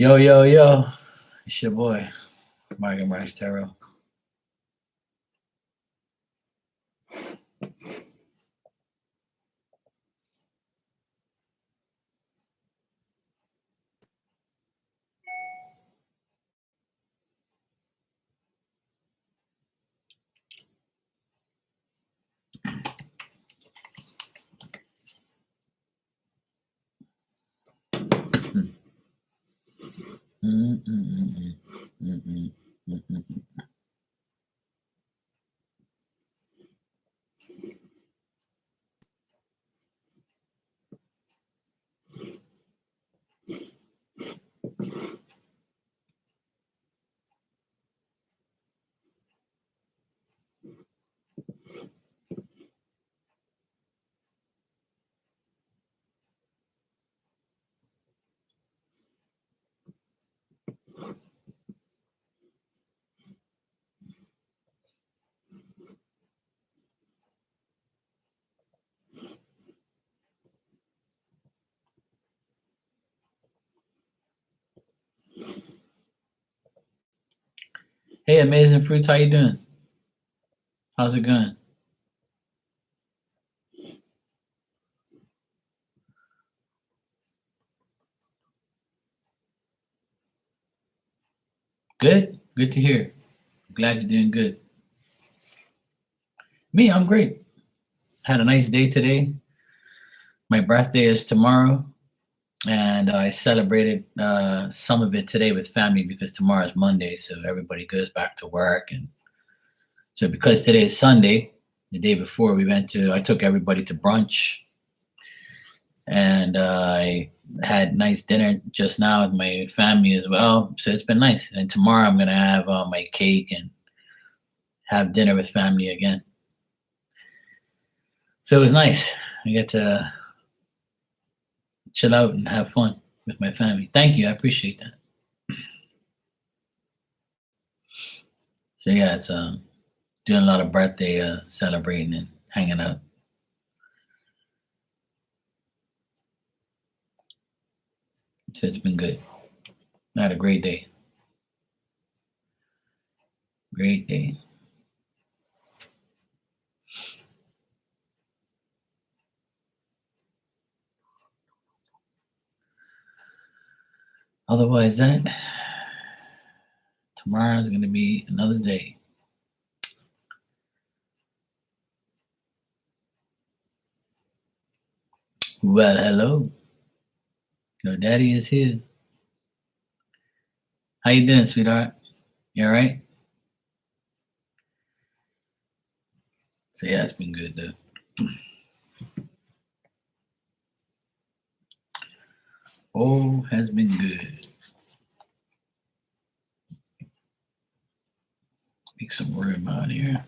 Yo, yo, yo. It's your boy, Mark Marks Tarot. Hey, Amazing Fruits, how you doing? How's it going? Good? Good to hear. Glad you're doing good. Me, I'm great. Had a nice day today. My birthday is tomorrow, and I celebrated some of it today with family because tomorrow is Monday, so everybody goes back to work. And so, because today is Sunday, the day before I took everybody to brunch, and I had nice dinner just now with my family as well. So it's been nice. And tomorrow I'm gonna have my cake and have dinner with family again. So it was nice. I get to chill out and have fun with my family. Thank you. I appreciate that. So yeah, it's doing a lot of birthday celebrating and hanging out. So it's been good. I had a great day. Great day. Otherwise, that tomorrow's gonna be another day. Well, hello. Your daddy is here. How you doing, sweetheart? You all right? So yeah, it's been good though. All has been good. Make some room out here.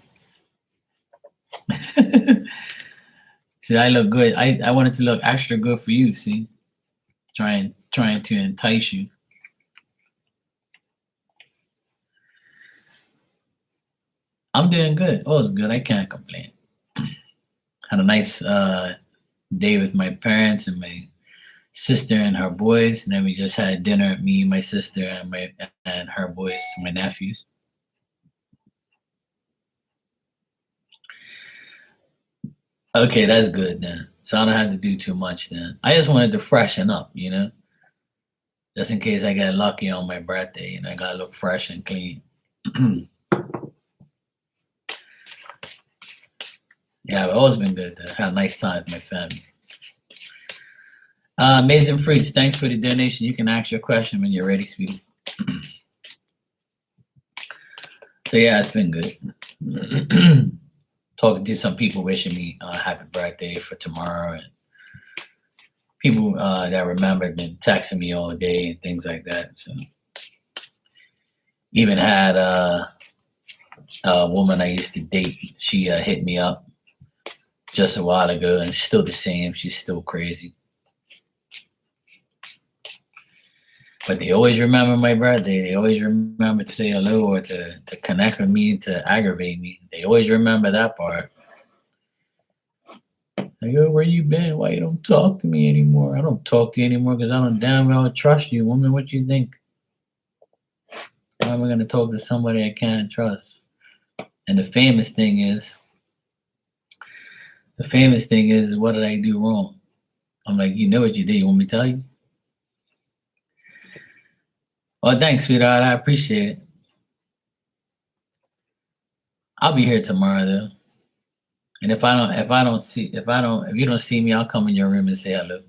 See, I look good. I wanted to look extra good for you. See, trying to entice you. I'm doing good. Oh, it's good. I can't complain. Had a nice day with my parents and my sister and her boys, and then we just had dinner. Me, my sister, and her boys, my nephews. Okay, that's good then. So I don't have to do too much then. I just wanted to freshen up, just in case I get lucky on my birthday. I gotta look fresh and clean. Yeah, I've always been good. I had a nice time with my family. Amazing Fruits, thanks for the donation. You can ask your question when you're ready, sweetie. So yeah, it's been good. Talking to some people wishing me happy birthday for tomorrow, and people that remembered and texting me all day and things like that. So even had a woman I used to date. She hit me up just a while ago, and it's still the same. She's still crazy. But they always remember my birthday. They always remember to say hello or to connect with me, to aggravate me. They always remember that part. Like, oh, where you been? Why you don't talk to me anymore? I don't talk to you anymore because I don't damn well trust you, woman. What you think? Why am I going to talk to somebody I can't trust? And the famous thing is, what did I do wrong? I'm like, you know what you did. You want me to tell you? Oh, thanks, sweetheart. I appreciate it. I'll be here tomorrow though. And if you don't see me, I'll come in your room and say hello.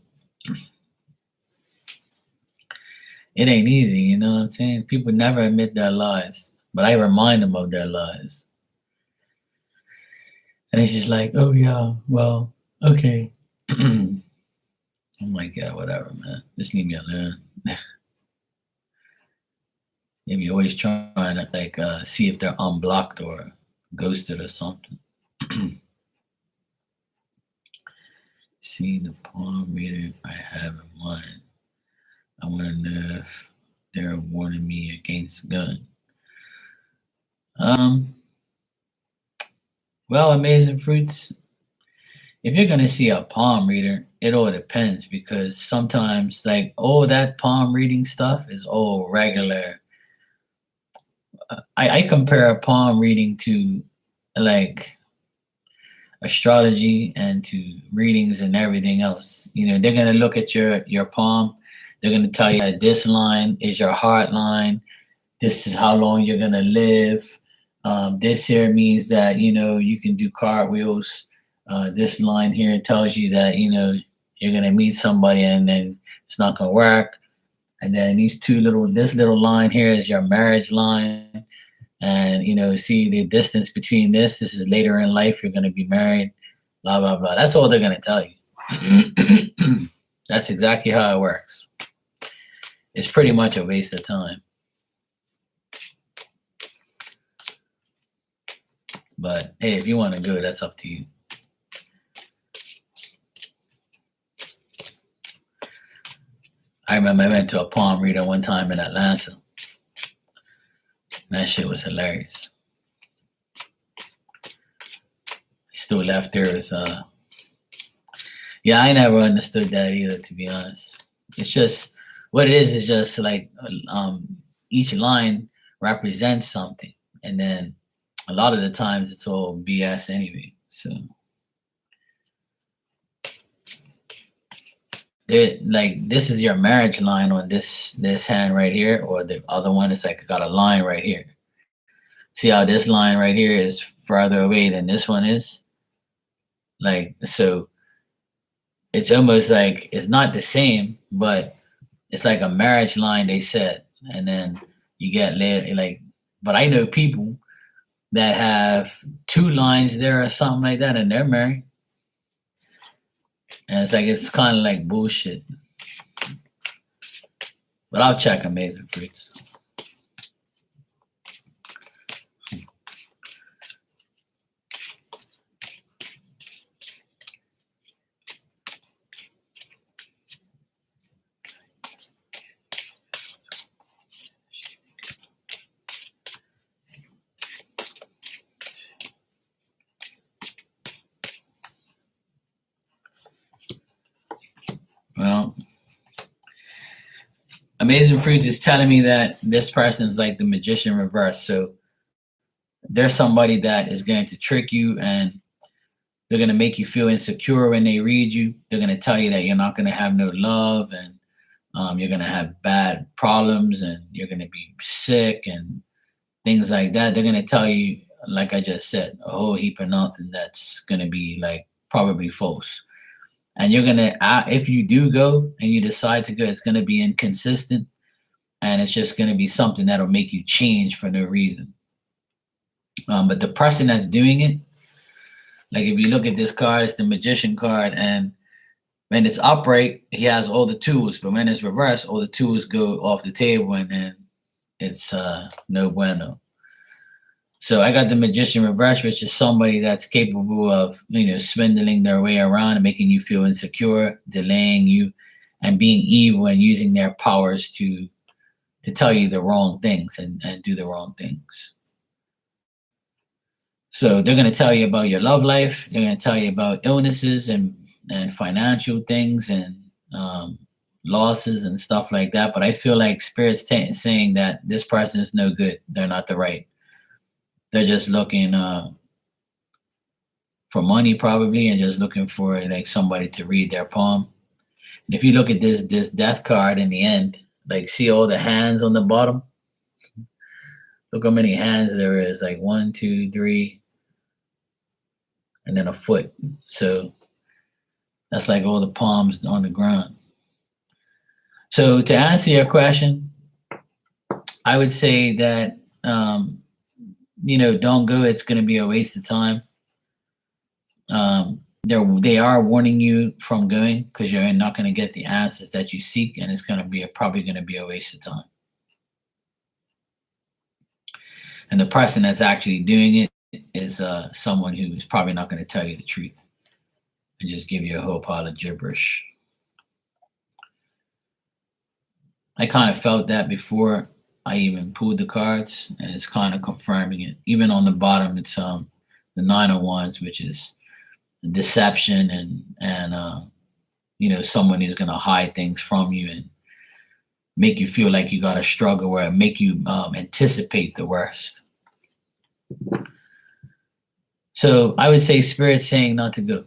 It ain't easy, you know what I'm saying? People never admit their lies, but I remind them of their lies. And it's just like, oh yeah, well, okay. I'm like, yeah, whatever, man. Just leave me alone. Maybe always trying to like see if they're unblocked or ghosted or something. See the palm reader I have in mind. I want to know if they're warning me against gun. Well, Amazing Fruits, if you're gonna see a palm reader, it all depends because sometimes like that palm reading stuff is all regular. I compare a palm reading to like astrology and to readings and everything else. You know, they're gonna look at your palm. They're gonna tell you that this line is your heart line. This is how long you're gonna live. This here means that you can do cartwheels. This line here tells you that you're gonna meet somebody and then it's not gonna work. And then this little line here is your marriage line. And see the distance between this. This is later in life. You're gonna be married. Blah blah blah. That's all they're gonna tell you. That's exactly how it works. It's pretty much a waste of time. But hey, if you want to go, that's up to you. I remember I went to a palm reader one time in Atlanta. That shit was hilarious. I still left there with yeah, I never understood that either, to be honest. It's just what it is just like each line represents something, and then a lot of the times it's all BS anyway. So like this is your marriage line on this hand right here, or the other one is like got a line right here. See how this line right here is farther away than this one is? Like, so it's almost like it's not the same, but it's like a marriage line they set, and then you get later like. But I know people that have two lines there or something like that, and they're married. And it's kind of like bullshit. But I'll check Amazing Fruits. Well, Amazing Fruits is telling me that this person's like the magician reverse. So there's somebody that is going to trick you, and they're going to make you feel insecure when they read you. They're going to tell you that you're not going to have no love, and you're going to have bad problems, and you're going to be sick and things like that. They're going to tell you, like I just said, a whole heap of nothing that's going to be like probably false. And you're going to, if you do go and you decide to go, it's going to be inconsistent, and it's just going to be something that'll make you change for no reason. But the person that's doing it, like if you look at this card, it's the magician card, and when it's upright, he has all the tools, but when it's reversed, all the tools go off the table, and then it's no bueno. So I got the magician reverse, which is somebody that's capable of, swindling their way around and making you feel insecure, delaying you, and being evil and using their powers to tell you the wrong things and do the wrong things. So they're going to tell you about your love life. They're going to tell you about illnesses and financial things and losses and stuff like that. But I feel like spirits saying that this person is no good. They're not the right. They're just looking for money probably, and just looking for like somebody to read their palm. And if you look at this death card in the end, like see all the hands on the bottom. Look how many hands there is. Like 1, 2, 3, and then a foot. So that's like all the palms on the ground. So to answer your question, I would say that don't go. It's going to be a waste of time. They are warning you from going because you're not going to get the answers that you seek, and it's going to be probably going to be a waste of time. And the person that's actually doing it is someone who is probably not going to tell you the truth and just give you a whole pile of gibberish. I kind of felt that before I even pulled the cards, and it's kind of confirming it. Even on the bottom, it's the 9 of Wands, which is deception and someone who's going to hide things from you and make you feel like you got to struggle, or make you anticipate the worst. So I would say Spirit's saying not to go.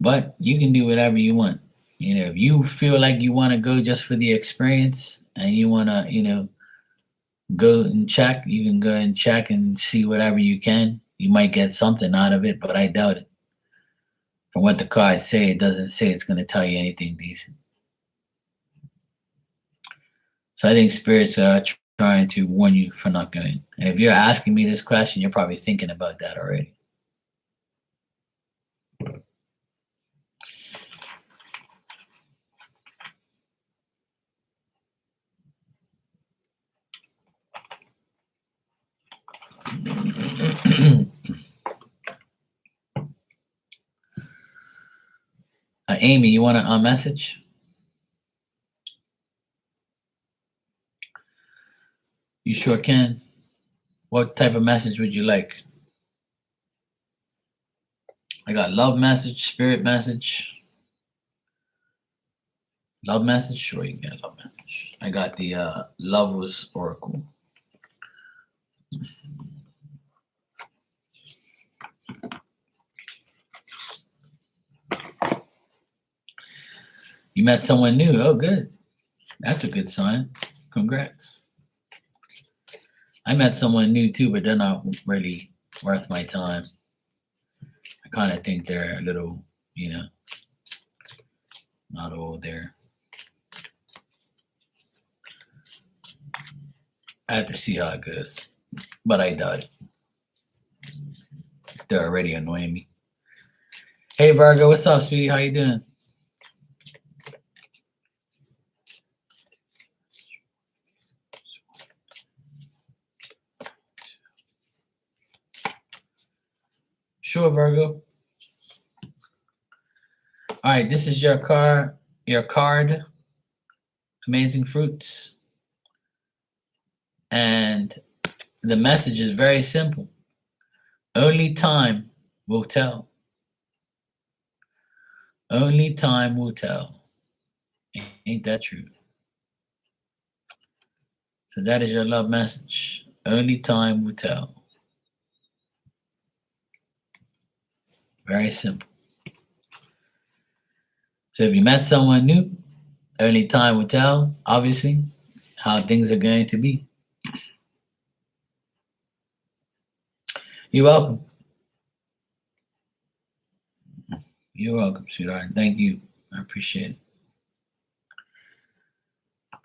But you can do whatever you want. If you feel like you want to go just for the experience and you want to, go and check, you can go and check and see whatever you can. You might get something out of it, but I doubt it. From what the cards say, it doesn't say it's going to tell you anything decent. So I think Spirit's trying to warn you for not going. And if you're asking me this question, you're probably thinking about that already. Amy, you want a message? You sure can. What type of message would you like? I got love message, spirit message. Love message? Sure, you can get a love message. I got the Lovers Oracle. You met someone new. Oh, good. That's a good sign. Congrats. I met someone new too, but they're not really worth my time. I kind of think they're a little, not all there. I have to see how it goes, but I doubt it. They're already annoying me. Hey, Virgo, what's up, sweetie? How you doing? Sure, Virgo. All right, this is your card. Amazing Fruits. And the message is very simple. Only time will tell. Only time will tell. Ain't that true? So that is your love message. Only time will tell. Very simple. So if you met someone new, only time will tell, obviously, how things are going to be. You're welcome. You're welcome, sweetheart. Thank you. I appreciate it.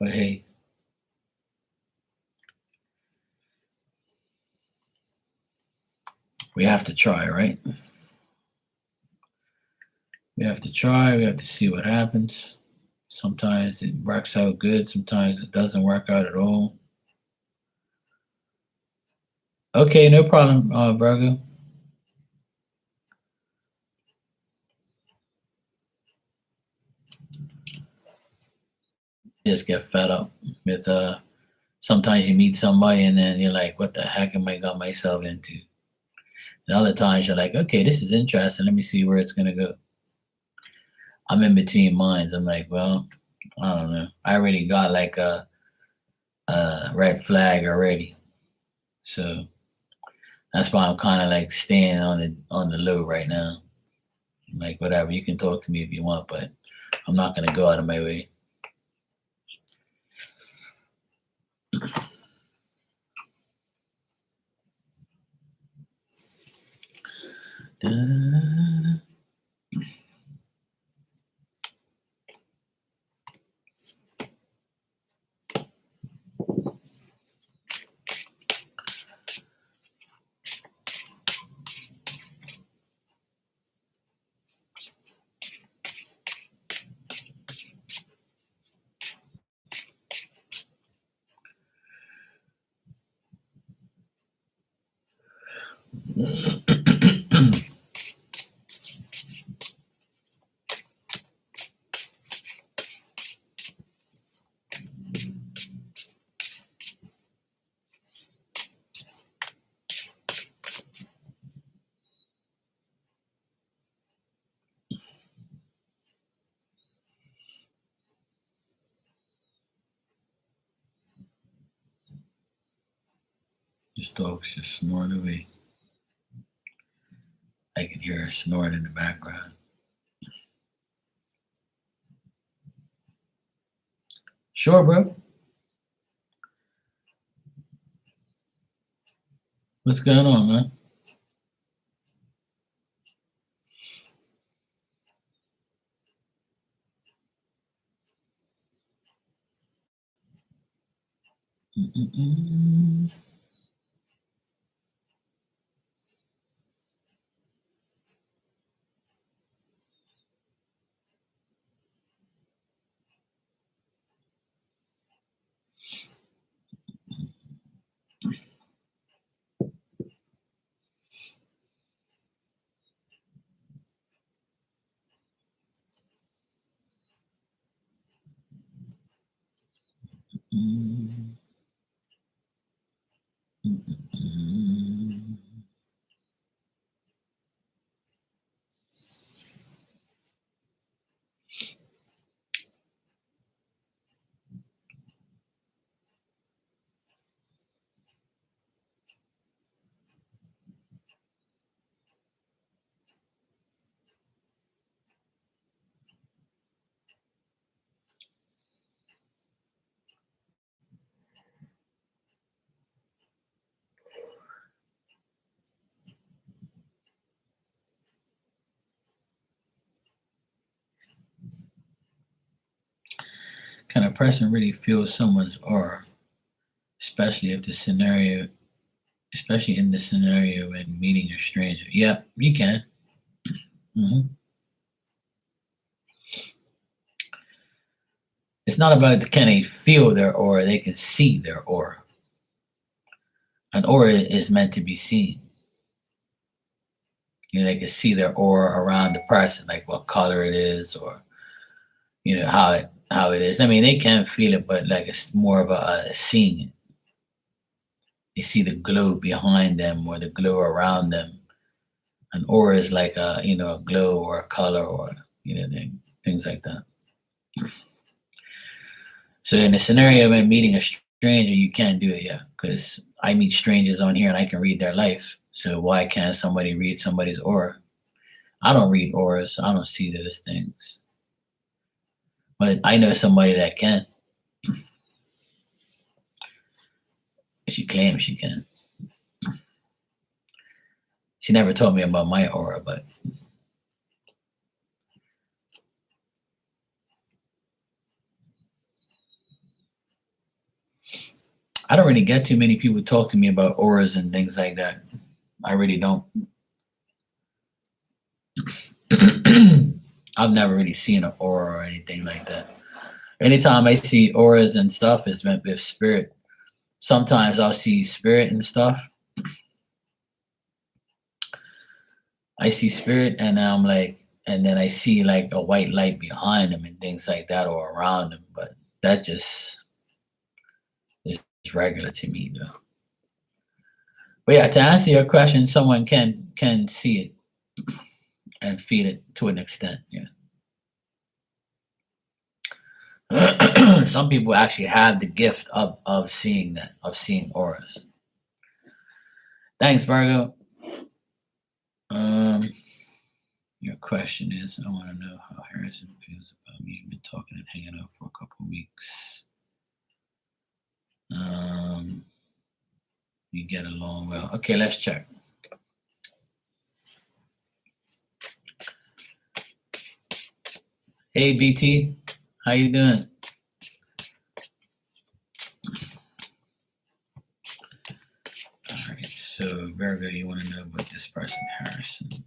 But hey, we have to try, right? We have to try. We have to see what happens. Sometimes it works out good. Sometimes it doesn't work out at all. Okay, no problem, Virgo. Just get fed up with sometimes you meet somebody and then you're like, what the heck am I got myself into? And other times you're like, okay, this is interesting. Let me see where it's gonna go. I'm in between minds. I'm like, well, I don't know. I already got like a red flag already, so that's why I'm kind of like staying on the low right now. Like whatever, you can talk to me if you want, but I'm not gonna go out of my way. Da- This dog's just snoring away. I can hear her snoring in the background. Sure, bro. What's going on, man? Mm-mm-mm. Mm, mm, mm. Can a person really feel someone's aura, especially if the scenario, especially in the scenario when meeting a stranger? Yeah, you can. Hmm. It's not about can they feel their aura; they can see their aura. An aura is meant to be seen. They can see their aura around the person, like what color it is, or how it is. I mean, they can feel it, but like it's more of a seeing it. They see the glow behind them or the glow around them. An aura is like a glow or a color or things like that. So in a scenario of meeting a stranger, you can't do it, yeah, because I meet strangers on here and I can read their life. So why can't somebody read somebody's aura? I don't read auras, so I don't see those things. But I know somebody that can. She claims she can. She never told me about my aura, but I don't really get too many people talk to me about auras and things like that. I really don't. I've never really seen an aura or anything like that. Anytime I see auras and stuff, it's meant with spirit. Sometimes I'll see spirit and stuff. I see spirit, and I'm like, and then I see like a white light behind them and things like that, or around them. But that just is regular to me, though. But yeah, to answer your question, someone can see it and feel it to an extent. Yeah. Some people actually have the gift of seeing that, of seeing auras. Thanks, Virgo. Um, your question is, I want to know how Harrison feels about me. We've been talking and hanging out for a couple of weeks. You get along well. Okay, let's check. Hey, BT, how you doing? All right, so Virgo, you want to know about this person, Harrison.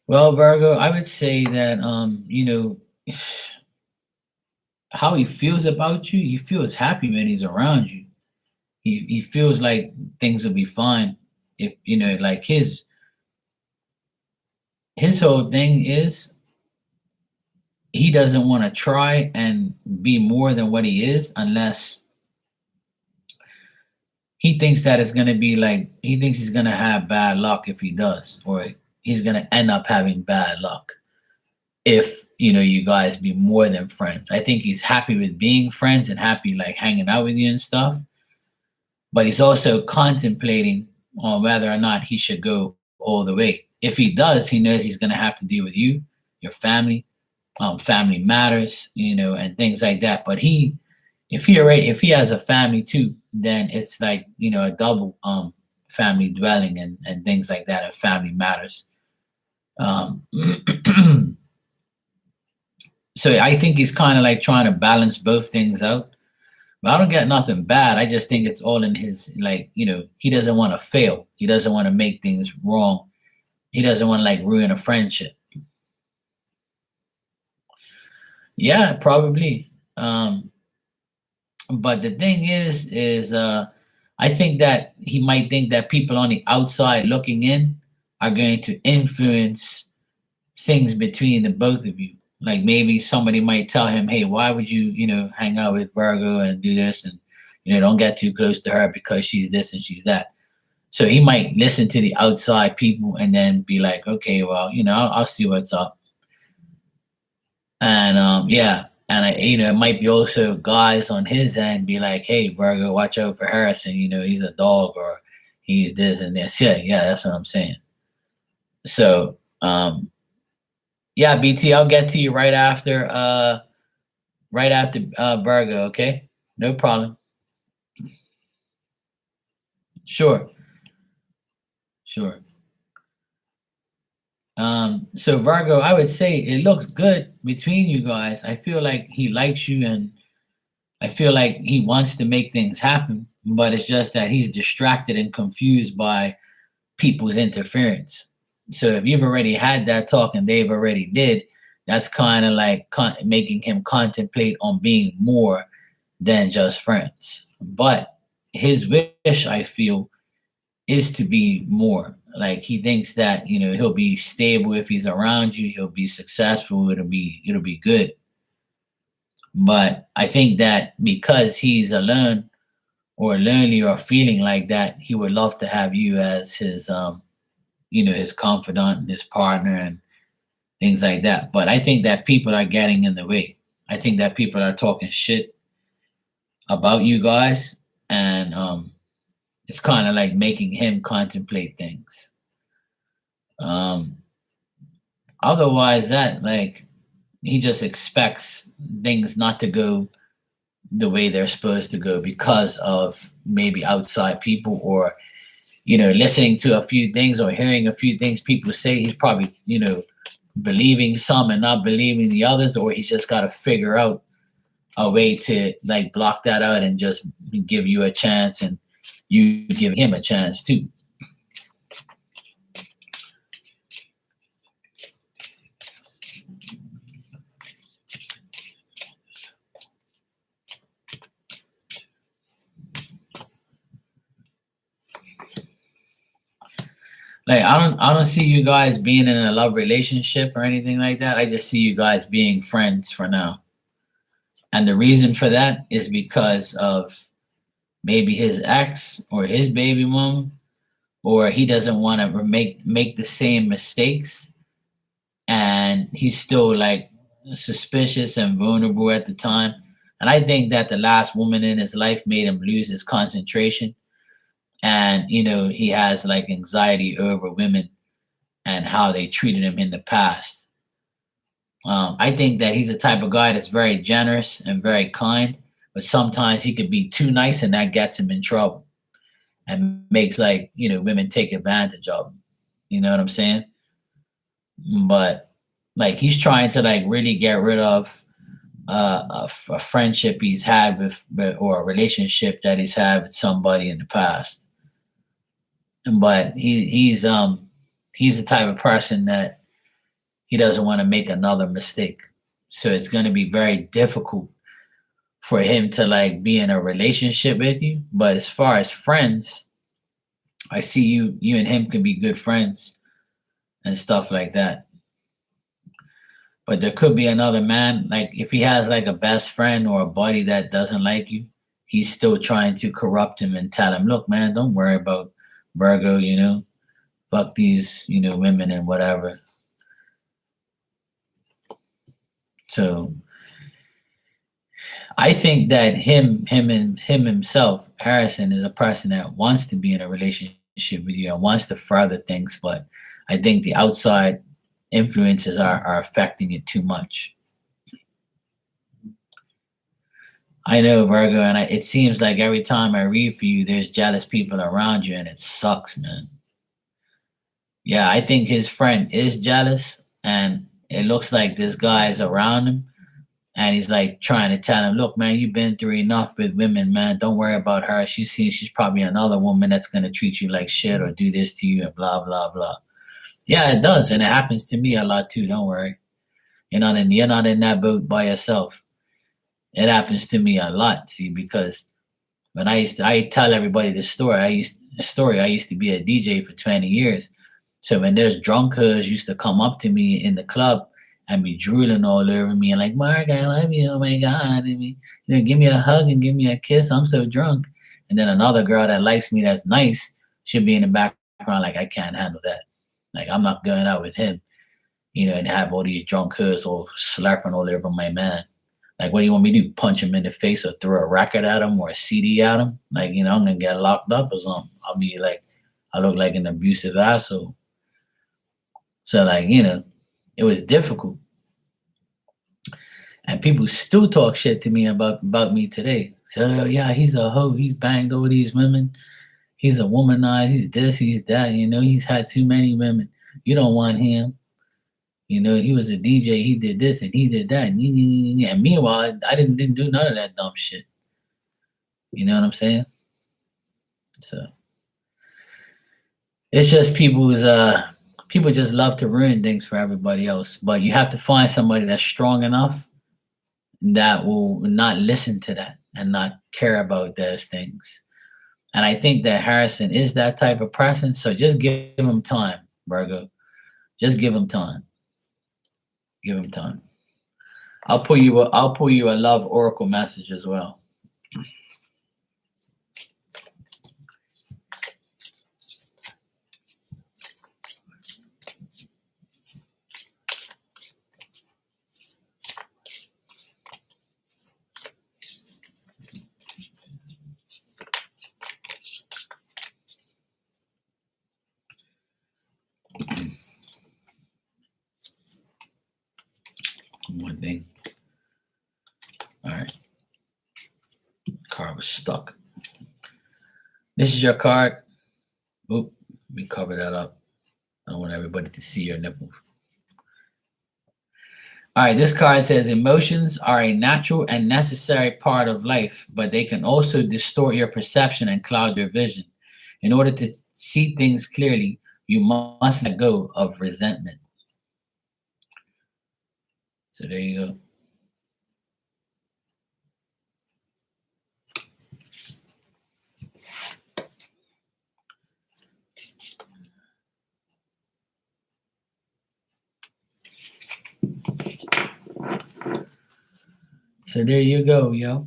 Well, Virgo, I would say that how he feels about you, he feels happy when he's around you. He feels like things will be fine. If like his whole thing is he doesn't want to try and be more than what he is unless he thinks that it's gonna be like he thinks he's gonna have bad luck if he does, or he's gonna end up having bad luck if you guys be more than friends. I think he's happy with being friends and happy like hanging out with you and stuff, but he's also contemplating on whether or not he should go all the way. If he does, he knows he's gonna have to deal with you, your family, family matters, and things like that. But if he has a family too, then it's like a double family dwelling and things like that, and family matters. Um, so I think he's kind of like trying to balance both things out. But I don't get nothing bad. I just think it's all in his like he doesn't want to fail. He doesn't want to make things wrong. He doesn't want to like ruin a friendship. Yeah, probably. But the thing is I think that he might think that people on the outside looking in are going to influence things between the both of you. Like maybe somebody might tell him, "Hey, why would you hang out with Virgo and do this and don't get too close to her because she's this and she's that." So he might listen to the outside people and then be like, "Okay, well, I'll see what's up." And yeah, and it might be also guys on his end be like, "Hey, Virgo, watch out for Harrison. He's a dog or he's this and this." Yeah, yeah, that's what I'm saying. So, yeah, BT, I'll get to you right after Virgo. Okay, no problem. Sure, sure. So Virgo, I would say it looks good between you guys. I feel like he likes you and I feel like he wants to make things happen, but it's just that he's distracted and confused by people's interference. So if you've already had that talk and they've already did, that's kind of like making him contemplate on being more than just friends. But his wish, I feel, is to be more. Like he thinks that he'll be stable if he's around you. He'll be successful. It'll be good. But I think that because he's alone or lonely or feeling like that, he would love to have you as his his confidant, his partner, and things like that. But I think that people are getting in the way. I think that people are talking shit about you guys, and it's kind of like making him contemplate things. Um, Otherwise, that like he just expects things not to go the way they're supposed to go because of maybe outside people or listening to a few things or hearing a few things people say. He's probably believing some and not believing the others, or he's just got to figure out a way to like block that out and just give you a chance and you give him a chance too. Like I don't see you guys being in a love relationship or anything like that. I just see you guys being friends for now. And the reason for that is because of maybe his ex or his baby mom, or he doesn't want to make the same mistakes, and he's still like suspicious and vulnerable at the time. And I think that the last woman in his life made him lose his concentration, and he has like anxiety over women and how they treated him in the past. I think that he's the type of guy that's very generous and very kind, but sometimes he could be too nice, and that gets him in trouble and makes like women take advantage of him. You know what I'm saying? But like he's trying to like really get rid of a friendship he's had or a relationship that he's had with somebody in the past. But he's the type of person that he doesn't want to make another mistake. So it's going to be very difficult for him to like be in a relationship with you. But as far as friends, I see you and him can be good friends and stuff like that. But there could be another man, like if he has like a best friend or a buddy that doesn't like you, he's still trying to corrupt him and tell him, look, man, don't worry about Virgo, fuck these, women and whatever. So I think that him himself, Harrison, is a person that wants to be in a relationship with you and wants to further things, but I think the outside influences are affecting it too much. I know, Virgo, and it seems like every time I read for you, there's jealous people around you, and it sucks, man. Yeah, I think his friend is jealous, and it looks like this guy's around him, and he's like trying to tell him, "Look, man, you've been through enough with women, man. Don't worry about her. She's probably another woman that's gonna treat you like shit or do this to you and blah blah blah." Yeah, it does, and it happens to me a lot too. Don't worry, you're not in that boat by yourself. It happens to me a lot, see, because when I tell everybody this story. I used to be a DJ for 20 years. So when there's drunk hoods used to come up to me in the club and be drooling all over me and like, Mark, I love you. Oh my God. I mean, give me a hug and give me a kiss. I'm so drunk. And then another girl that likes me that's nice should be in the background like I can't handle that. Like I'm not going out with him, and have all these drunk hoods all slurping all over my man. Like, what do you want me to do? Punch him in the face or throw a record at him or a CD at him? Like, I'm gonna get locked up or something. I look like an abusive asshole. So, like, it was difficult, and people still talk shit to me about me today. So, "Oh, yeah, he's a hoe. He's banged all these women. He's a womanizer. He's this. He's that. He's had too many women. You don't want him. He was a DJ. He did this and he did that. And meanwhile, I didn't do none of that dumb shit. You know what I'm saying? So it's just people just love to ruin things for everybody else. But you have to find somebody that's strong enough that will not listen to that and not care about those things. And I think that Harrison is that type of person. So just give him time, Virgo. Just give him time. Give him time. I'll pull you a love oracle message as well. One thing. All right. Card was stuck. This is your card. Oop. Let me cover that up. I don't want everybody to see your nipples. All right, this card says emotions are a natural and necessary part of life, but they can also distort your perception and cloud your vision. In order to see things clearly, you must let go of resentment. So there you go. So there you go, yo.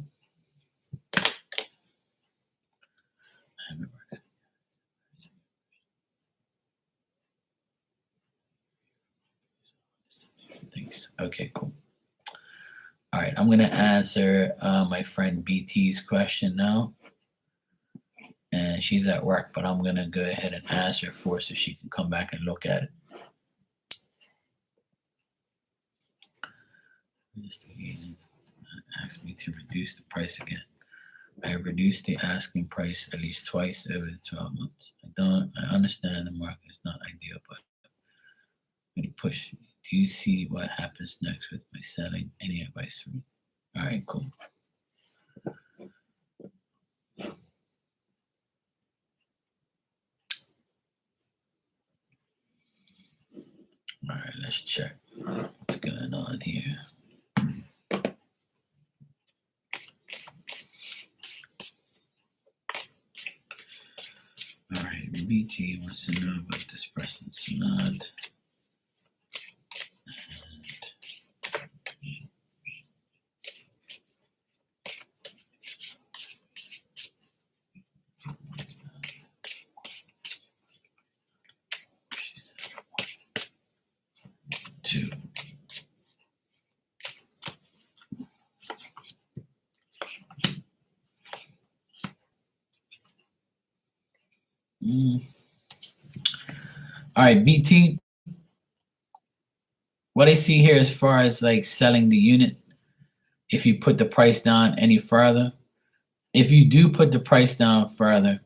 Thanks. Okay, cool. All right, I'm gonna answer my friend BT's question now, and she's at work, but I'm gonna go ahead and answer for her so she can come back and look at it. Mr. Agent asked me to reduce the price again. I have reduced the asking price at least twice over the 12 months. I understand the market is not ideal, but when you push, do you see what happens next with my selling? Any advice for me? All right, cool. All right, let's check what's going on here. All right, BT wants to know about this person's nod. Two. All right, BT. What I see here as far as like selling the unit, if you put the price down any further, if you do put the price down further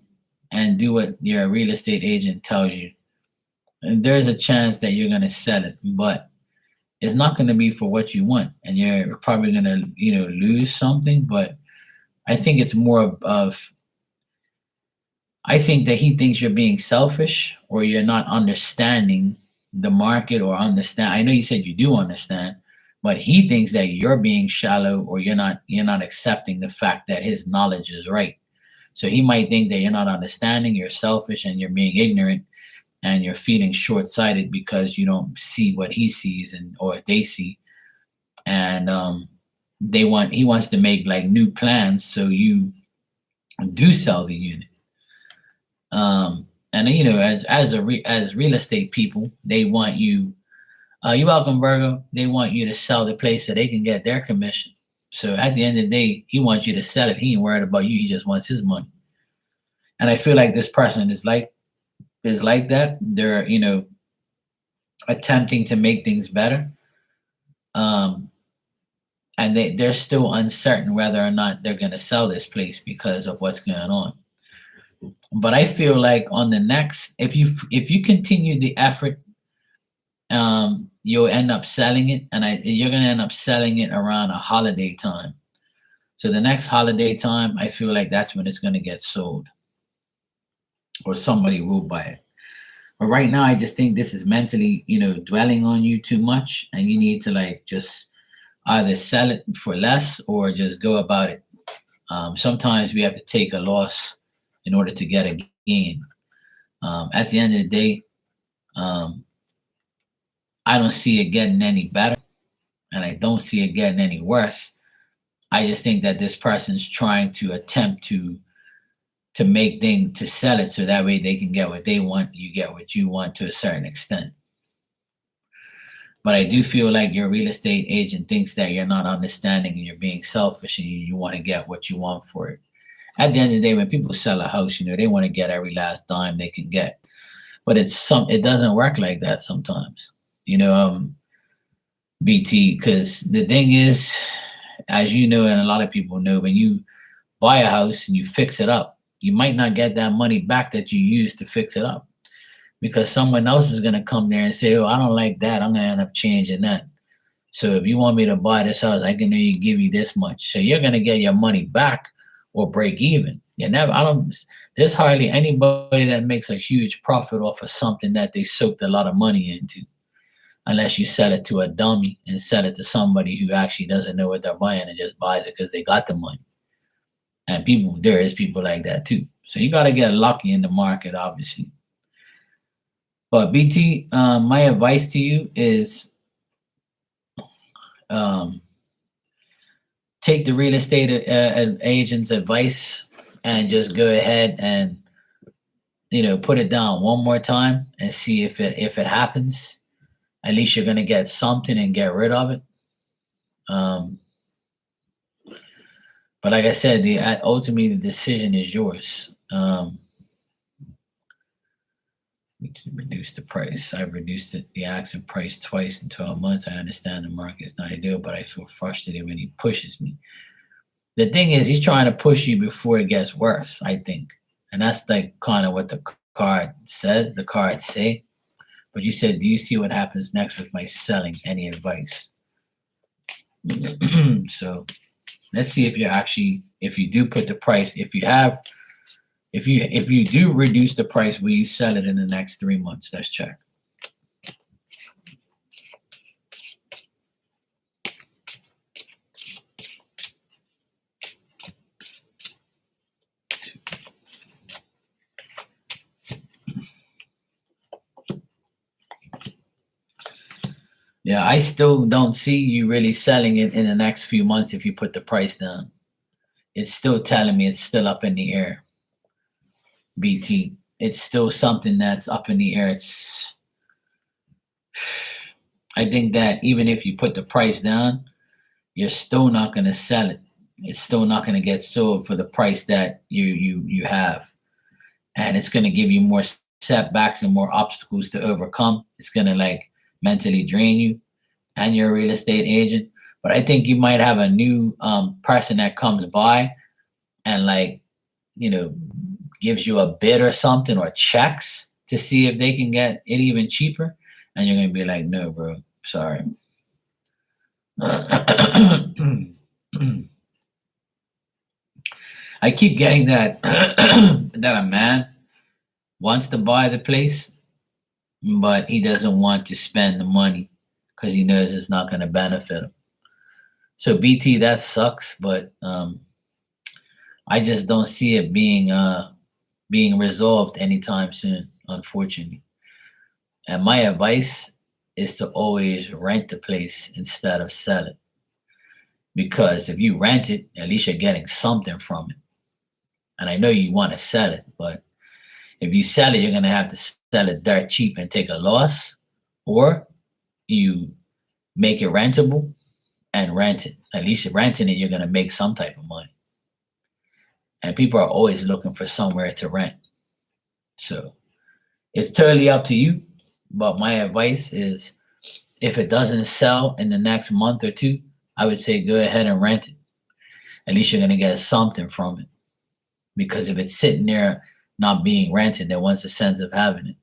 and do what your real estate agent tells you, and there's a chance that you're going to sell it, but it's not going to be for what you want, and you're probably going to, lose something. But I think it's more of I think that he thinks you're being selfish or you're not understanding the market or understand. I know you said you do understand, but he thinks that you're being shallow or you're not accepting the fact that his knowledge is right. So he might think that you're not understanding, you're selfish and you're being ignorant and you're feeling short-sighted because you don't see what he sees and or they see. And he wants to make like new plans so you do sell the unit. And as real estate people, they want you. You're welcome, Virgo. They want you to sell the place so they can get their commission. So at the end of the day, he wants you to sell it. He ain't worried about you. He just wants his money. And I feel like this person is like that. They're attempting to make things better. And they're still uncertain whether or not they're going to sell this place because of what's going on. But I feel like on the next, if you continue the effort, you'll end up selling it, and you're gonna end up selling it around a holiday time. So the next holiday time, I feel like that's when it's gonna get sold, or somebody will buy it. But right now, I just think this is mentally, dwelling on you too much, and you need to like just either sell it for less or just go about it. Sometimes we have to take a loss in order to get a gain. At the end of the day, I don't see it getting any better, and I don't see it getting any worse. I just think that this person's trying to attempt to make things to sell it so that way they can get what they want, you get what you want to a certain extent. But I do feel like your real estate agent thinks that you're not understanding and you're being selfish and you want to get what you want for it. At the end of the day, when people sell a house, they want to get every last dime they can get. But it doesn't work like that sometimes. BT, because the thing is, as you know, and a lot of people know, when you buy a house and you fix it up, you might not get that money back that you used to fix it up, because someone else is going to come there and say, oh, I don't like that, I'm going to end up changing that. So if you want me to buy this house, I can only give you this much. So you're going to get your money back or break even. There's hardly anybody that makes a huge profit off of something that they soaked a lot of money into, unless you sell it to a dummy and sell it to somebody who actually doesn't know what they're buying and just buys it because they got the money. And there is people like that too. So you got to get lucky in the market, obviously. But BT, my advice to you is, take the real estate agent's advice and just go ahead and put it down one more time and see if it happens. At least you're gonna get something and get rid of it. Um, but like I said, the ultimately the decision is yours. Need to reduce the price. I've reduced the asking price twice in 12 months. I understand the market is not ideal, but I feel frustrated when he pushes me. The thing is, he's trying to push you before it gets worse, I think. And that's like kind of what the card said, the cards say. But you said, do you see what happens next with my selling? Any advice? So let's see if you do put the price, if you do reduce the price, will you sell it in the next 3 months? Let's check. Yeah, I still don't see you really selling it in the next few months if you put the price down. It's still telling me it's still up in the air. BT. It's still something that's up in the air. I think that even if you put the price down, you're still not going to sell it. It's still not going to get sold for the price that you have, and it's going to give you more setbacks and more obstacles to overcome. It's going to like mentally drain you, and you're a real estate agent. But I think you might have a new person that comes by and like gives you a bid or something or checks to see if they can get it even cheaper, and you're gonna be like, no, bro, sorry. I keep getting that that a man wants to buy the place, but he doesn't want to spend the money because he knows it's not going to benefit him. So BT, that sucks, but I just don't see it being resolved anytime soon, unfortunately. And my advice is to always rent the place instead of sell it. Because if you rent it, at least you're getting something from it. And I know you want to sell it, but if you sell it, you're going to have to sell it dirt cheap and take a loss, or you make it rentable and rent it. At least you're renting it, you're going to make some type of money. And people are always looking for somewhere to rent. So it's totally up to you. But my advice is if it doesn't sell in the next month or two, I would say go ahead and rent it. At least you're going to get something from it. Because if it's sitting there not being rented, then what's the sense of having it?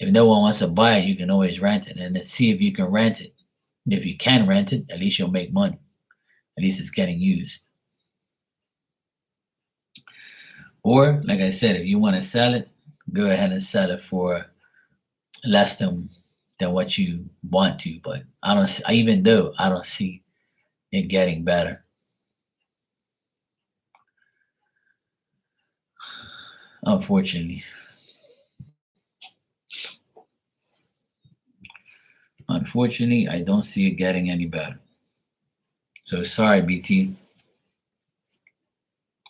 If no one wants to buy it, you can always rent it and then see if you can rent it. And if you can rent it, at least you'll make money. At least it's getting used. Or, like I said, if you want to sell it, go ahead and sell it for less than what you want to. But I don't, even though I don't see it getting better. Unfortunately. Unfortunately, I don't see it getting any better. So sorry, BT.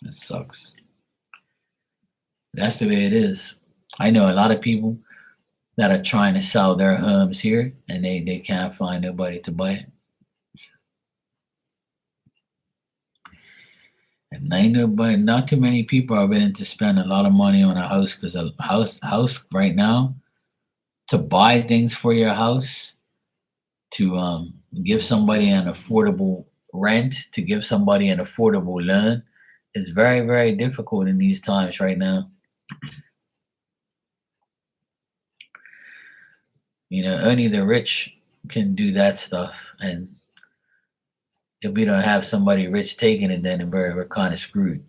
It sucks. That's the way it is. I know a lot of people that are trying to sell their homes here and they can't find nobody to buy it. And I know, but not too many people are willing to spend a lot of money on a house because a house right now, to buy things for your house, to give somebody an affordable rent, to give somebody an affordable loan, is very, very difficult in these times right now. Only the rich can do that stuff. And if we don't have somebody rich taking it, then we're kind of screwed.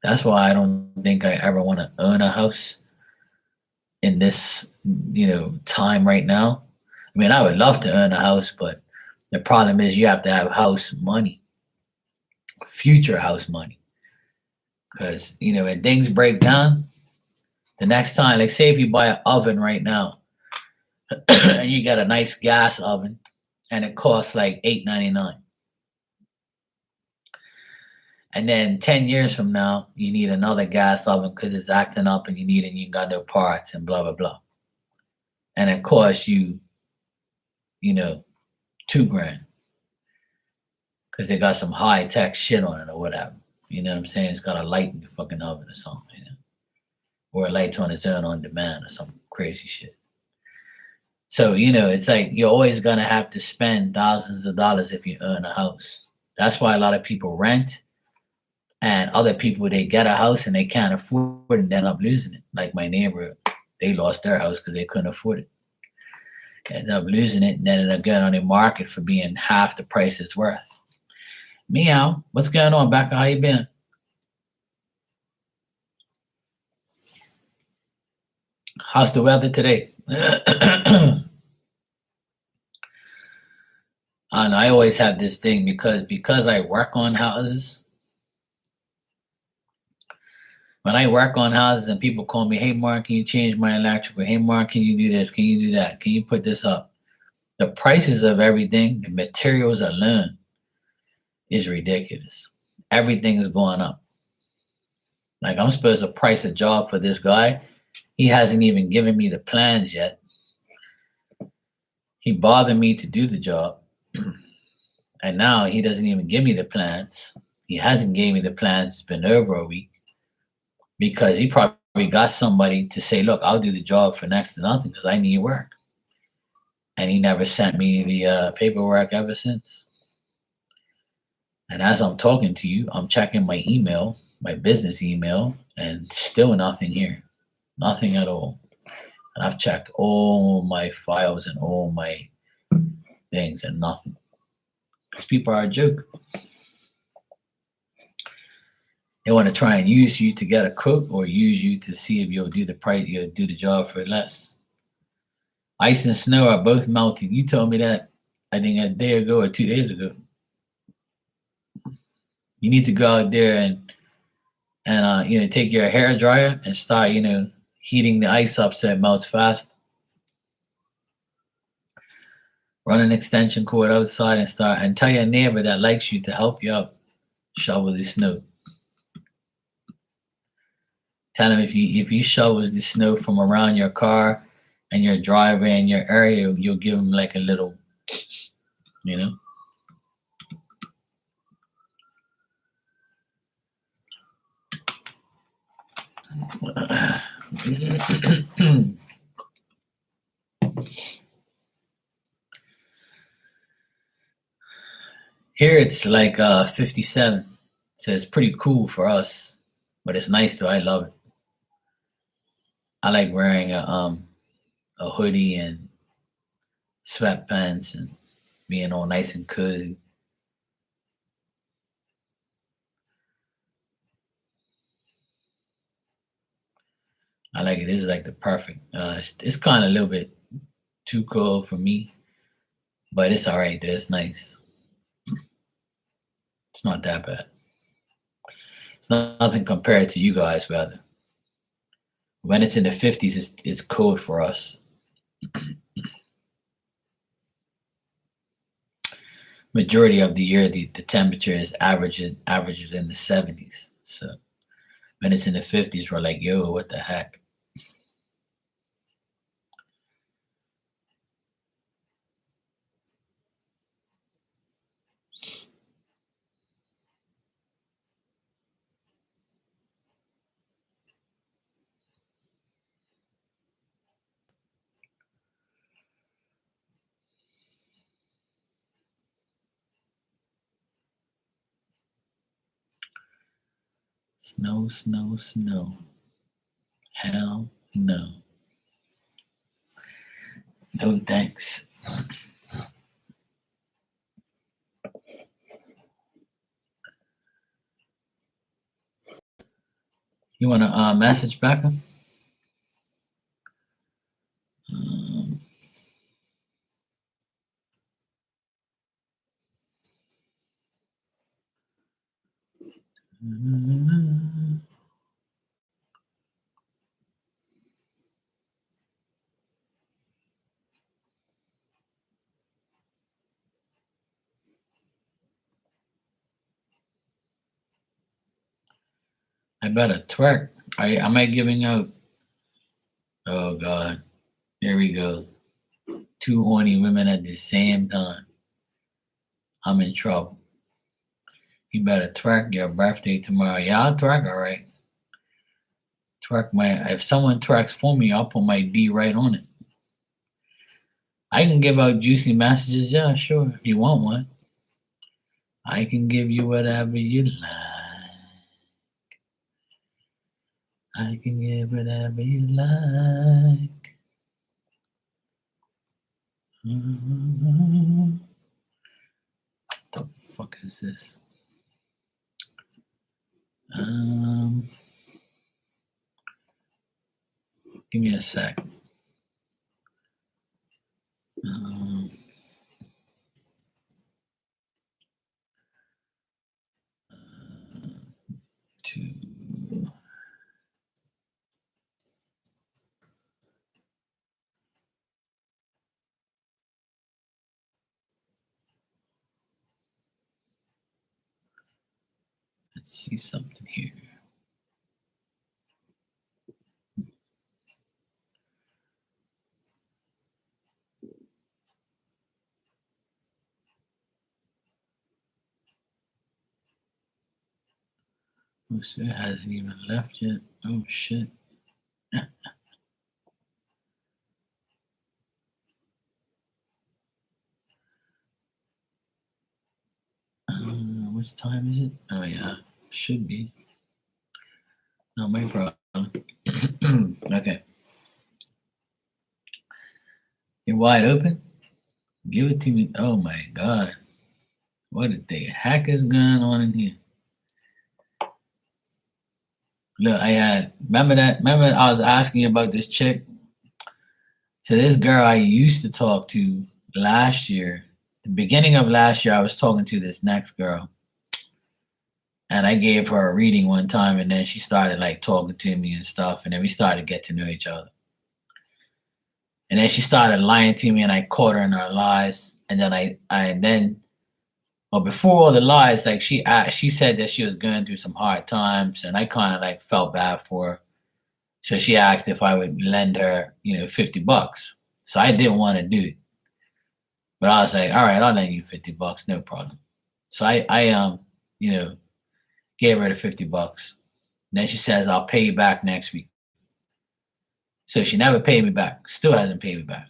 That's why I don't think I ever want to own a house in this, time right now. I mean, I would love to own a house, but the problem is you have to have house money, future house money. Because, when things break down, the next time, like say if you buy an oven right now, and you got a nice gas oven, and it costs like $8.99. And then 10 years from now, you need another gas oven because it's acting up and you got no parts and blah blah blah. And it costs you, you know, 2 grand because they got some high tech shit on it or whatever. You know what I'm saying? It's got a light in the fucking oven or something, or a light on its own on demand or some crazy shit. So, it's like you're always gonna have to spend thousands of dollars if you own a house. That's why a lot of people rent, and other people they get a house and they can't afford it and end up losing it. Like my neighbor, they lost their house because they couldn't afford it. Ended up losing it and then ended up going on the market for being half the price it's worth. Meow, what's going on, Becca? How you been? How's the weather today? And I always have this thing because I work on houses. When I work on houses and people call me, hey Mark, can you change my electrical? Hey Mark, can you do this? Can you do that? Can you put this up? The prices of everything, the materials alone is ridiculous. Everything is going up. Like I'm supposed to price a job for this guy. He hasn't even given me the plans yet. He bothered me to do the job. And now he doesn't even give me the plans. He hasn't gave me the plans. It's been over a week because he probably got somebody to say, look, I'll do the job for next to nothing because I need work. And he never sent me the paperwork ever since. And as I'm talking to you, I'm checking my email, my business email, and still nothing here. Nothing at all. And I've checked all my files and all my things and nothing. Because people are a joke. They want to try and use you to get a quote or use you to see if you'll do the job for less. Ice and snow are both melting. You told me that I think a day ago or 2 days ago. You need to go out there and take your hair dryer and start heating the ice up so it melts fast. Run an extension cord outside and tell your neighbor that likes you to help you out shovel the snow. Tell him if you shovel the snow from around your car and your driveway and your area, you'll give him like a little, you know. Here it's like 57, so it's pretty cool for us, but it's nice too. I love it. I like wearing a hoodie and sweatpants and being all nice and cozy. I like it. This is like the perfect. It's kind of a little bit too cold for me, but it's all right. There, it's nice. It's not that bad. It's nothing compared to you guys' weather. When it's in the 50s, it's cold for us. Majority of the year, the temperature is averages in the 70s. So when it's in the 50s, we're like, yo, what the heck? Snow, snow, snow. Hell no. No thanks. You want to message back? I better twerk. Am I giving out? Oh God, here we go. Two horny women at the same time. I'm in trouble. You better twerk. Your birthday tomorrow. Yeah, I'll twerk. All right. Twerk my. If someone twerks for me, I'll put my D right on it. I can give out juicy messages. Yeah, sure. If you want one, I can give you whatever you like. I can give whatever you like. What the fuck is this? Give me a sec. Two. Let's see something here. Oh, so it hasn't even left yet. Oh shit. Which time is it? Oh yeah, should be. Not my problem. Okay. You're wide open? Give it to me. Oh my god. What the heck is going on in here? Look, remember I was asking you about this chick? So this girl I used to talk to last year, the beginning of last year, I was talking to this next girl. And I gave her a reading one time, and then she started like talking to me and stuff, and then we started to get to know each other. And then she started lying to me, and I caught her in her lies. And then before all the lies, like she said that she was going through some hard times, and I kind of like felt bad for her. So she asked if I would lend her, $50. So I didn't want to do it, but I was like, all right, I'll lend you $50, no problem. So I gave her the $50. Then she says, I'll pay you back next week. So she never paid me back. Still hasn't paid me back.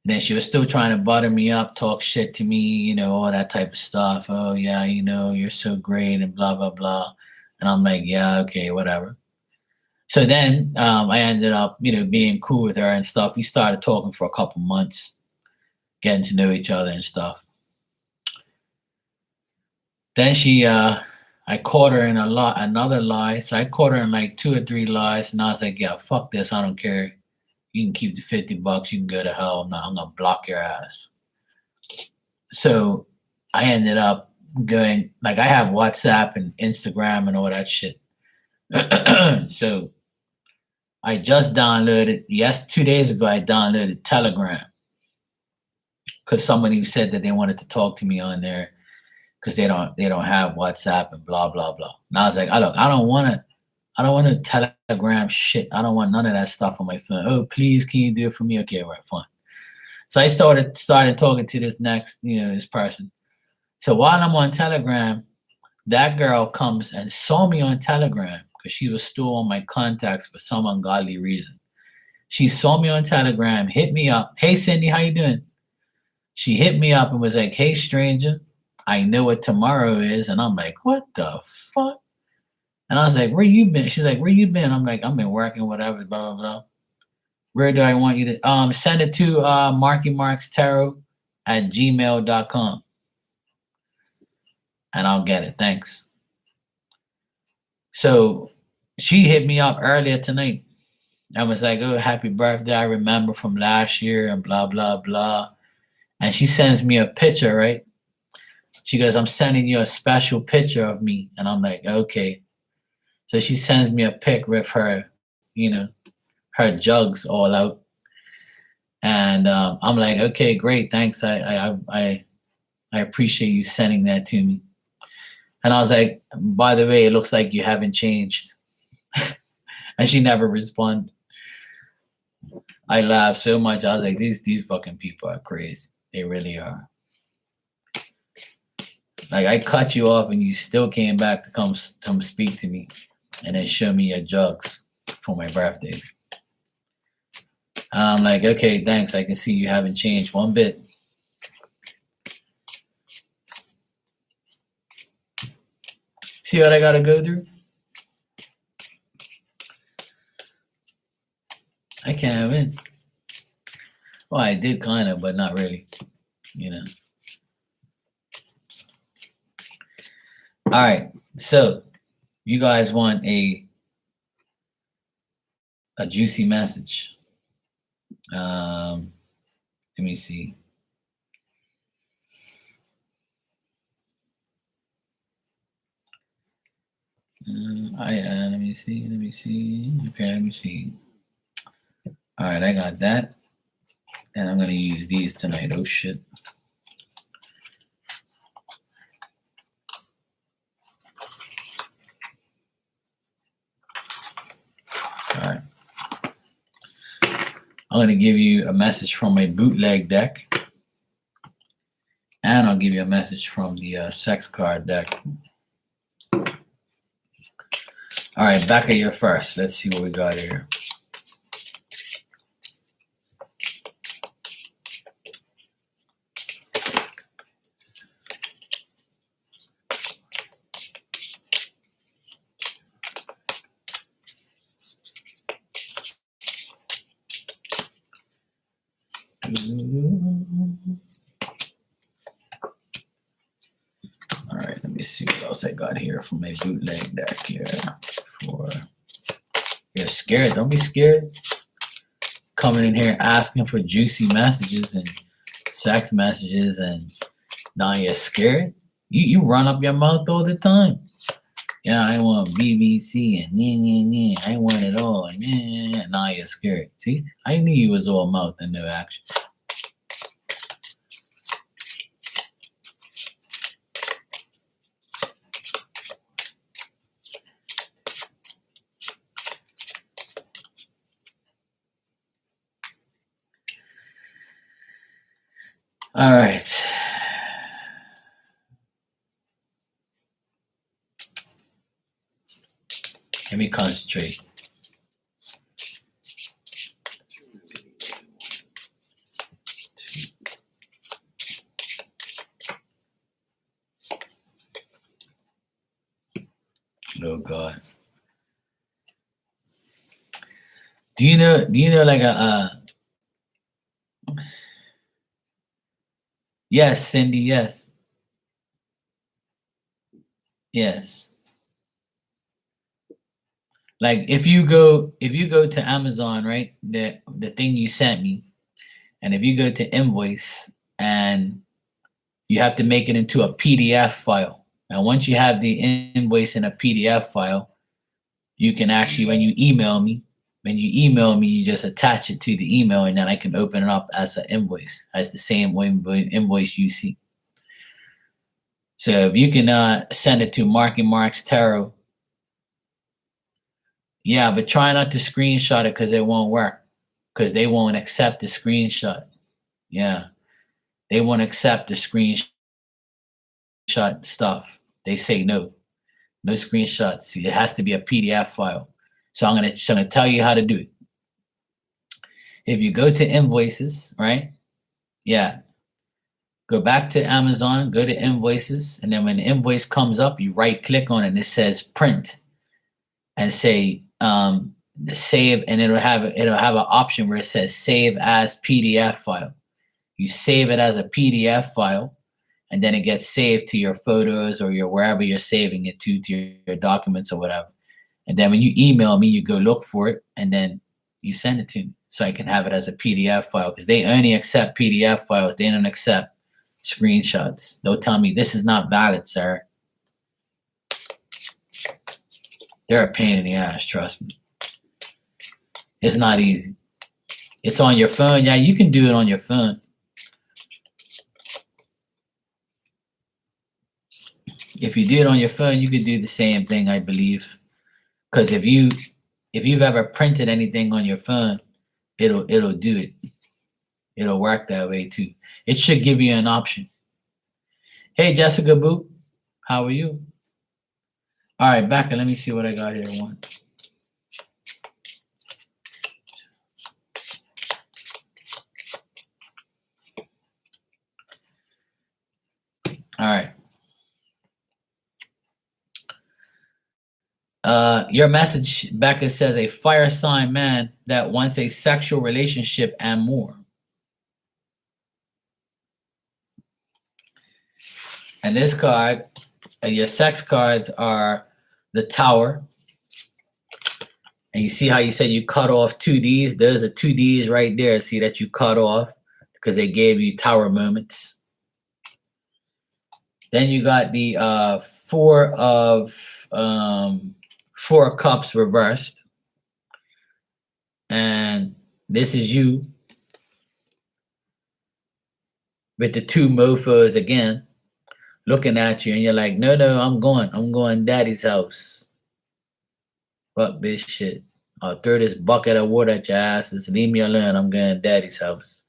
And then she was still trying to butter me up, talk shit to me, all that type of stuff. Oh, yeah, you're so great and blah, blah, blah. And I'm like, yeah, okay, whatever. So then I ended up, being cool with her and stuff. We started talking for a couple months, getting to know each other and stuff. Then I caught her in another lie. So I caught her in like 2 or 3 lies, and I was like, yeah, fuck this. I don't care. You can keep the $50. You can go to hell. I'm gonna block your ass. So I ended up going, like, I have WhatsApp and Instagram and all that shit. So I just downloaded, 2 days ago, I downloaded Telegram because somebody said that they wanted to talk to me on there because they don't have WhatsApp and blah, blah, blah. And I was like, look, I don't want to Telegram shit. I don't want none of that stuff on my phone. Oh, please, can you do it for me? Okay, right, fine. So I started talking to this this person. So while I'm on Telegram, that girl comes and saw me on Telegram because she was still on my contacts for some ungodly reason. She saw me on Telegram, hit me up. Hey, Cindy, how you doing? She hit me up and was like, hey, stranger, I know what tomorrow is. And I'm like, what the fuck? And I was like, where you been? She's like, where you been? I'm like, I've been working, whatever, blah, blah, blah. Where do I want you to send it to markymarkstarot@gmail.com. And I'll get it. Thanks. So she hit me up earlier tonight. I was like, oh, happy birthday. I remember from last year and blah, blah, blah. And she sends me a picture, right? She goes, I'm sending you a special picture of me. And I'm like, okay. So she sends me a pic with her, her jugs all out. And I'm like, okay, great. Thanks. I appreciate you sending that to me. And I was like, by the way, it looks like you haven't changed. And she never responded. I laughed so much. I was like, these fucking people are crazy. They really are. Like, I cut you off and you still came back to come speak to me and then show me your jugs for my birthday. And I'm like, okay, thanks. I can see you haven't changed one bit. See what I gotta go through? I can't win. Well, I did kind of, but not really. You know. All right. So, you guys want a juicy message? Let me see. Let me see. Okay, let me see. All right, I got that. And I'm gonna use these tonight. Oh shit. All right. I'm gonna give you a message from my bootleg deck. And I'll give you a message from the sex card deck. All right, back at your first. Let's see what we got here. All right, let me see what else I got here from my bootleg deck here. You're scared. Don't be scared. Coming in here asking for juicy messages and sex messages, and now you're scared. You run up your mouth all the time. Yeah, I want BBC and I want it all. And now you're scared. See, I knew you was all mouth and no action. All right. Let me concentrate. Oh God. Do you know like a yes, Cindy, yes. Yes. Like if you go to Amazon, right? The thing you sent me, and if you go to invoice and you have to make it into a PDF file. And once you have the invoice in a PDF file, you can actually, when you email me, you just attach it to the email, and then I can open it up as an invoice, as the same invoice you see. So if you can send it to Mark and Mark's Tarot, yeah, but try not to screenshot it because it won't work, because they won't accept the screenshot. Yeah, they won't accept the screenshot stuff. They say no screenshots. It has to be a PDF file. So I'm gonna tell you how to do it. If you go to invoices, right? Yeah. Go back to Amazon, go to invoices, and then when the invoice comes up, you right click on it and it says print, and say save, and it'll have an option where it says save as PDF file. You save it as a PDF file, and then it gets saved to your photos or your wherever you're saving it to your documents or whatever. And then when you email me, you go look for it, and then you send it to me so I can have it as a PDF file, because they only accept PDF files. They don't accept screenshots. They'll tell me this is not valid, sir. They're a pain in the ass, trust me. It's not easy. It's on your phone. Yeah, you can do it on your phone. If If you do it on your phone, you could do the same thing, I believe. Because if you've ever printed anything on your phone, it'll do it. It'll work that way too. It should give you an option. Hey, Jessica Boo, how are you? All right, back and let me see what I got here. One. All right. Your message, Becca, says a fire sign man that wants a sexual relationship and more. And this card, your sex cards are the Tower. And you see how you said you cut off 2Ds? There's a 2Ds right there. See that you cut off because they gave you Tower moments. Then you got the Four of Cups reversed. And this is you with the two mofos again, looking at you, and you're like, no, I'm going daddy's house. Fuck this shit. I'll throw this bucket of water at your asses. Leave me alone. I'm going to daddy's house.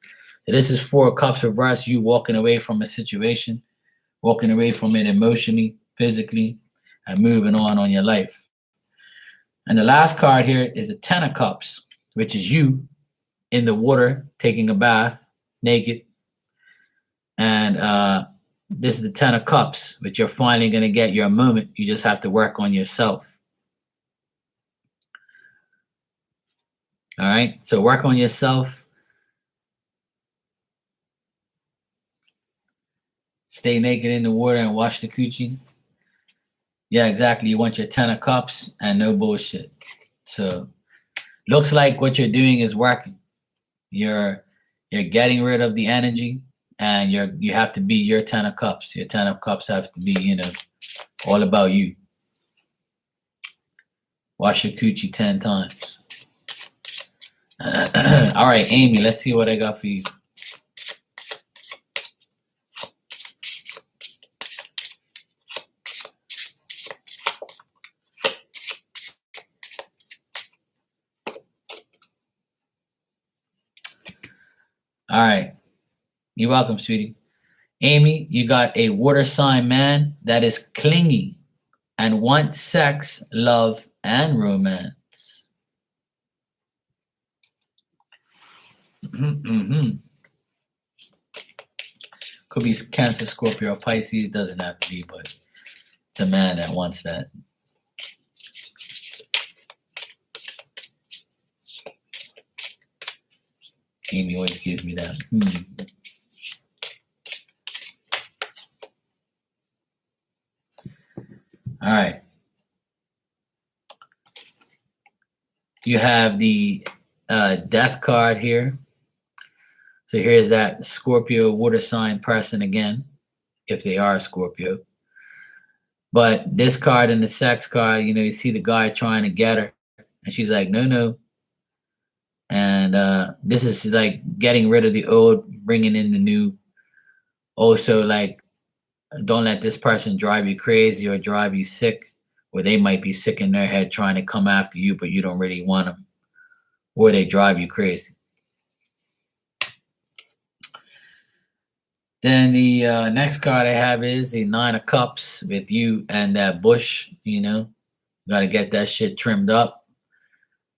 So this is Four of Cups reversed, you walking away from a situation, walking away from it emotionally, physically, and moving on your life. And the last card here is the Ten of Cups, which is you in the water taking a bath, naked. And this is the Ten of Cups, which you're finally going to get your moment. You just have to work on yourself. All right? So work on yourself. Stay naked in the water and wash the coochie. Yeah, exactly. You want your Ten of Cups and no bullshit. So looks like what you're doing is working. You're getting rid of the energy, and you have to be your Ten of Cups. Your Ten of Cups has to be, all about you. Wash your coochie 10 times. All right, Amy, let's see what I got for you. All right. You're welcome, sweetie. Amy, you got a water sign man that is clingy and wants sex, love, and romance. Could be Cancer, Scorpio, or Pisces. Doesn't have to be, but it's a man that wants that. Amy always gives me that. All right. You have the death card here. So here's that Scorpio water sign person again, if they are Scorpio. But this card and the sex card, you see the guy trying to get her, and she's like, no. And this is like getting rid of the old, bringing in the new. Also, like, don't let this person drive you crazy or drive you sick, or they might be sick in their head trying to come after you, but you don't really want them, or they drive you crazy. Then the next card I have is the Nine of Cups with you and that bush, got to get that shit trimmed up.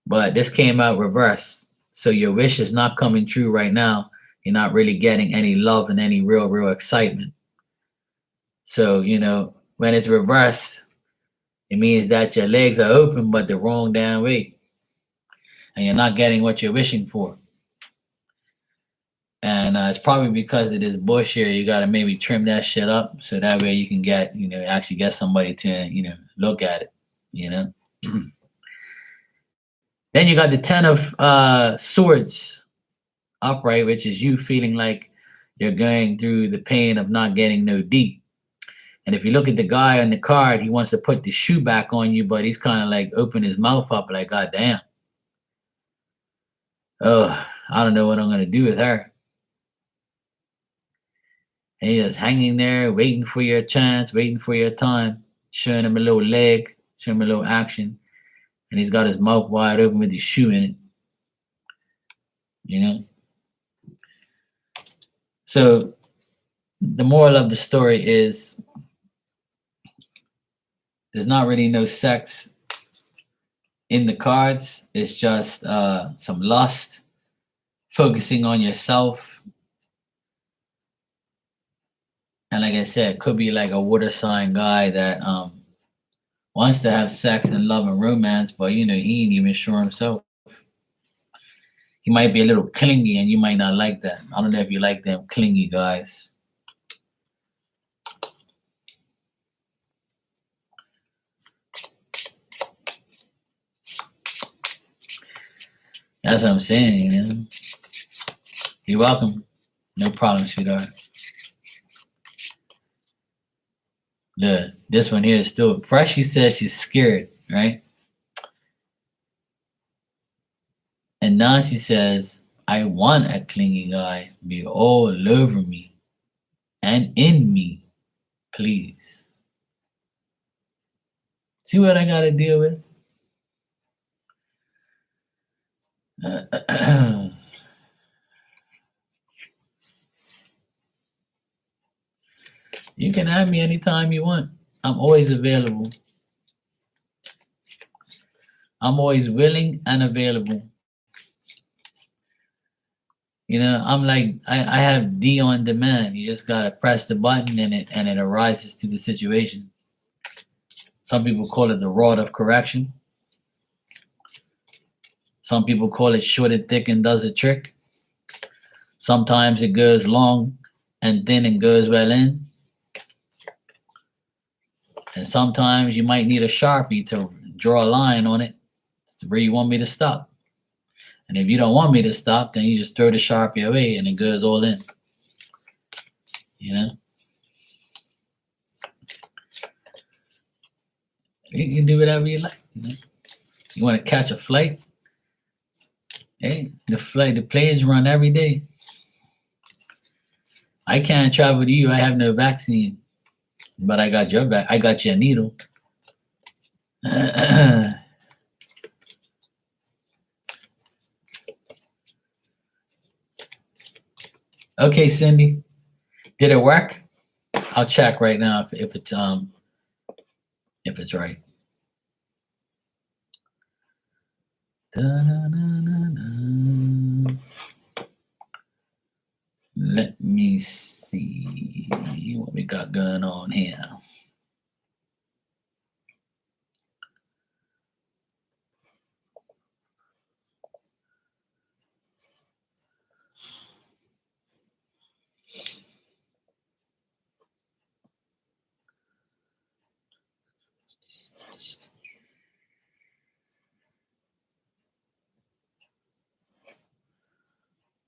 But this came out reverse. So your wish is not coming true right now. You're not really getting any love and any real excitement. So, when it's reversed, it means that your legs are open, but the wrong damn way. And you're not getting what you're wishing for. And it's probably because of this bush here. You got to maybe trim that shit up so that way you can get, actually get somebody to, look at it, Then you got the Ten of Swords upright, which is you feeling like you're going through the pain of not getting no D. And if you look at the guy on the card, he wants to put the shoe back on you, but he's kind of like open his mouth up like, God damn. Oh, I don't know what I'm going to do with her. and you're just hanging there, waiting for your chance, waiting for your time, showing him a little leg, showing him a little action, and he's got his mouth wide open with his shoe in it. You know. So the moral of the story is there's not really no sex in the cards. It's just some lust, focusing on yourself. And like I said, it could be like a water sign guy that wants to have sex and love and romance, but he ain't even sure himself. He might be a little clingy and you might not like that. I don't know if you like them clingy guys. That's what I'm saying, You're welcome. No problem, sweetheart. Look, this one here is still fresh. She says she's scared, right? And now she says, I want a clingy guy be all over me and in me, please. See what I got to deal with? You can have me anytime you want. I'm always available. I'm always willing and available. I'm like I have D on demand. You just gotta press the button and it arises to the situation. Some people call it the rod of correction. Some people call it short and thick and does a trick. Sometimes it goes long and thin and goes well in. And sometimes you might need a Sharpie to draw a line on it to where you want me to stop. And if you don't want me to stop, then you just throw the Sharpie away and it goes all in. You can do whatever you like. You want to catch a flight? Hey, the planes run every day. I can't travel to you. I have no vaccine, but I got your I got your needle. Okay, Cindy, did it work? I'll check right now if it's right. Let me see what we got going on here.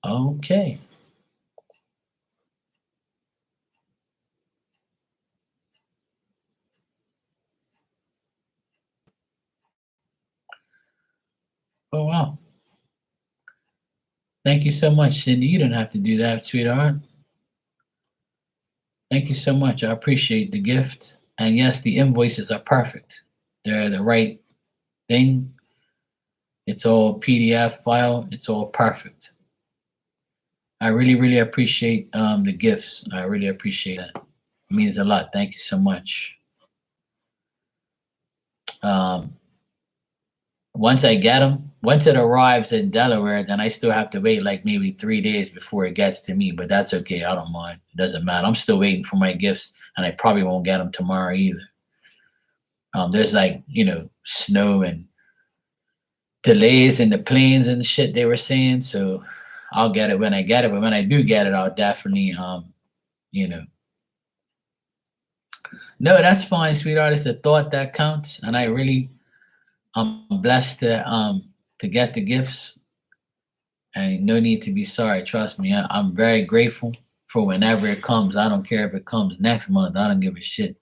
Okay. Oh, wow. Thank you so much, Cindy. You don't have to do that, sweetheart. Thank you so much. I appreciate the gift. And yes, the invoices are perfect. They're the right thing. It's all PDF file. It's all perfect. I really, really appreciate the gifts. I really appreciate that. It means a lot. Thank you so much. Once I get them, once it arrives in Delaware, then I still have to wait like maybe 3 days before it gets to me, but that's okay. I don't mind. It doesn't matter. I'm still waiting for my gifts, and I probably won't get them tomorrow either. There's like, snow and delays in the planes and shit they were saying, so I'll get it when I get it, but when I do get it, I'll definitely, No, that's fine, sweetheart. It's a thought that counts, and I'm blessed to get the gifts, and no need to be sorry. Trust me, I'm very grateful for whenever it comes. I don't care if it comes next month. I don't give a shit.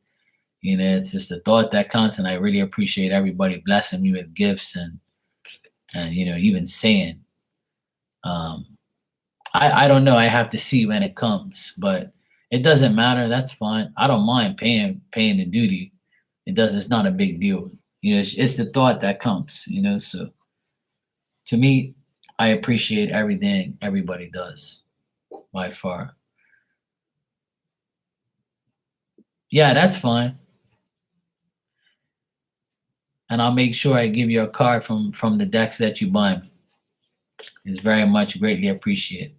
It's just a thought that counts, and I really appreciate everybody blessing me with gifts and even saying. I don't know. I have to see when it comes, but It doesn't matter. That's fine. I don't mind paying the duty. It does. It's not a big deal. It's the thought that counts. So to me, I appreciate everything everybody does by far. Yeah, that's fine. And I'll make sure I give you a card from the decks that you buy me. It's very much greatly appreciated.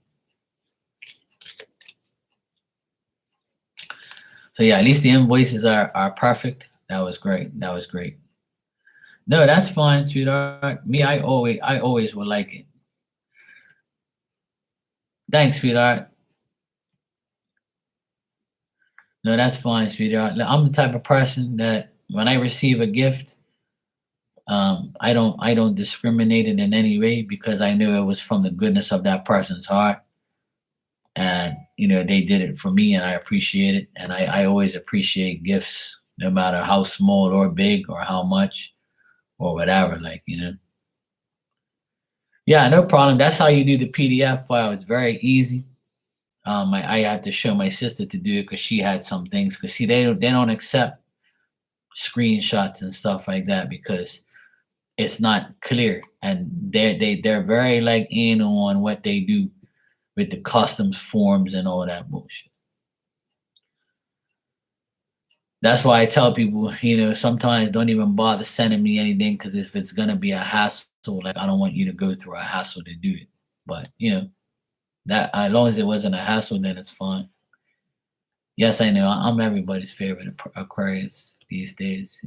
So yeah, at least the invoices are perfect. That was great. That was great. No, that's fine, sweetheart. Me, I always will like it. Thanks, sweetheart. No, that's fine, sweetheart. I'm the type of person that when I receive a gift, I don't discriminate it in any way because I knew it was from the goodness of that person's heart, and they did it for me, and I appreciate it, and I always appreciate gifts, no matter how small or big or how much or whatever. Yeah, no problem. That's how you do the PDF file. It's very easy. I had to show my sister to do it because she had some things. Because see, they don't accept screenshots and stuff like that because it's not clear, and they're very like anal on what they do with the customs forms and all that bullshit. That's why I tell people, sometimes don't even bother sending me anything because if it's gonna be a hassle, like I don't want you to go through a hassle to do it. But that as long as it wasn't a hassle, then it's fine. Yes, I know I'm everybody's favorite Aquarius these days.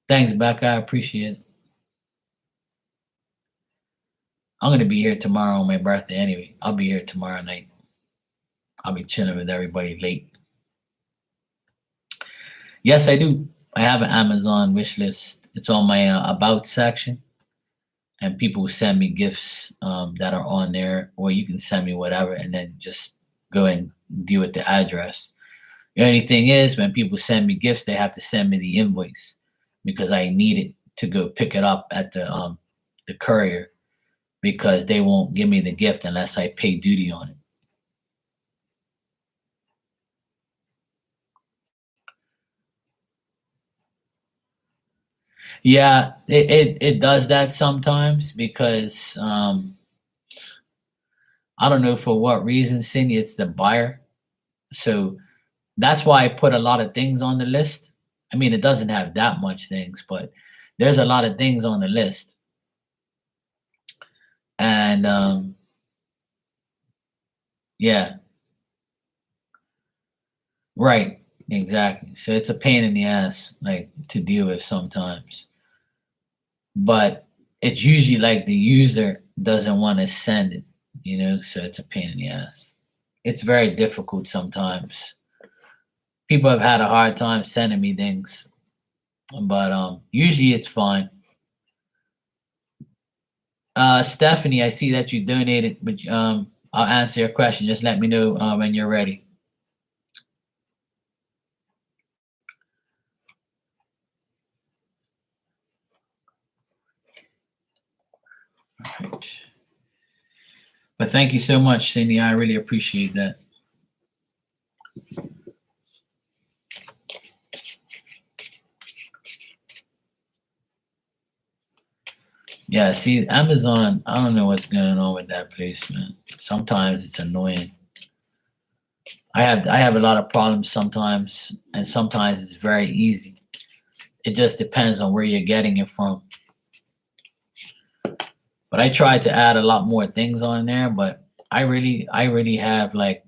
Thanks, Becca. I appreciate it. I'm gonna be here tomorrow on my birthday anyway. I'll be here tomorrow night. I'll be chilling with everybody late. Yes, I do. I have an Amazon wish list. It's on my about section, and people send me gifts that are on there, or you can send me whatever, and then just go and deal with the address. The only thing is, when people send me gifts, they have to send me the invoice because I need it to go pick it up at the courier because they won't give me the gift unless I pay duty on it. Yeah, it does that sometimes because I don't know for what reason, Cindy, it's the buyer. So that's why I put a lot of things on the list. I mean, it doesn't have that much things, but there's a lot of things on the list. And yeah, right, exactly. So it's a pain in the ass, like to deal with sometimes. But it's usually like the user doesn't want to send it, so it's a pain in the ass. It's very difficult sometimes. People have had a hard time sending me things, but usually it's fine. Stephanie, I see that you donated, but I'll answer your question. Just let me know when you're ready. Right. But thank you so much, Cindy. I really appreciate that. Yeah, see, Amazon, I don't know what's going on with that place, man. Sometimes it's annoying. I have a lot of problems sometimes, and sometimes it's very easy. It just depends on where you're getting it from. But I tried to add a lot more things on there, but I really have like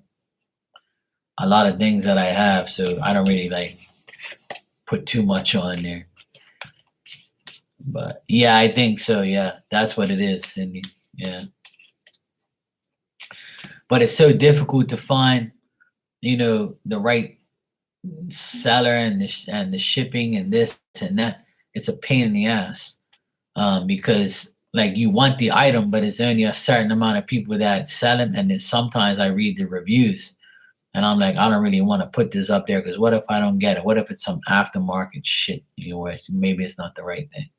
a lot of things that I have, so I don't really like put too much on there. But yeah, I think so. Yeah, that's what it is, Cindy. Yeah, but it's so difficult to find, the right seller and the shipping and this and that. It's a pain in the ass because like you want the item, but it's only a certain amount of people that sell it, and then sometimes I read the reviews. And I'm like, I don't really want to put this up there because what if I don't get it? What if it's some aftermarket shit? Where maybe it's not the right thing.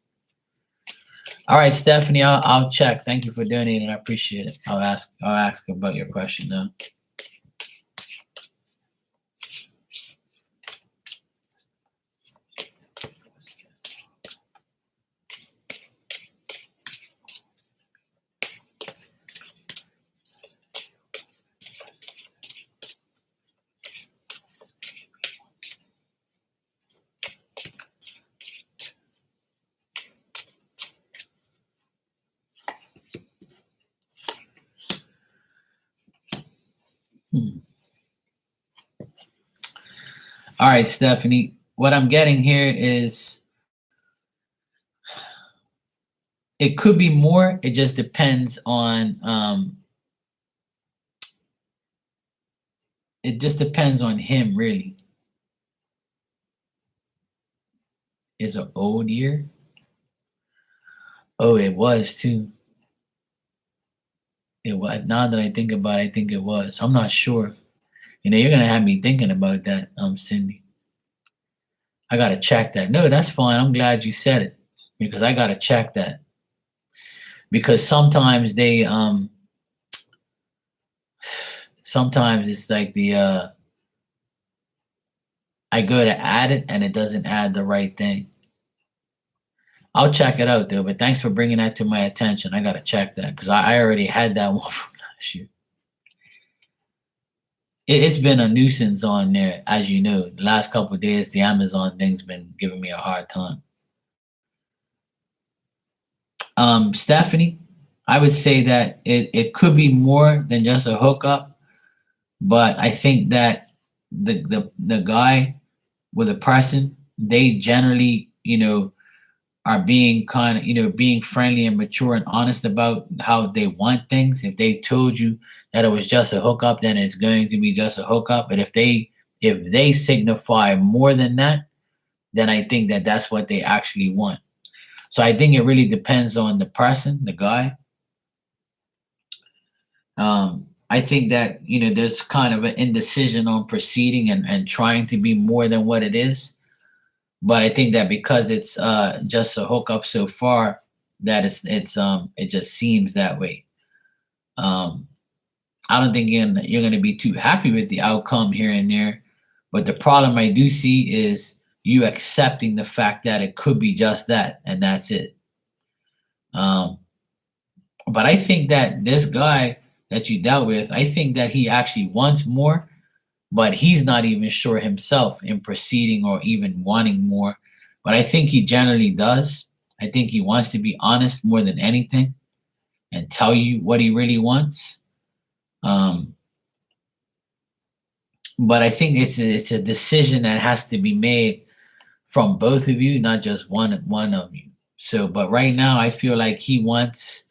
All right, Stephanie, I'll check. Thank you for donating. I appreciate it. I'll ask about your question now. Hmm. All right, Stephanie. What I'm getting here is it could be more. It just depends on it just depends on him really. Is an old year? Oh, it was too. It was. Now that I think about it, I think it was. I'm not sure. You're gonna have me thinking about that, Cindy. I gotta check that. No, that's fine. I'm glad you said it because I gotta check that. Because sometimes it's like I go to add it and it doesn't add the right thing. I'll check it out though, but thanks for bringing that to my attention. I gotta check that because I already had that one from last year. It's been a nuisance on there, as you know. The last couple of days, the Amazon thing's been giving me a hard time. Stephanie, I would say that it could be more than just a hookup, but I think that the guy with a person, they generally, are being kind of, being friendly and mature and honest about how they want things. If they told you that it was just a hookup, then it's going to be just a hookup. But if they signify more than that, then I think that that's what they actually want. So I think it really depends on the person, the guy. I think that there's kind of an indecision on proceeding and trying to be more than what it is. But I think that because it's just a hookup so far, that it just seems that way. Um, I don't think you're gonna be too happy with the outcome here and there. But the problem I do see is you accepting the fact that it could be just that, and that's it. Um, but I think that this guy that you dealt with, I think that he actually wants more, but he's not even sure himself in proceeding or even wanting more. But I think he generally does. I think he wants to be honest more than anything and tell you what he really wants. Um, but I think it's a decision that has to be made from both of you, not just one of you. So, but right now, I feel like he wants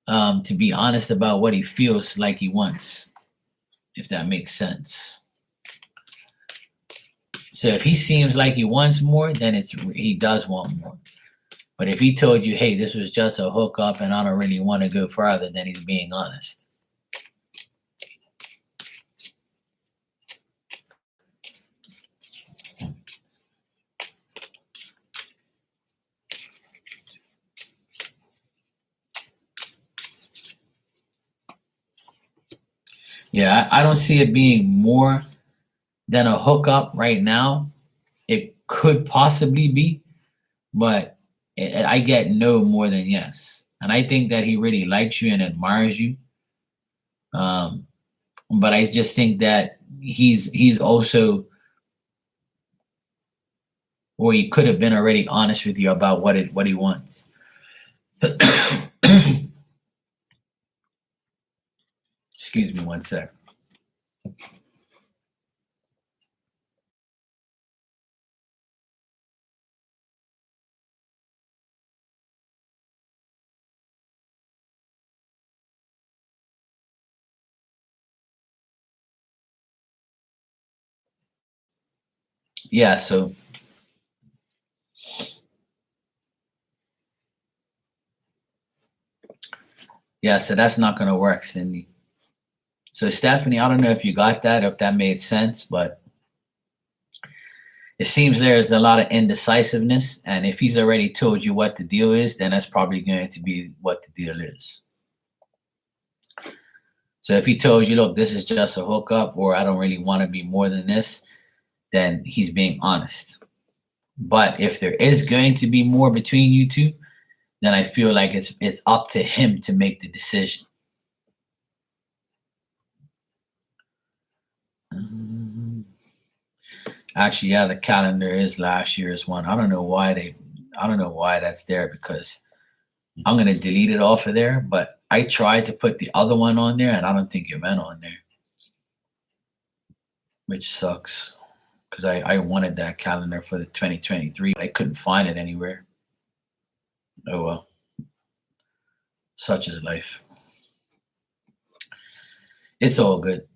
to be honest about what he feels like he wants, if that makes sense. So if he seems like he wants more, then he does want more. But if he told you, hey, this was just a hookup and I don't really want to go further, then he's being honest. Yeah, I don't see it being more than a hookup right now. It could possibly be, but I get no more than yes. And I think that he really likes you and admires you. Um, but I just think that he's also, or he could have been already honest with you about what he wants. Excuse me one sec. Yeah, so that's not gonna work, Cindy. So Stephanie, I don't know if you got that, if that made sense, but It seems there's a lot of indecisiveness, and if he's already told you what the deal is, then that's probably going to be what the deal is. So if he told you, look, this is just a hookup, or I don't really want to be more than this, then he's being honest. But if there is going to be more between you two, then I feel like it's up to him to make the decision. Actually, yeah, the calendar is last year's one. I don't know why that's there, because I'm gonna delete it off of there. But I tried to put the other one on there, and I don't think it went on there, which sucks, because I wanted that calendar for the 2023. I couldn't find it anywhere. Oh well, such is life. It's all good.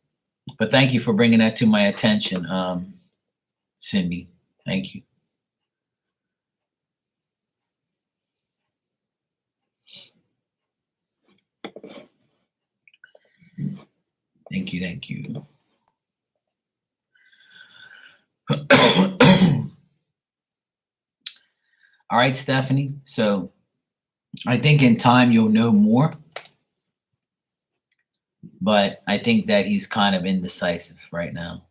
But thank you for bringing that to my attention, Cindy. Thank you. Thank you. Thank you. All right, Stephanie. So I think in time you'll know more. But I think that he's kind of indecisive right now.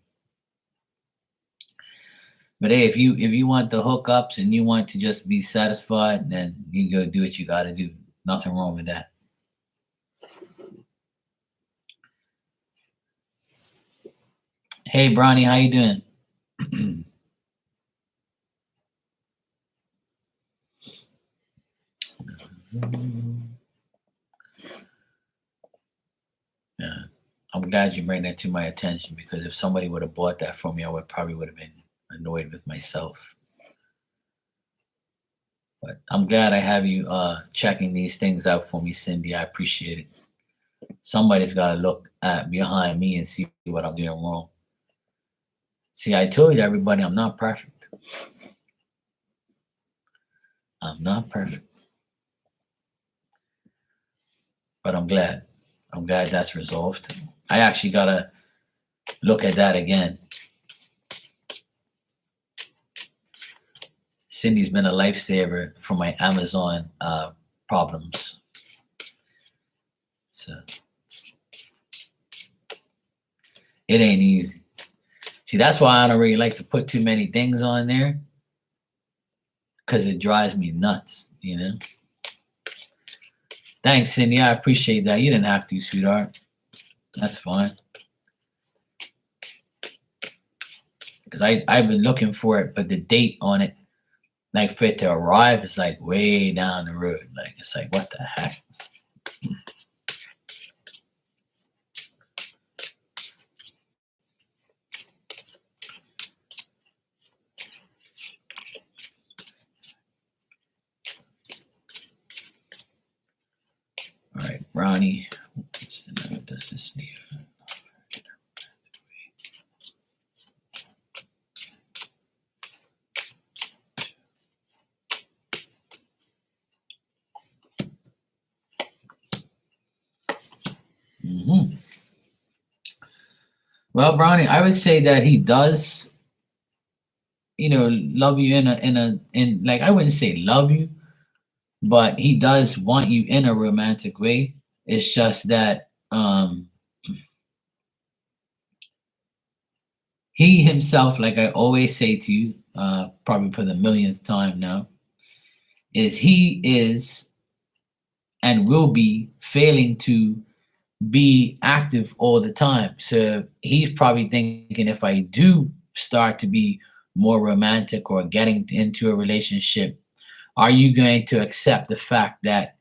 But hey, if you want the hookups and you want to just be satisfied, then you go do what you got to do. Nothing wrong with that. Hey, Bronny, how you doing? Yeah, I'm glad you bring that to my attention, because if somebody would have bought that for me, I would have been annoyed with myself. But I'm glad I have you checking these things out for me, Cindy. I appreciate it. Somebody's got to look at behind me and see what I'm doing wrong. See, I told you, everybody, I'm not perfect. I'm not perfect. But I'm glad. I'm glad that's resolved. I actually got to look at that again. Cindy's been a lifesaver for my Amazon problems. So it ain't easy. See, that's why I don't really like to put too many things on there, because it drives me nuts, you know? Thanks, Cindy. I appreciate that. You didn't have to, sweetheart. That's fine. Because I've been looking for it, but the date on it, like for it to arrive, is like way down the road. Like, it's like, what the heck? All right, Ronnie. What does this need? Mm-hmm. Well, Bronny, I would say that he does, love you in like, I wouldn't say love you, but he does want you in a romantic way. It's just that he himself, like I always say to you, probably for the millionth time now, he is and will be failing to be active all the time. So he's probably thinking, if I do start to be more romantic or getting into a relationship, are you going to accept the fact that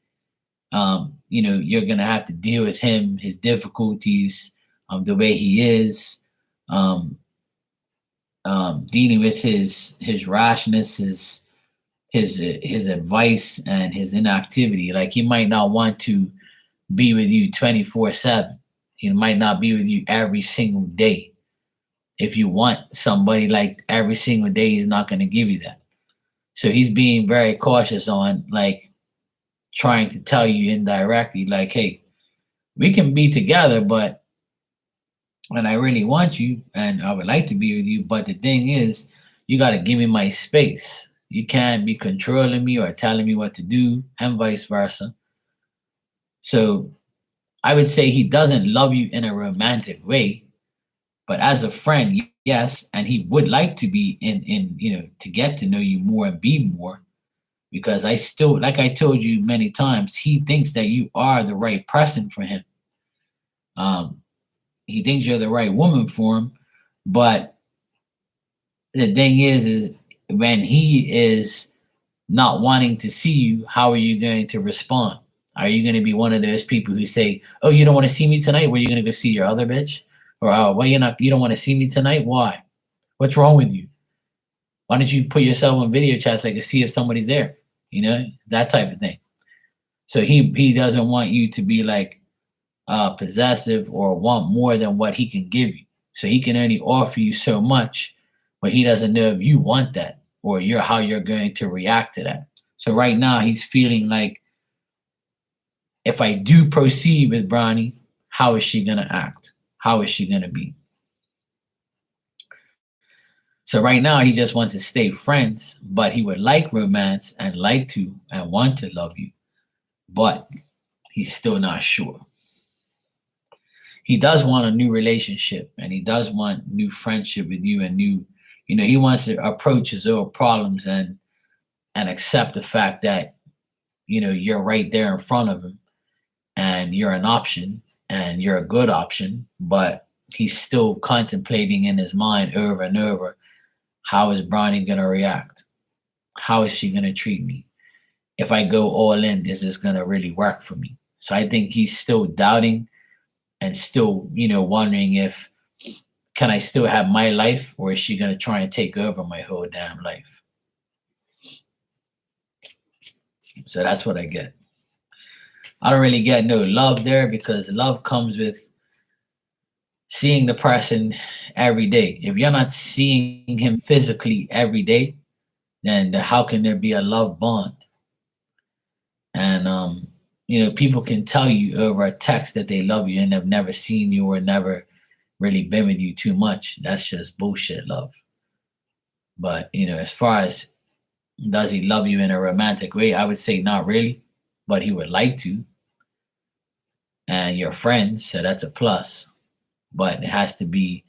you're going to have to deal with him, his difficulties, the way he is, dealing with his rashness, his advice, and his inactivity. Like, he might not want to be with you 24/7. He might not be with you every single day. If you want somebody like every single day, he's not going to give you that. So he's being very cautious on, like, trying to tell you indirectly, like, hey, we can be together, and I really want you and I would like to be with you. But the thing is, You got to give me my space. You can't be controlling me or telling me what to do, and vice versa. So I would say he doesn't love you in a romantic way, but as a friend, yes, and he would like to be in to get to know you more and be more, because I still, like I told you many times, he thinks that you are the right person for him. Um, he thinks you're the right woman for him, but the thing is when he is not wanting to see you, how are you going to respond? Are you going to be one of those people who say, "Oh, you don't want to see me tonight? Where you going to go see your other bitch?" Or, "Oh, well, you don't want to see me tonight? Why? What's wrong with you? Why don't you put yourself on video chat so I can see if somebody's there?" That type of thing. So he doesn't want you to be like possessive or want more than what he can give you. So he can only offer you so much, but he doesn't know if you want that or how you're going to react to that. So right now he's feeling like, if I do proceed with Bronny, how is she gonna act? How is she gonna be? So right now he just wants to stay friends, but he would like romance and like to and want to love you, but he's still not sure. He does want a new relationship and he does want new friendship with you and new, he wants to approach his old problems and accept the fact that, you're right there in front of him and you're an option and you're a good option, but he's still contemplating in his mind over and over, how is Bronny going to react? How is she going to treat me? If I go all in, is this going to really work for me? So I think he's still doubting and still, wondering if, can I still have my life, or is she going to try and take over my whole damn life? So that's what I get. I don't really get no love there, because love comes with seeing the person every day. If you're not seeing him physically every day, then how can there be a love bond? And people can tell you over a text that they love you and have never seen you or never really been with you too much. That's just bullshit love. But as far as, does he love you in a romantic way, I would say not really, but he would like to. And you're friends, so that's a plus. But it has to be,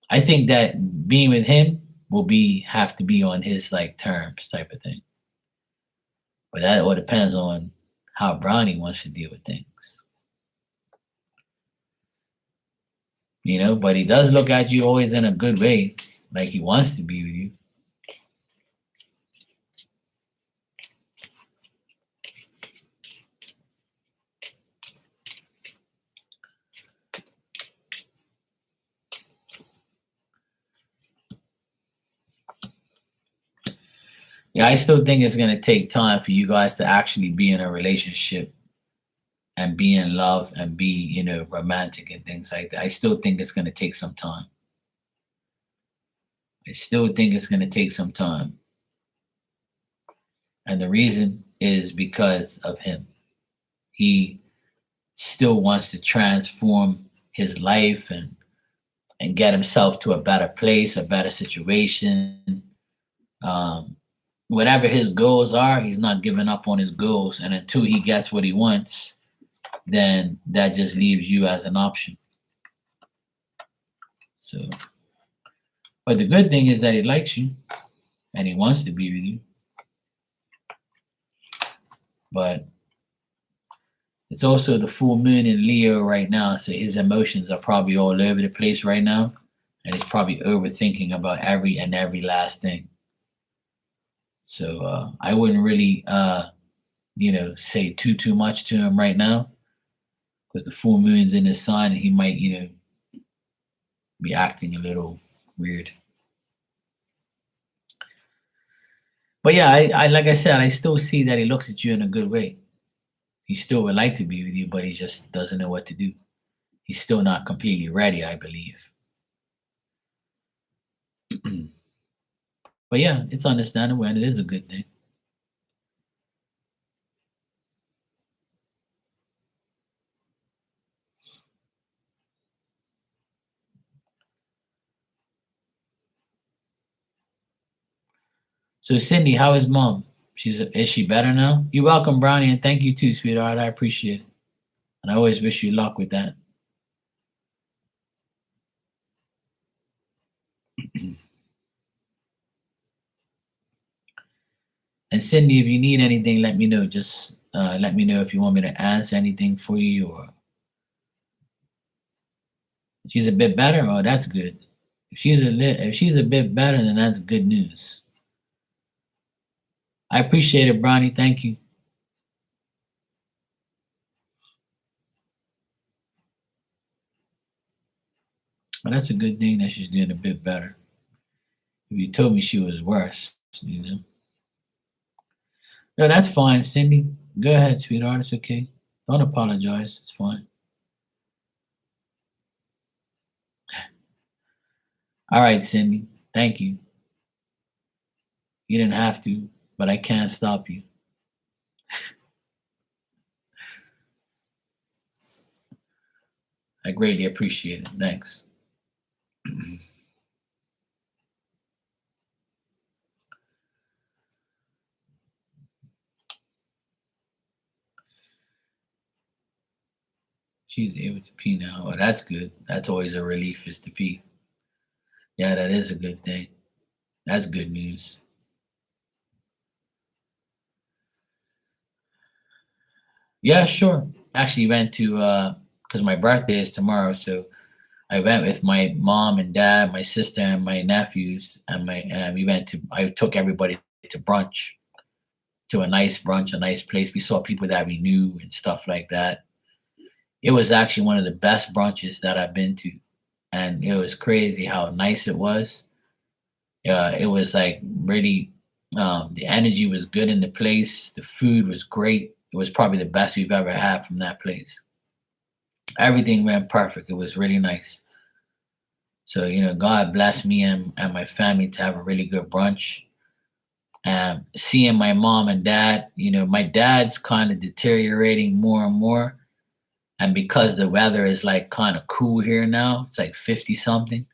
I think that being with him will have to be on his like terms type of thing. But that all depends on how Bronny wants to deal with things. But he does look at you always in a good way, like he wants to be with you. Yeah, I still think it's gonna take time for you guys to actually be in a relationship and be in love and be, romantic and things like that. I still think it's gonna take some time. I still think it's gonna take some time. And the reason is because of him. He still wants to transform his life and get himself to a better place, a better situation. Um, Whatever his goals are, he's not giving up on his goals. And until he gets what he wants, then that just leaves you as an option. So, but the good thing is that he likes you and he wants to be with you. But it's also the full moon in Leo right now, so his emotions are probably all over the place right now, and he's probably overthinking about every last thing. So I wouldn't really, say too much to him right now, because the full moon's in his sign, and he might, be acting a little weird. But yeah, I like I said, I still see that he looks at you in a good way. He still would like to be with you, but he just doesn't know what to do. He's still not completely ready, I believe. But yeah, it's understandable and it is a good thing. So Cindy, how is mom? Is she better now? You're welcome, Brownie, and thank you too, sweetheart. I appreciate it. And I always wish you luck with that. And Cindy, if you need anything, let me know. Just let me know if you want me to answer anything for you, or she's a bit better. Oh, that's good. If she's a bit better, then that's good news. I appreciate it, Brownie. Thank you. Well, that's a good thing that she's doing a bit better. If you told me she was worse, you know. No, that's fine, Cindy. Go ahead, sweetheart. It's okay. Don't apologize. It's fine. All right, Cindy. Thank you. You didn't have to, but I can't stop you. I greatly appreciate it. Thanks. She's able to pee now. Oh, that's good. That's always a relief is to pee. Yeah, that is a good thing. That's good news. Yeah, sure. Actually went to because my birthday is tomorrow, so I went with my mom and dad, my sister and my nephews, and my and we went to I took everybody to brunch, to a nice brunch, a nice place. We saw people that we knew and stuff like that. It was actually one of the best brunches that I've been to, and it was crazy how nice it was. It was like really, the energy was good in the place. The food was great. It was probably the best we've ever had from that place. Everything went perfect. It was really nice. So, God bless me and my family to have a really good brunch. Seeing my mom and dad, my dad's kind of deteriorating more and more. And because the weather is like kind of cool here now, it's like 50 something.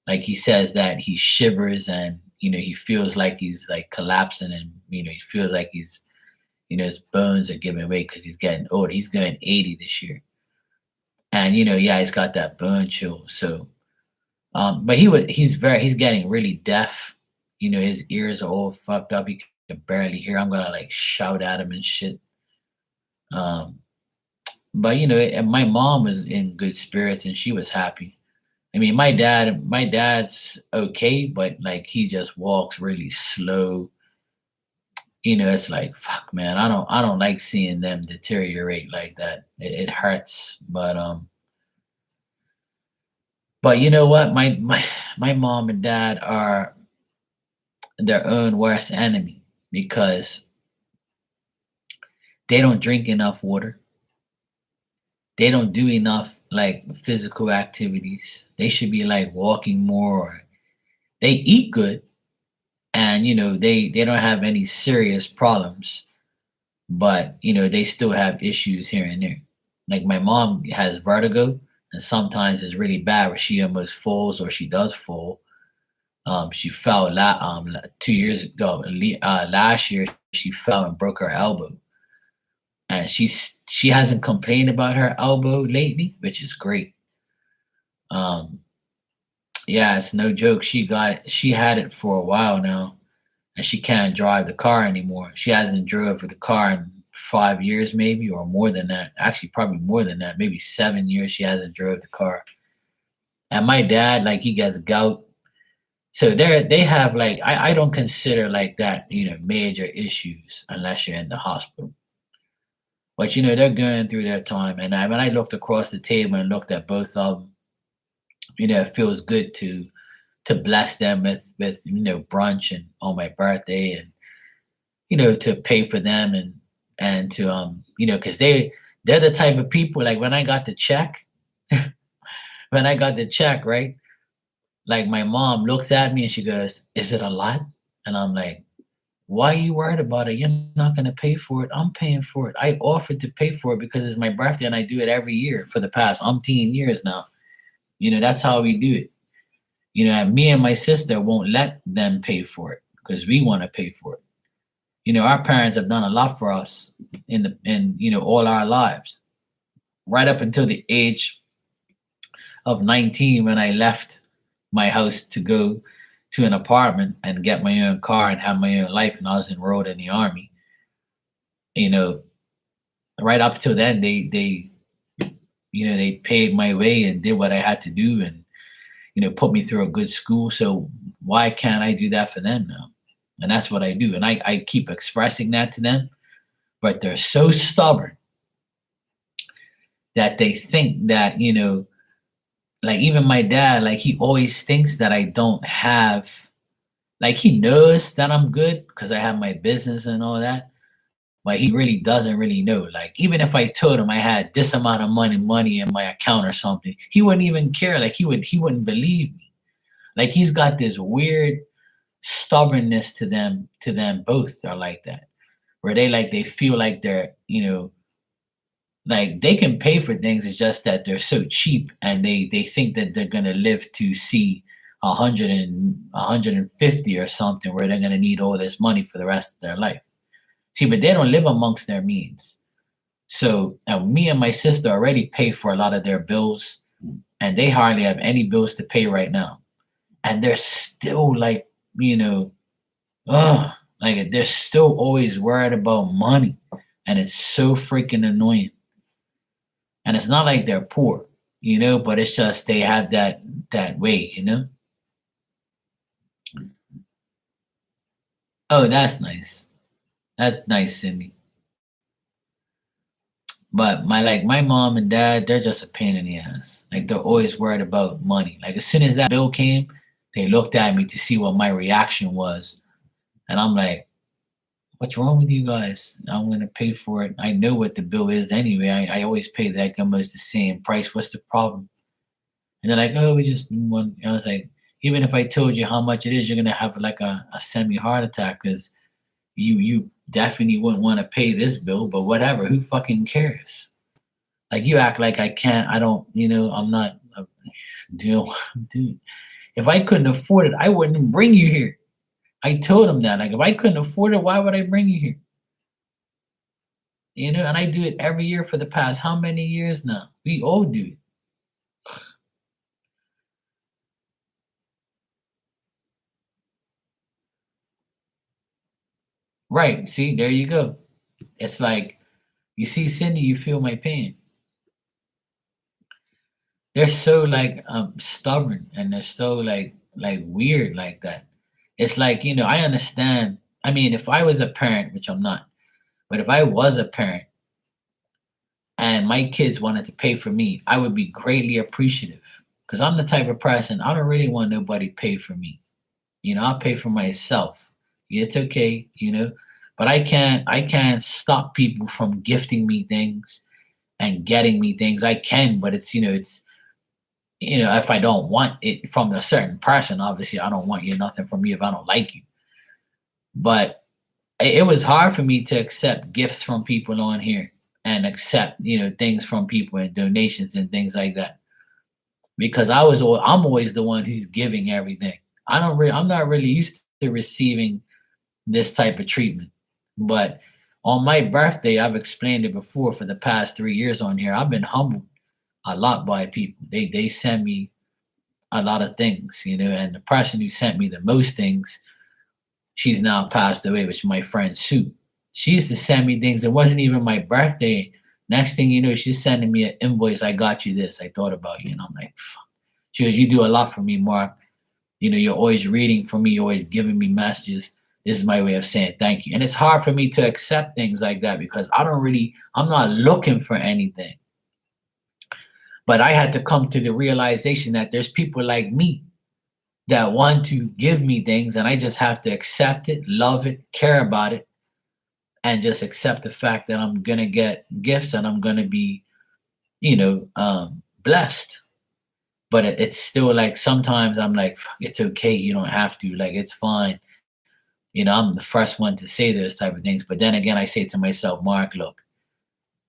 Like he says that he shivers and, he feels like he's like collapsing and, he feels like his bones are giving way because he's getting old. He's going 80 this year. And, yeah, he's got that bone chill. So, but he's getting really deaf. His ears are all fucked up. He can barely hear. I'm gonna like shout at him and shit. Um, but and my mom was in good spirits and she was happy. I mean, my dad's okay, but like he just walks really slow. It's like fuck, man. I don't like seeing them deteriorate like that. It hurts. But you know what? My mom and dad are their own worst enemy because they don't drink enough water. They don't do enough like physical activities. They should be like walking more. Or they eat good, and they don't have any serious problems, but they still have issues here and there. Like my mom has vertigo, and sometimes it's really bad where she almost falls or she does fall. She fell 2 years ago. Last year, she fell and broke her elbow, and she hasn't complained about her elbow lately, which is great. Um, yeah, it's no joke. She had it for a while now, and she can't drive the car anymore. She hasn't drove the car in 5 years, maybe, or more than that. Actually, probably more than that. Maybe 7 years she hasn't drove the car. And my dad, like, he gets gout. So they have like I don't consider like that, major issues unless you're in the hospital. But they're going through their time. And when I looked across the table and looked at both of them, it feels good to bless them with brunch and on my birthday, and to pay for them, and to because they're the type of people, like when I got the check, when I got the check, right? Like my mom looks at me and she goes, "Is it a lot?" And I'm like, "Why are you worried about it? You're not gonna pay for it. I'm paying for it. I offered to pay for it because it's my birthday and I do it every year for the past umpteen years now. That's how we do it. And me and my sister won't let them pay for it. because we want to pay for it. Our parents have done a lot for us in all our lives, right up until the age of 19 when I left my house to go to an apartment and get my own car and have my own life, and I was enrolled in the army. You know, right up till then, they paid my way and did what I had to do, and put me through a good school. So why can't I do that for them now? And that's what I do. And I keep expressing that to them, but they're so stubborn that they think that, like even my dad, like he always thinks that I don't have, like he knows that I'm good because I have my business and all that, but he really doesn't really know. Like even if I told him I had this amount of money in my account or something, he wouldn't even care. Like he wouldn't believe me. Like he's got this weird stubbornness to them both are like that, where they feel like they're, like they can pay for things. It's just that they're so cheap, and they think that they're gonna live to see 150 or something, where they're gonna need all this money for the rest of their life. See, but they don't live amongst their means. So me and my sister already pay for a lot of their bills, and they hardly have any bills to pay right now. And they're still like, like they're still always worried about money, and it's so freaking annoying. And it's not like they're poor, but it's just they have that way. Oh, that's nice. That's nice, Cindy. But my mom and dad, they're just a pain in the ass. Like they're always worried about money. Like as soon as that bill came, they looked at me to see what my reaction was. And I'm like, what's wrong with you guys? I'm gonna pay for it. I know what the bill is anyway. I always pay that almost the same price. What's the problem? And they're like, oh, we just want. I was like, even if I told you how much it is, you're gonna have like a semi heart attack because you definitely wouldn't want to pay this bill. But whatever, who fucking cares? Like you act like I can't. I don't. I'm not. Dude. If I couldn't afford it, I wouldn't bring you here. I told him that. Like, if I couldn't afford it, why would I bring you here? And I do it every year for the past how many years now? We all do it. Right. See, there you go. It's like, you see, Cindy, you feel my pain. They're so like stubborn, and they're so like weird like that. It's like, I understand. I mean, if I was a parent, which I'm not, but if I was a parent and my kids wanted to pay for me, I would be greatly appreciative because I'm the type of person I don't really want nobody to pay for me. I'll pay for myself. It's okay, but I can't stop people from gifting me things and getting me things. I can, but it's if I don't want it from a certain person, obviously I don't want you nothing from you if I don't like you. But it was hard for me to accept gifts from people on here and accept things from people and donations and things like that because I'm always the one who's giving everything. I'm not really used to receiving this type of treatment. But on my birthday, I've explained it before, for the past 3 years on here, I've been humbled a lot by people. They send me a lot of things, and the person who sent me the most things, she's now passed away, which is my friend Sue. She used to send me things. It wasn't even my birthday. Next thing you know, she's sending me an invoice. I got you this. I thought about you. And I'm like, fuck. She goes, you do a lot for me, Mark. You're always reading for me. You're always giving me messages. This is my way of saying thank you. And it's hard for me to accept things like that because I'm not looking for anything. But I had to come to the realization that there's people like me that want to give me things, and I just have to accept it, love it, care about it, and just accept the fact that I'm gonna get gifts and I'm gonna be, blessed. But it's still like sometimes I'm like, it's okay, you don't have to, like it's fine. I'm the first one to say those type of things. But then again, I say to myself, Mark, look,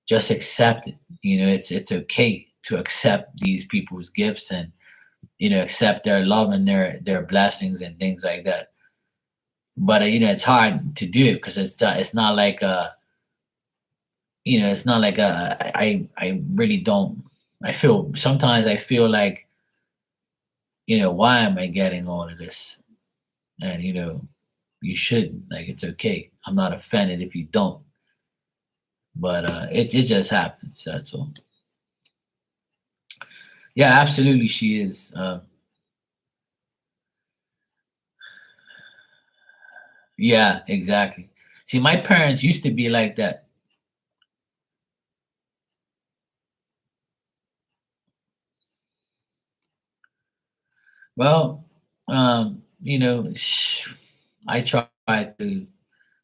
just accept it. It's okay to accept these people's gifts and accept their love and their blessings and things like that. but it's hard to do it because it's not like it's not like I really don't. I feel sometimes I feel like why am I getting all of this? And you shouldn't. Like it's okay. I'm not offended if you don't. But it just happens. That's all. Yeah, absolutely, she is. Yeah, exactly. See, my parents used to be like that. Well, I try to.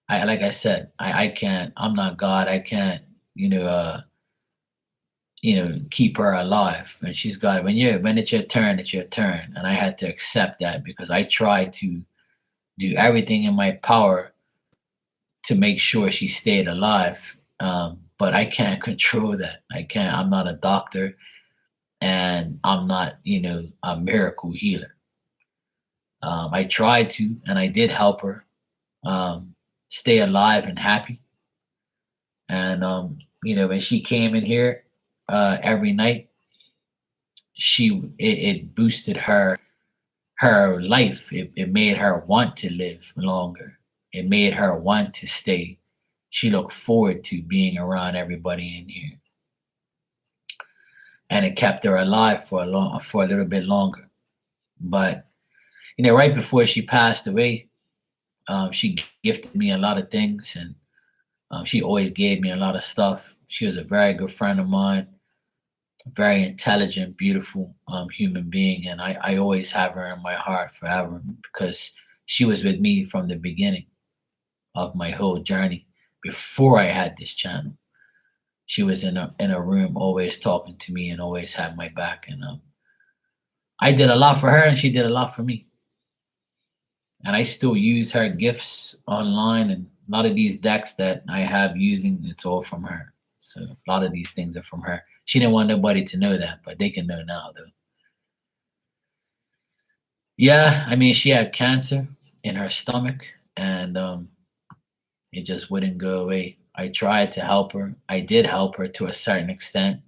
I like I said, I can't. I'm not God. I can't. Keep her alive. And she's got it. When it's your turn, it's your turn. And I had to accept that because I tried to do everything in my power to make sure she stayed alive. But I can't control that. I can't. I'm not a doctor, and I'm not, a miracle healer. I tried to, and I did help her stay alive and happy. And when she came in here every night, it boosted her life. It made her want to live longer. It made her want to stay. She looked forward to being around everybody in here, and it kept her alive for a little bit longer. But right before she passed away, she gifted me a lot of things, and she always gave me a lot of stuff. She was a very good friend of mine, a very intelligent, beautiful human being, and I always have her in my heart forever because she was with me from the beginning of my whole journey before I had this channel. She was in a room, always talking to me and always had my back. And I did a lot for her, and she did a lot for me. And I still use her gifts online, and a lot of these decks that I have using, it's all from her. So a lot of these things are from her. She didn't want nobody to know that, but they can know now, though. Yeah, I mean, she had cancer in her stomach, and it just wouldn't go away. I tried to help her. I did help her to a certain extent,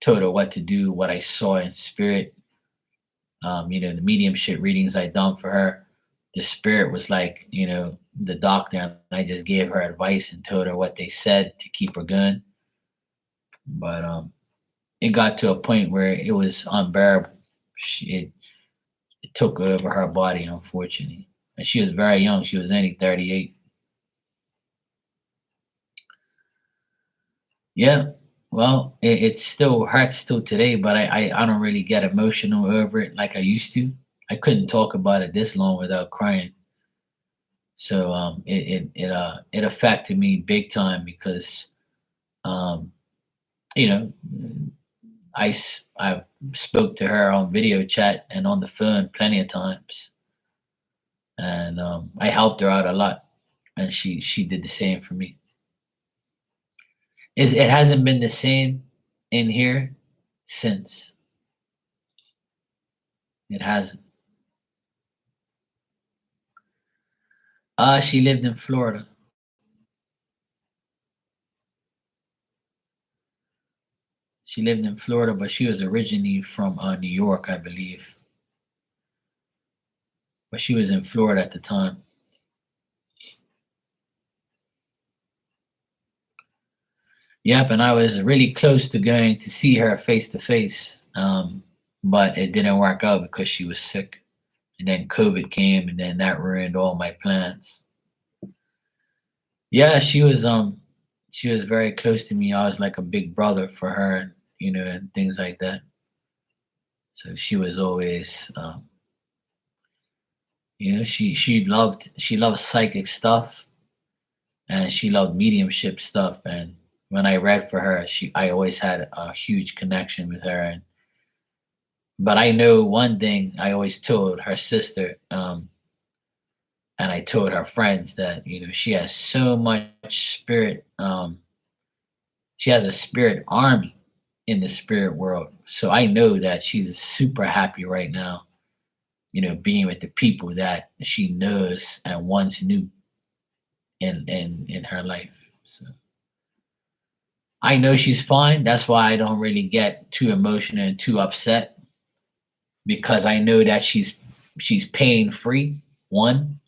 told her what to do, what I saw in spirit. The mediumship readings I done for her, the spirit was like, the doctor, and I just gave her advice and told her what they said to keep her going. But it got to a point where it was unbearable. It took over her body, unfortunately. And she was very young. She was only 38. Yeah. Well, it still hurts till today, but I don't really get emotional over it like I used to. I couldn't talk about it this long without crying. So it affected me big time because um, you know I spoke to her on video chat and on the phone plenty of times, and I helped her out a lot, and she did the same for me. It hasn't been the same in here since. It hasn't. She lived in Florida. She lived in Florida, but she was originally from New York, I believe. But she was in Florida at the time. Yep, and I was really close to going to see her face to face, but it didn't work out because she was sick, and then COVID came, and then that ruined all my plans. Yeah, she was very close to me. I was like a big brother for her, and things like that. So she was always, she loved psychic stuff, and she loved mediumship stuff. And when I read for her, I always had a huge connection with her. And but I know one thing I always told her sister, and I told her friends that she has so much spirit. She has a spirit army in the spirit world. So I know that she's super happy right now being with the people that she knows and once knew in her life. So I know she's fine. That's why I don't really get too emotional and too upset, because I know that she's pain free, one,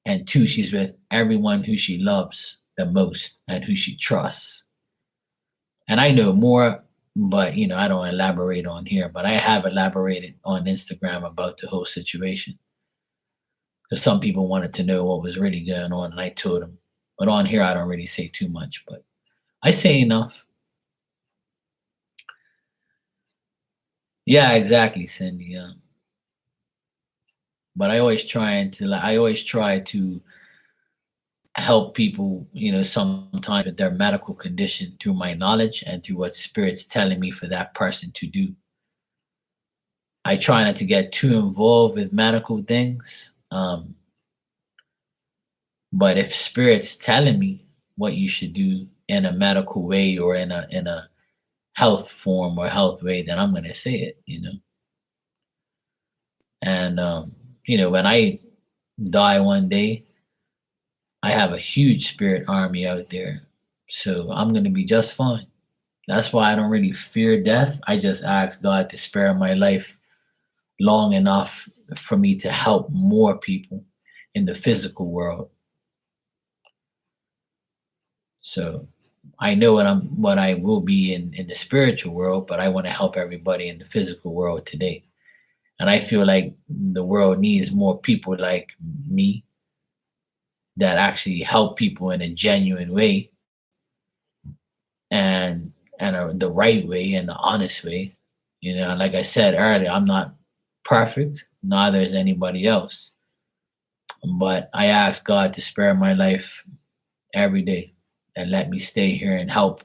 and two, she's with everyone who she loves the most and who she trusts. And I know more, but I don't elaborate on here. But I have elaborated on Instagram about the whole situation, because some people wanted to know what was really going on, and I told them. But on here, I don't really say too much, but I say enough. Yeah, exactly, Cindy. But I always try to help people, sometimes with their medical condition through my knowledge and through what spirit's telling me for that person to do. I try not to get too involved with medical things. But if spirit's telling me what you should do in a medical way or in a health form or health way, then I'm gonna say it. And when I die one day, I have a huge spirit army out there. So I'm gonna be just fine. That's why I don't really fear death. I just ask God to spare my life long enough for me to help more people in the physical world. So I know what I will be in the spiritual world, but I want to help everybody in the physical world today. And I feel like the world needs more people like me that actually help people in a genuine way, and the right way and the honest way. Like I said earlier, I'm not perfect, neither is anybody else. But I ask God to spare my life every day and let me stay here and help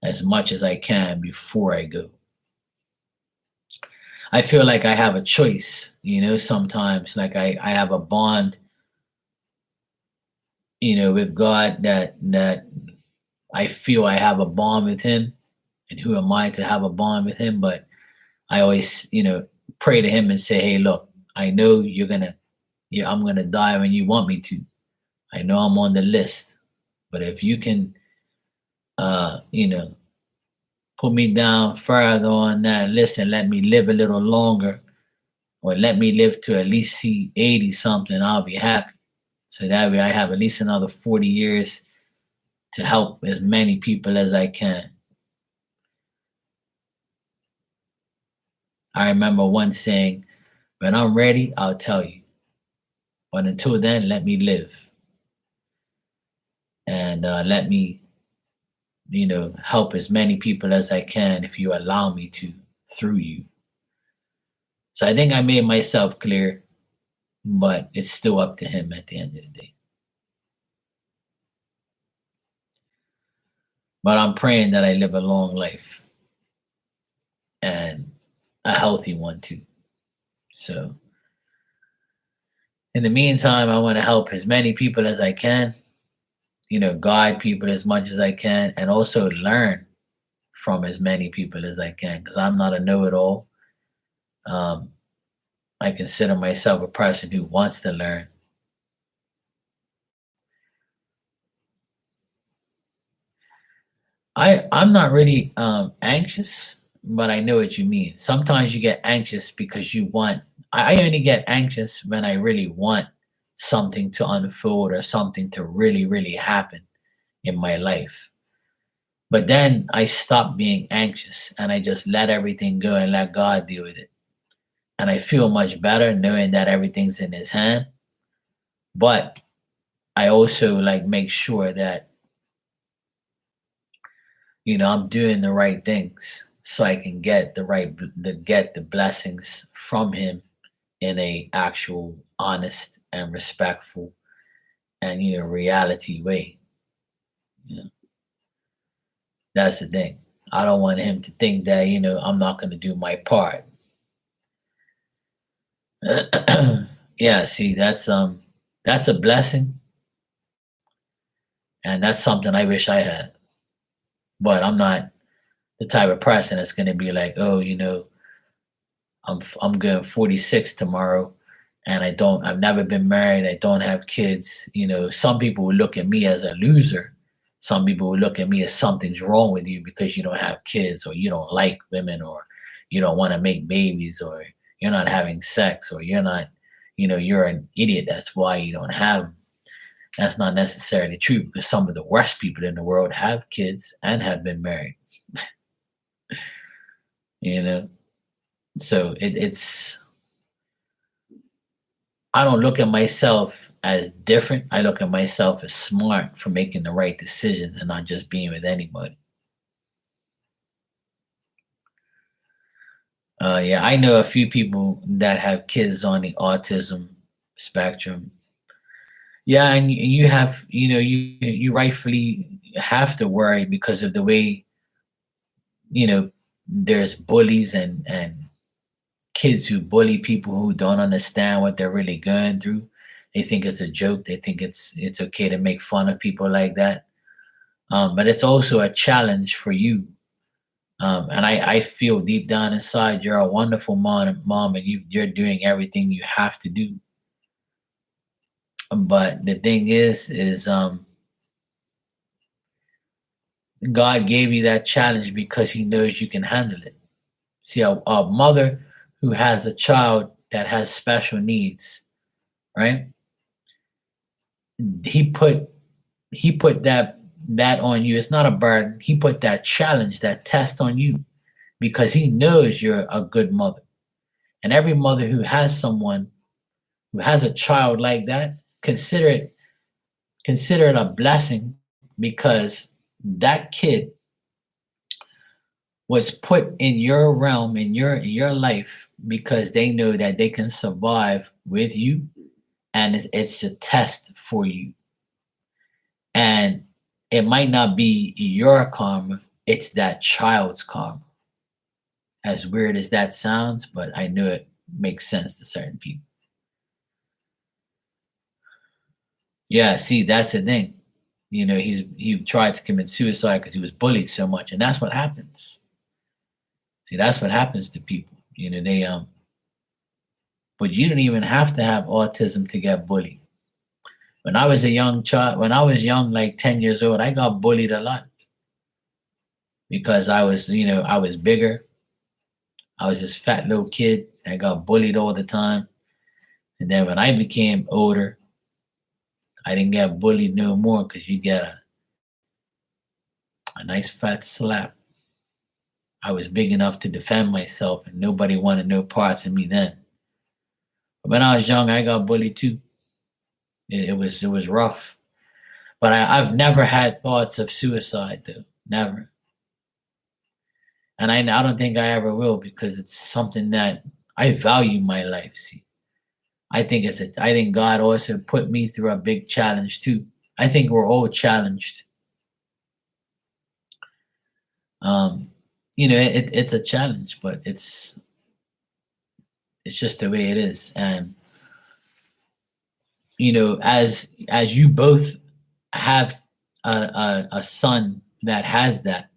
as much as I can before I go. I feel like I have a choice, sometimes like I have a bond, with God, that I feel I have a bond with him, and who am I to have a bond with him? But I always, pray to him and say, hey, look, I know I'm gonna die when you want me to. I know I'm on the list, but if you can, put me down further on that list and let me live a little longer, or let me live to at least see 80 something, I'll be happy. So that way I have at least another 40 years to help as many people as I can. I remember once saying, when I'm ready, I'll tell you. But until then, let me live. And let me, help as many people as I can if you allow me to through you. So I think I made myself clear, but it's still up to him at the end of the day. But I'm praying that I live a long life and a healthy one too. So in the meantime, I want to help as many people as I can, guide people as much as I can, and also learn from as many people as I can, because I'm not a know it all. Um, I consider myself a person who wants to learn. I'm not really anxious, but I know what you mean. Sometimes you get anxious because you want. I only get anxious when I really want something to unfold or something to really, really happen in my life. But then I stop being anxious and I just let everything go and let God deal with it. And I feel much better knowing that everything's in His hand. But I also like make sure that I'm doing the right things so I can get the blessings from him in a actual honest and respectful and reality way. You know, that's the thing. I don't want him to think that I'm not going to do my part. Yeah, see, that's a blessing, and that's something I wish I had. But I'm not the type of person that's going to be like, oh, I'm going 46 tomorrow. and I've never been married. I don't have kids. Some people will look at me as a loser. Some people will look at me as something's wrong with you because you don't have kids, or you don't like women, or you don't want to make babies, or you're not having sex, or you're an idiot. That's why you don't have. That's not necessarily true, because some of the worst people in the world have kids and have been married. You know, so it's I don't look at myself as different. I look at myself as smart for making the right decisions and not just being with anybody. Yeah, I know a few people that have kids on the autism spectrum. Yeah, and you have, you rightfully have to worry because of the way, there's bullies and kids who bully people who don't understand what they're really going through. They think it's a joke. They think it's okay to make fun of people like that. But it's also a challenge for you. And I feel deep down inside you're a wonderful mom, and you're doing everything you have to do. But the thing is God gave you that challenge because He knows you can handle it. See, a mother who has a child that has special needs, right? He put he put that on you. It's not a burden. He put that challenge, that test on you because He knows you're a good mother. And every mother who has someone who has a child like that, consider it a blessing, because that kid was put in your realm, in your life, because they know that they can survive with you, and it's a test for you. And it might not be your karma, it's that child's karma. As weird as that sounds, but I know it makes sense to certain people. Yeah, see, that's the thing. He tried to commit suicide because he was bullied so much, and that's what happens. See, that's what happens to people. But you don't even have to have autism to get bullied. When I was a young child, when I was young, like 10 years old, I got bullied a lot because I was bigger. I was this fat little kid that got bullied all the time. And then when I became older, I didn't get bullied no more because you get a nice fat slap. I was big enough to defend myself, and nobody wanted no parts of me then. But when I was young, I got bullied too. It was rough. But I've never had thoughts of suicide though. Never. And I don't think I ever will, because it's something that I value my life. See, I think God also put me through a big challenge too. I think we're all challenged. Um, it's a challenge, but it's just the way it is. And as you both have a son that has that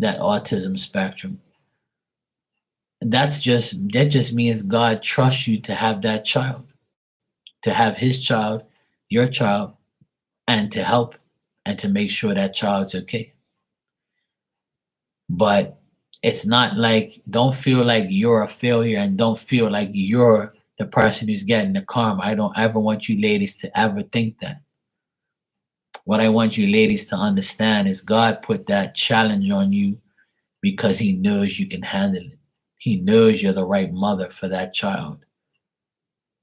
autism spectrum, that just means God trusts you to have that child, to have His child, your child, and to help and to make sure that child's okay. But it's not like, don't feel like you're a failure, and don't feel like you're the person who's getting the karma. I don't ever want you ladies to ever think that. What I want you ladies to understand is God put that challenge on you because He knows you can handle it. He knows you're the right mother for that child.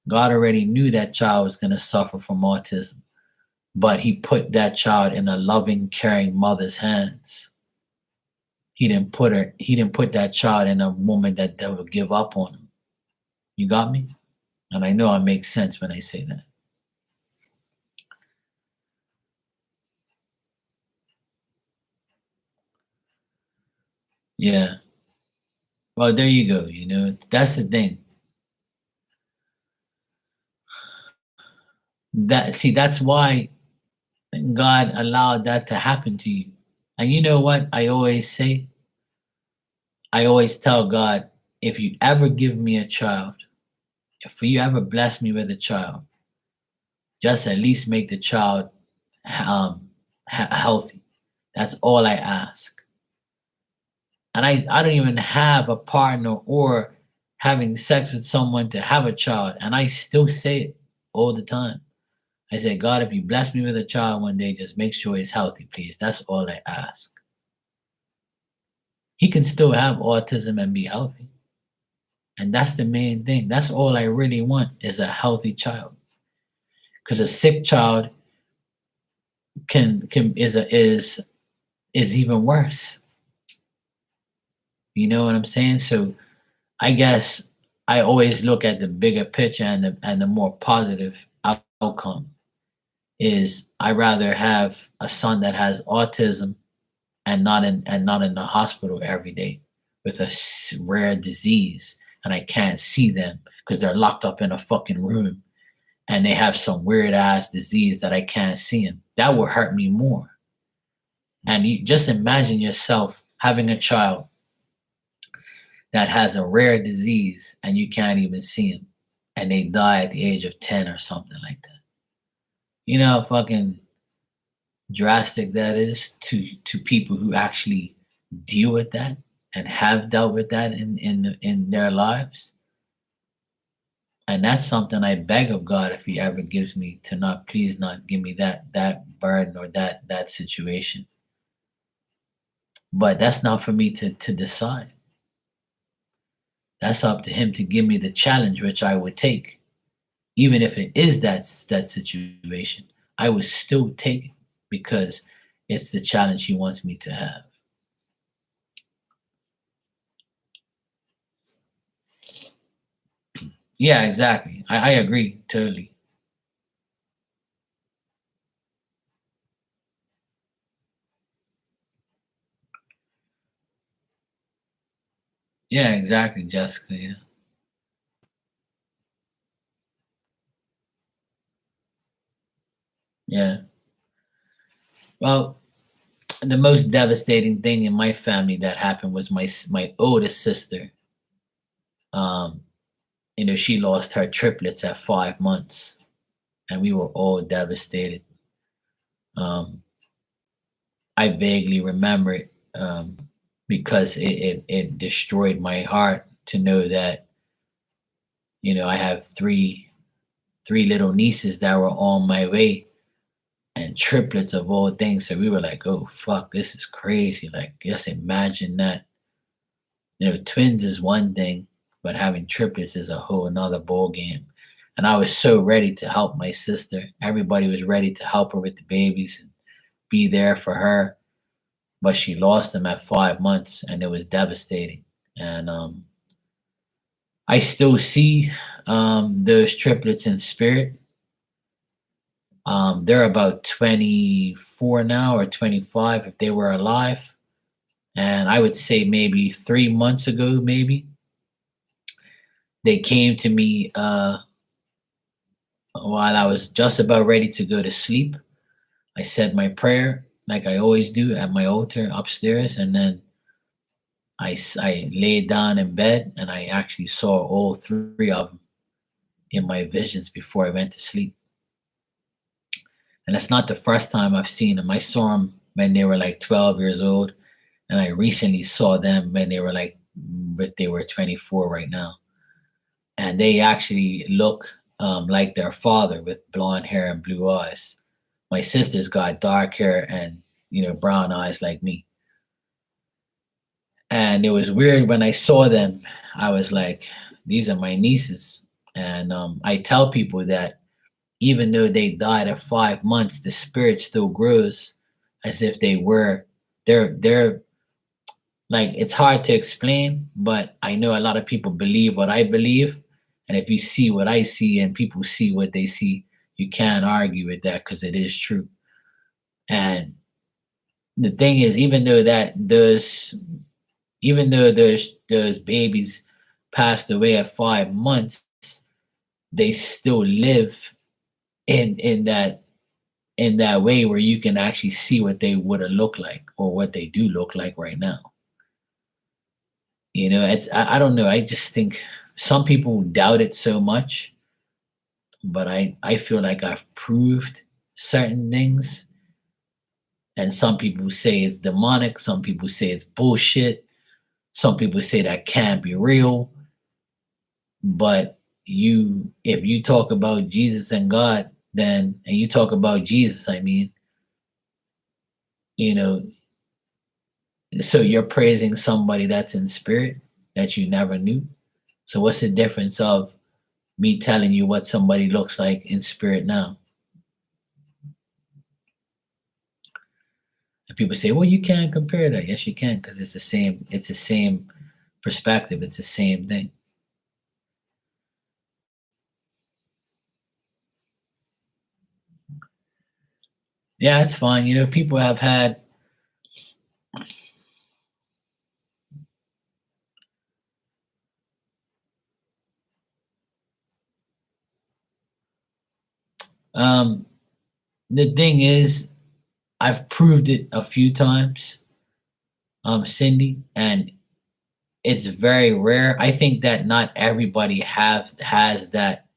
God already knew that child was going to suffer from autism, but He put that child in a loving, caring mother's hands. He didn't put that child in a woman that would give up on him. You got me? And I know I make sense when I say that. Yeah. Well, there you go. That's the thing. That's why God allowed that to happen to you. And you know what I always say? I always tell God, if you ever give me a child, if you ever bless me with a child, just at least make the child um, healthy. That's all I ask. And I don't even have a partner or having sex with someone to have a child. And I still say it all the time. I say, God, if you bless me with a child one day, just make sure he's healthy, please. That's all I ask. He can still have autism and be healthy. And that's the main thing. That's all I really want is a healthy child. Because a sick child can is even worse. You know what I'm saying? So I guess I always look at the bigger picture and the more positive outcome is I rather have a son that has autism and not in the hospital every day with a rare disease and I can't see them because they're locked up in a fucking room and they have some weird ass disease that I can't see them. That will hurt me more. And you just imagine yourself having a child that has a rare disease and you can't even see them and they die at the age of 10 or something like that. You know how fucking drastic that is to people who actually deal with that and have dealt with that in their lives. And that's something I beg of God if He ever gives me to not please not give me that burden or that situation. But that's not for me to decide. That's up to Him to give me the challenge which I would take. Even if it is that situation, I would still take it because it's the challenge He wants me to have. Yeah, exactly. I agree totally. Yeah, exactly, Jessica. Yeah. Yeah. Well, the most devastating thing in my family that happened was my oldest sister. Um, she lost her triplets at 5 months, and we were all devastated. Um, I vaguely remember it because it destroyed my heart to know that I have three little nieces that were on my way and triplets of all things. So we were like, oh fuck, this is crazy. Like just imagine that. Twins is one thing, but having triplets is a whole another ball game. And I was so ready to help my sister. Everybody was ready to help her with the babies and be there for her. But she lost them at 5 months and it was devastating. And I still see those triplets in spirit. They're about 24 now or 25 if they were alive. And I would say maybe 3 months ago, maybe they came to me while I was just about ready to go to sleep. I said my prayer like I always do at my altar upstairs, and then I laid down in bed and I actually saw all three of them in my visions before I went to sleep. And that's not the first time I've seen them. I saw them when they were like 12 years old, and I recently saw them when but they were 24 right now. And they actually look like their father with blonde hair and blue eyes. My sister's got dark hair and brown eyes like me. And it was weird when I saw them. I was like, these are my nieces. And I tell people that even though they died at 5 months, the spirit still grows as if they were. They're like it's hard to explain, but I know a lot of people believe what I believe. And if you see what I see and people see what they see, you can't argue with that because it is true. And the thing is, even though those babies passed away at 5 months, they still live in that way where you can actually see what they would have looked like or what they do look like right now. It's I don't know. I just think some people doubt it so much, but I feel like I've proved certain things, and some people say it's demonic, some people say it's bullshit, some people say that can't be real. But if you talk about Jesus and God, then and you talk about Jesus, I mean, you know, so you're praising somebody that's in spirit that you never knew. So what's the difference of me telling you what somebody looks like in spirit now? And people say, well, you can't compare that. Yes, you can, because it's the same perspective, it's the same thing. Yeah, it's fine. People have had um the thing is, I've proved it a few times, Cindy, and it's very rare. I think that not everybody have has that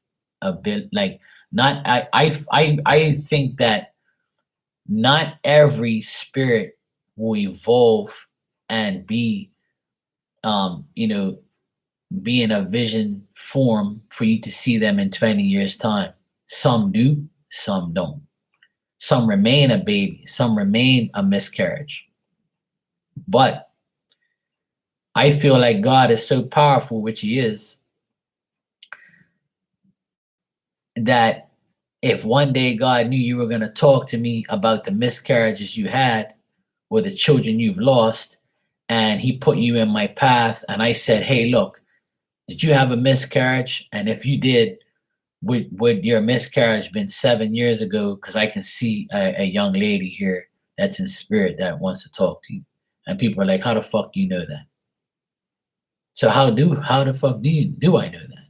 ability. Like, not I think that not every spirit will evolve and um, you know, be in a vision form for you to see them in 20 years' time. Some do, some don't. Some remain a baby, some remain a miscarriage. But I feel like God is so powerful, which He is, that if one day God knew you were going to talk to me about the miscarriages you had or the children you've lost, and He put you in my path, and I said, hey, look, did you have a miscarriage? And if you did, would your miscarriage been 7 years ago? Because I can see a young lady here that's in spirit that wants to talk to you. And people are like, how the fuck do you know that? So how the fuck do I know that?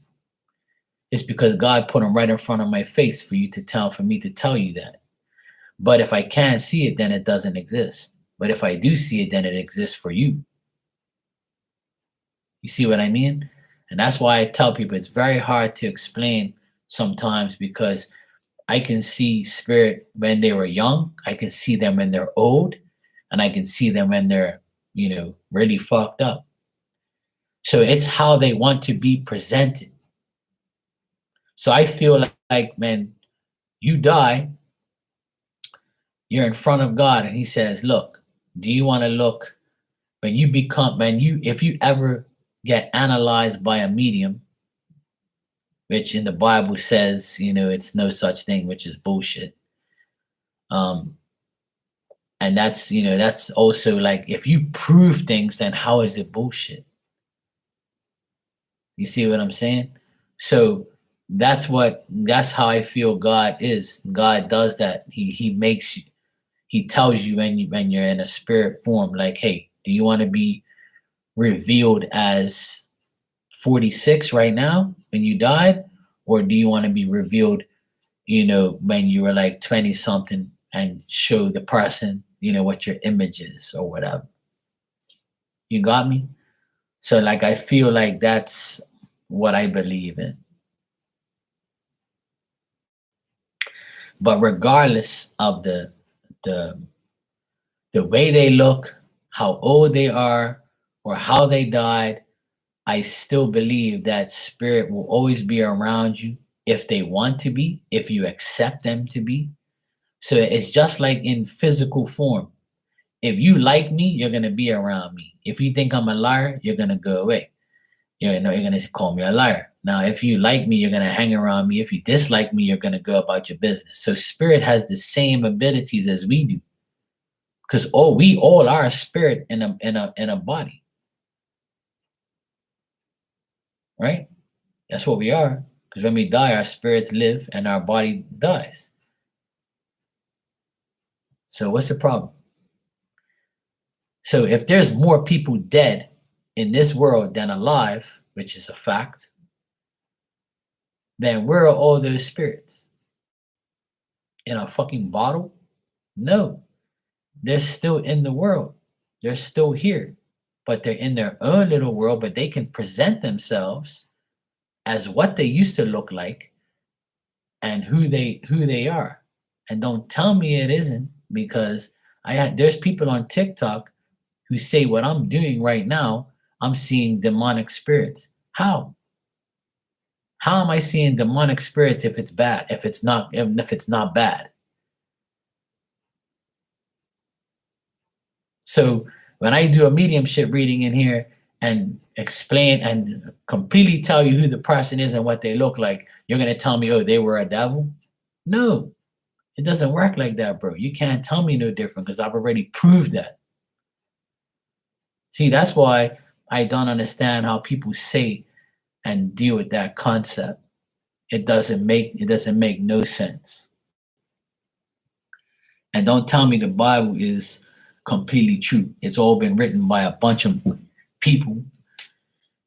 It's because God put them right in front of my face for me to tell you that. But if I can't see it, then it doesn't exist. But if I do see it, then it exists for you. You see what I mean? And that's why I tell people it's very hard to explain sometimes, because I can see spirit when they were young, I can see them when they're old, and I can see them when they're, really fucked up. So it's how they want to be presented. So I feel like when you die, you're in front of God and He says, look, do you want to look if you ever get analyzed by a medium, which in the Bible says, it's no such thing, which is bullshit. Um, and that's also like, if you prove things, then how is it bullshit? You see what I'm saying? So that's how I feel God is. God does that. He tells you when you're in a spirit form, like, hey, do you want to be revealed as 46 right now when you died, or do you want to be revealed, when you were like 20 something, and show the person, what your image is or whatever. You got me? So like, I feel like that's what I believe in. But regardless of the the way they look, how old they are, or how they died, I still believe that spirit will always be around you if they want to be, if you accept them to be. So it's just like in physical form. If you like me, you're gonna be around me. If you think I'm a liar, you're gonna go away. You're gonna call me a liar. Now, if you like me, you're gonna hang around me. If you dislike me, you're gonna go about your business. So spirit has the same abilities as we do, because we all are a spirit in a body, right? That's what we are. Because when we die, our spirits live and our body dies. So what's the problem? So if there's more people dead in this world than alive, which is a fact, then where are all those spirits? In a fucking bottle? No, they're still in the world. They're still here. but they're in their own little world, but they can present themselves as what they used to look like and who they are. And don't tell me it isn't, because there's people on TikTok who say what I'm doing right now, I'm seeing demonic spirits. How? How am I seeing demonic spirits if it's bad? If it's not, even if it's not bad. So when I do a mediumship reading in here and explain and completely tell you who the person is and what they look like, you're gonna tell me, oh, they were a devil? No, it doesn't work like that, bro. You can't tell me no different because I've already proved that. See, that's why I don't understand how people say and deal with that concept. It doesn't make no sense. And don't tell me the Bible is completely true. It's all been written by a bunch of people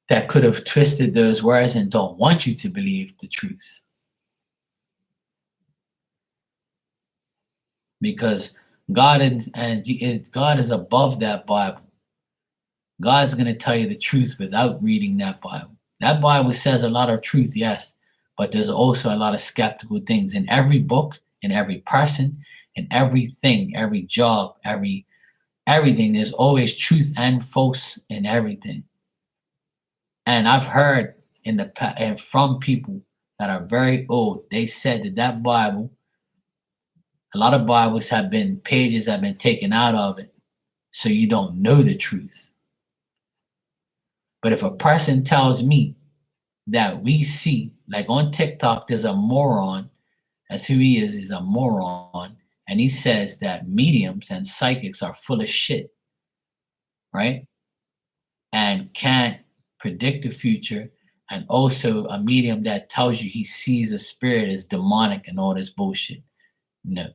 that could have twisted those words and don't want you to believe the truth. Because God God is above that Bible. God's going to tell you the truth without reading that Bible. That Bible says a lot of truth, yes, but there's also a lot of skeptical things in every book, in every person, in everything, every job, everything. There's always truth and false in everything. And I've heard and from people that are very old, they said that Bible, a lot of Bibles pages have been taken out of it, so you don't know the truth. But if a person tells me that we see, like on TikTok, there's a moron, that's who he is, he's a moron, and he says that mediums and psychics are full of shit, right? And can't predict the future, and also a medium that tells you he sees a spirit is demonic and all this bullshit. No.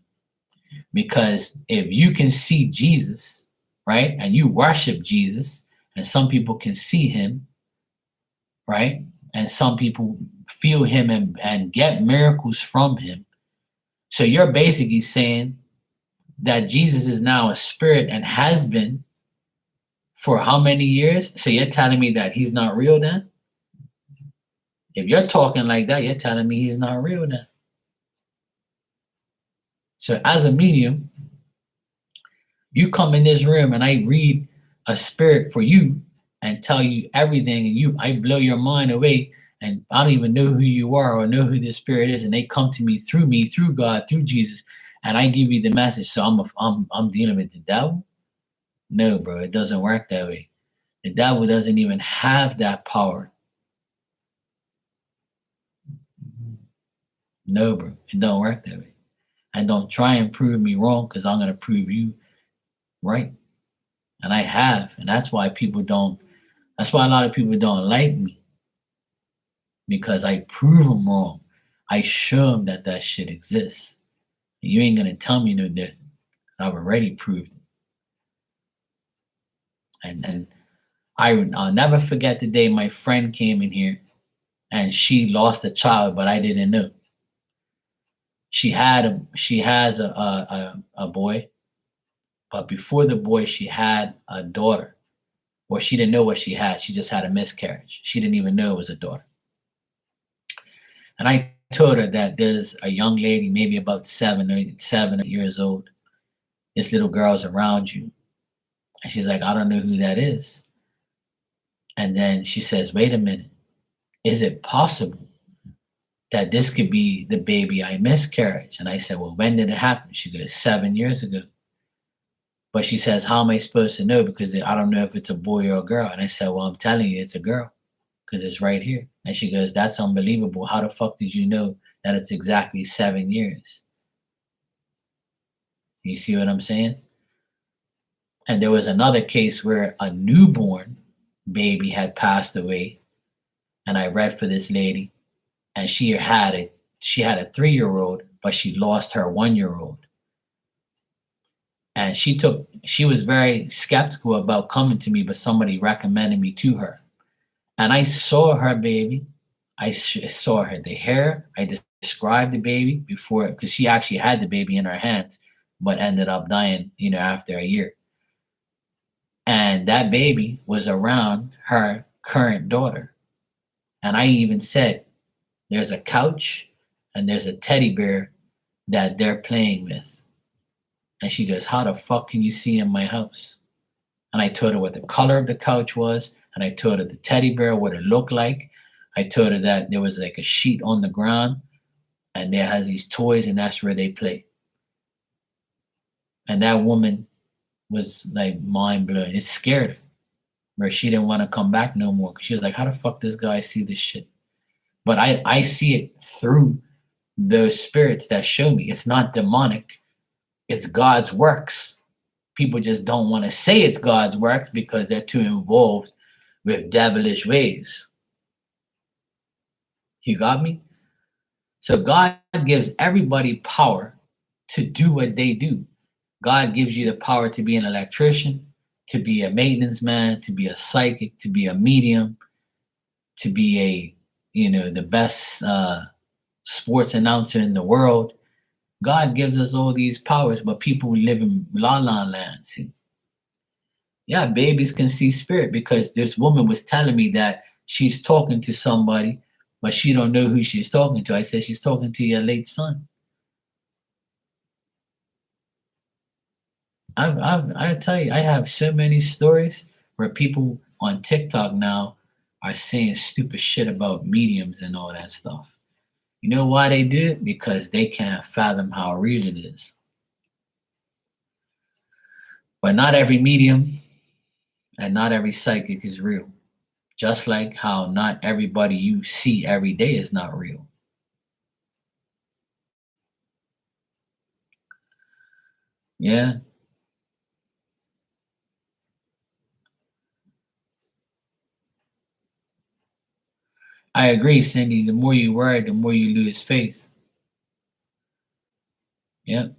Because if you can see Jesus, right, and you worship Jesus, and some people can see him, right, and some people feel him and get miracles from him. So you're basically saying that Jesus is now a spirit and has been for how many years? So you're telling me that he's not real then? If you're talking like that, you're telling me he's not real then. So as a medium, you come in this room and I read a spirit for you and tell you everything, and I blow your mind away, and I don't even know who you are or know who this spirit is, and they come to me, through God, through Jesus, and I give you the message. So I'm dealing with the devil? No, bro, it doesn't work that way. The devil doesn't even have that power. No, bro, it don't work that way. And don't try and prove me wrong, because I'm gonna prove you right. And I have, and that's why that's why a lot of people don't like me, because I prove them wrong. I show them that shit exists. And you ain't gonna tell me no different. I've already proved it. And I'll never forget the day my friend came in here and she lost a child, but I didn't know. She has a boy, but before the boy, she had a daughter. Or she didn't know what she had. She just had a miscarriage. She didn't even know it was a daughter. And I told her that there's a young lady, maybe about 7 or 8 years old. This little girl's around you. And she's like, I don't know who that is. And then she says, wait a minute. Is it possible that this could be the baby I miscarried? And I said, well, when did it happen? She goes, 7 years ago. But she says, how am I supposed to know? Because I don't know if it's a boy or a girl. And I said, well, I'm telling you, it's a girl, because it's right here. And she goes, that's unbelievable. How the fuck did you know that it's exactly 7 years? You see what I'm saying? And there was another case where a newborn baby had passed away. And I read for this lady, and she had a 3-year-old, but she lost her 1-year-old. And she was very skeptical about coming to me, but somebody recommended me to her. And I saw her baby. I saw the hair. I described the baby before, because she actually had the baby in her hands, but ended up dying, after a year. And that baby was around her current daughter. And I even said, there's a couch and there's a teddy bear that they're playing with. And she goes, how the fuck can you see in my house? And I told her what the color of the couch was. And I told her the teddy bear, what it looked like. I told her that there was like a sheet on the ground and there has these toys and that's where they play. And that woman was like mind blowing. It scared her where she didn't want to come back no more. Cause she was like, how the fuck this guy see this shit? But I see it through those spirits that show me. It's not demonic. It's God's works. People just don't want to say it's God's works because they're too involved with devilish ways. You got me? So God gives everybody power to do what they do. God gives you the power to be an electrician, to be a maintenance man, to be a psychic, to be a medium, to be a, the best sports announcer in the world. God gives us all these powers, but people live in la la land. See? Yeah, babies can see spirit because this woman was telling me that she's talking to somebody, but she don't know who she's talking to. I said she's talking to your late son. I tell you, I have so many stories where people on TikTok now are saying stupid shit about mediums and all that stuff. You know why they do it? Because they can't fathom how real it is. But not every medium and not every psychic is real. Just like how not everybody you see every day is not real. Yeah, I agree, Cindy. The more you worry, the more you lose faith. Yep.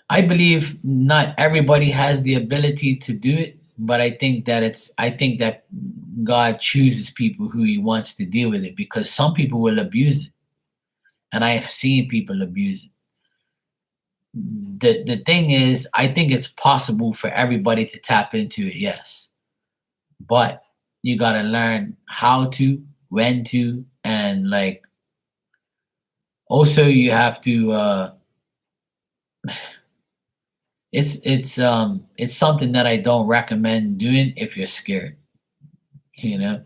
I believe not everybody has the ability to do it, but I think that God chooses people who he wants to deal with it because some people will abuse it. And I have seen people abuse it. The thing is, I think it's possible for everybody to tap into it, yes. But you gotta learn how to, when to, and like also you have to it's something that I don't recommend doing if you're scared, you know.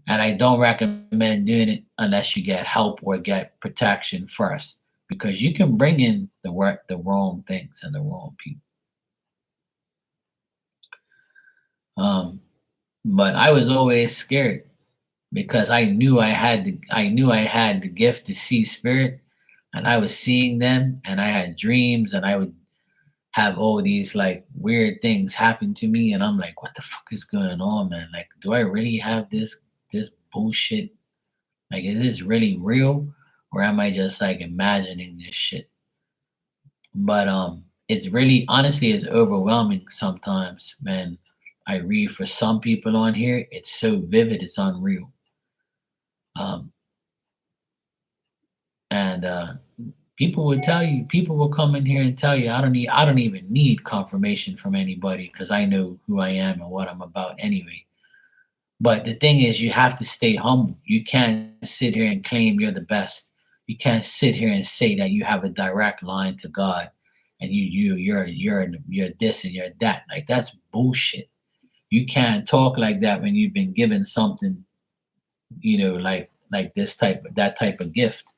And I don't recommend doing it unless you get help or get protection first, because you can bring in the wrong things and the wrong people. Um, but I was always scared because I knew I had the gift to see spirit, and I was seeing them, and I had dreams, and I would have all these like weird things happen to me, and I'm like, what the fuck is going on, man? Like, do I really have this bullshit? Like, is this really real, or am I just like imagining this shit? But it's really honestly it's overwhelming sometimes, man. I read for some people on here, it's so vivid, it's unreal. Um, and people will tell you, people will come in here and tell you, I don't even need confirmation from anybody because I know who I am and what I'm about anyway. But the thing is, you have to stay humble. You can't sit here and claim you're the best. You can't sit here and say that you have a direct line to God and you're this and you're that. Like that's bullshit. You can't talk like that when you've been given something, like this type of that type of gift.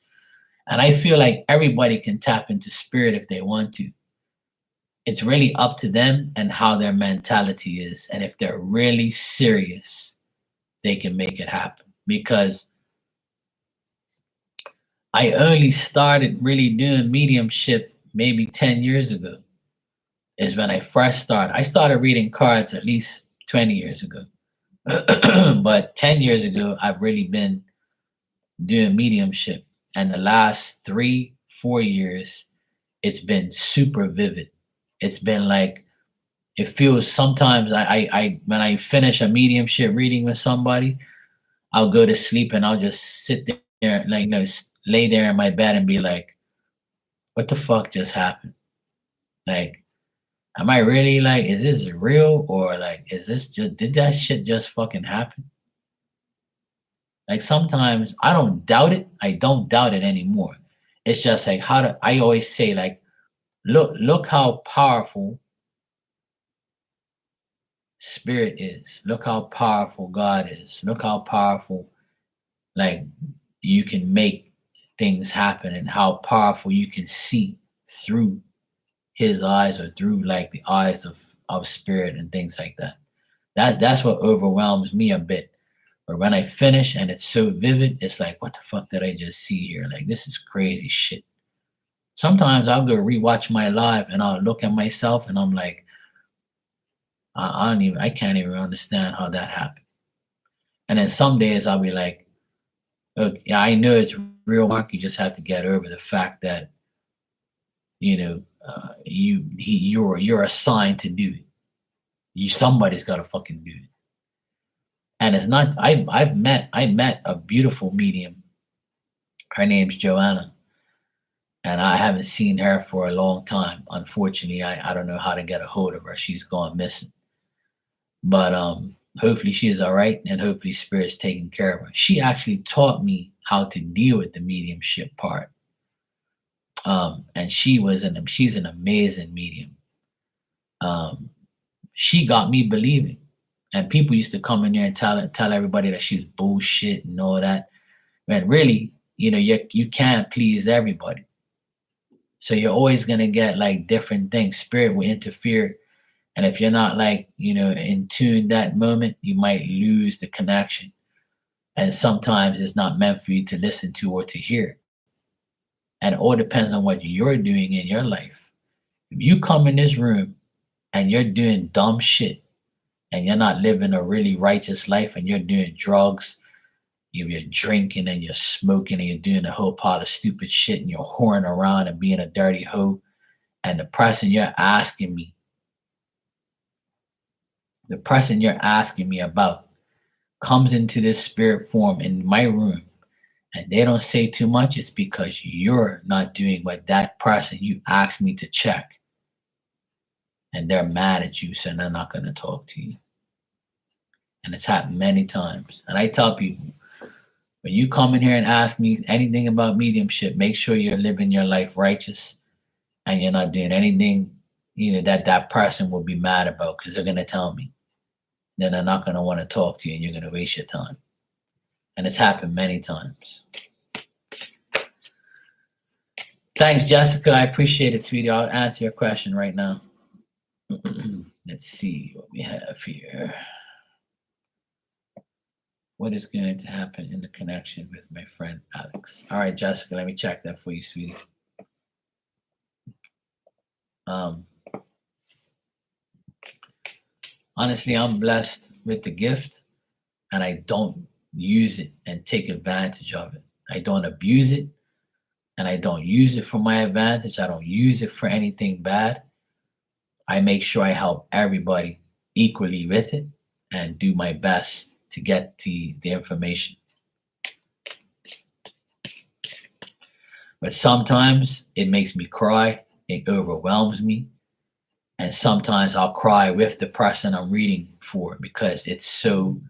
And I feel like everybody can tap into spirit if they want to. It's really up to them and how their mentality is. And if they're really serious, they can make it happen. Because I only started really doing mediumship maybe 10 years ago, is when I first started. I started reading cards at least 20 years ago. But 10 years ago, I've really been doing mediumship. And the last 3, 4 years, it's been super vivid. It's been like, it feels sometimes I when I finish a mediumship reading with somebody, I'll go to sleep and I'll just sit there, like, lay there in my bed and be like, what the fuck just happened? Like, am I really like, is this real? Or like, is this just, did that shit just fucking happen? Like sometimes I don't doubt it. I don't doubt it anymore. It's just like I always say, like, look how powerful spirit is. Look how powerful God is. Look how powerful, like, you can make things happen, and how powerful you can see through his eyes, or through like the eyes of spirit and things like that. That's what overwhelms me a bit. But when I finish and it's so vivid, it's like, what the fuck did I just see here? Like, this is crazy shit. Sometimes I'll go rewatch my live and I'll look at myself and I'm like, I can't even understand how that happened. And then some days I'll be like, okay, yeah, I know it's real, Mark. You just have to get over the fact that, you're assigned to do it. Somebody's got to fucking do it. And it's not. I met a beautiful medium. Her name's Joanna, and I haven't seen her for a long time. Unfortunately, I don't know how to get a hold of her. She's gone missing. But hopefully she's all right, and hopefully spirit's taking care of her. She actually taught me how to deal with the mediumship part. And she's an amazing medium. She got me believing. And people used to come in there and tell everybody that she's bullshit and all that. And really, you can't please everybody. So you're always gonna get like different things. Spirit will interfere. And if you're not like, in tune that moment, you might lose the connection. And sometimes it's not meant for you to listen to or to hear. And it all depends on what you're doing in your life. If you come in this room and you're doing dumb shit, and you're not living a really righteous life, and you're doing drugs, you're drinking and you're smoking and you're doing a whole pile of stupid shit, and you're whoring around and being a dirty hoe, and the person you're asking me about comes into this spirit form in my room, and they don't say too much, it's because you're not doing what that person you asked me to check. And they're mad at you, so they're not going to talk to you. And it's happened many times. And I tell people, when you come in here and ask me anything about mediumship, make sure you're living your life righteous, and you're not doing anything, that person will be mad about, because they're going to tell me. Then they're not going to want to talk to you, and you're going to waste your time. And it's happened many times. Thanks, Jessica. I appreciate it, sweetie. I'll answer your question right now. Let's see what we have here. What is going to happen in the connection with my friend Alex? All right, Jessica, let me check that for you, sweetie. Honestly, I'm blessed with the gift, and I don't use it and take advantage of it. I don't abuse it, and I don't use it for my advantage. I don't use it for anything bad. I make sure I help everybody equally with it and do my best to get the information. But sometimes it makes me cry, it overwhelms me, and sometimes I'll cry with the person I'm reading for, because it's so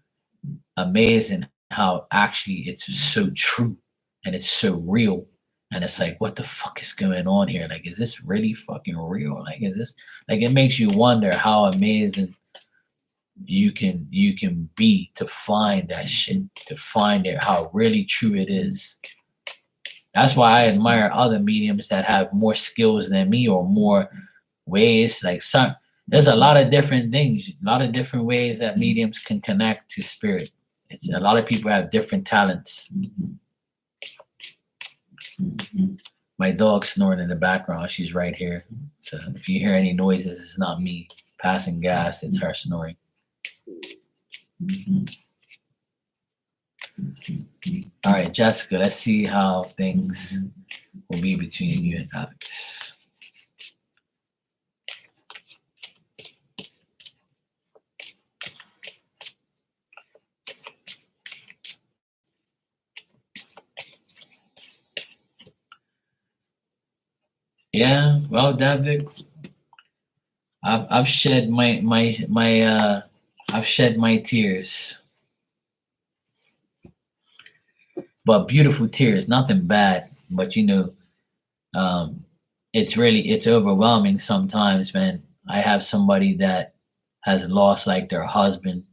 amazing how actually it's so true and it's so real. And it's like, what the fuck is going on here? Like, is this really fucking real? Like, is this, like, it makes you wonder how amazing you can be to find that shit, to find it, how really true it is. That's why I admire other mediums that have more skills than me, or more ways. Like, there's a lot of different things, a lot of different ways that mediums can connect to spirit. It's a lot of people have different talents. My dog's snoring in the background. She's right here. So if you hear any noises, it's not me passing gas. It's her snoring. All right, Jessica, let's see how things will be between you and Alex. Yeah, well, David, I've shed I've shed my tears, but beautiful tears, nothing bad. But um, it's overwhelming sometimes, man. I have somebody that has lost like their husband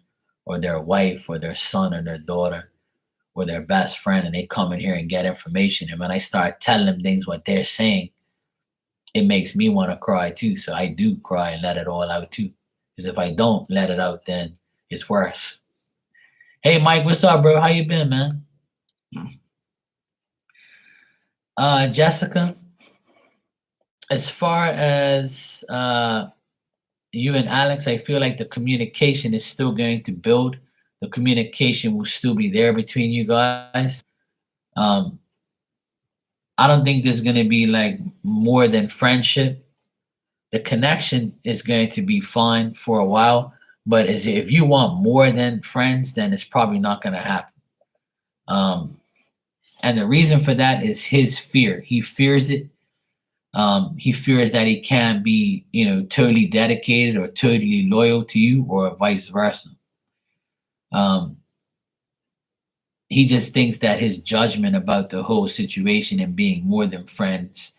or their wife or their son or their daughter or their best friend, and they come in here and get information. And when I start telling them things what they're saying, it makes me want to cry too. So I do cry and let it all out too. Because if I don't let it out, then it's worse. Hey Mike, what's up, bro? How you been, man? Jessica, as far as you and Alex, I feel like the communication is still going to build. The communication will still be there between you guys. Um, I don't think there's going to be like more than friendship. The connection is going to be fine for a while, but if you want more than friends, then it's probably not going to happen. Um, and the reason for that is his fear. He fears it. He fears that he can't be, totally dedicated or totally loyal to you, or vice versa. Um, he just thinks that his judgment about the whole situation and being more than friends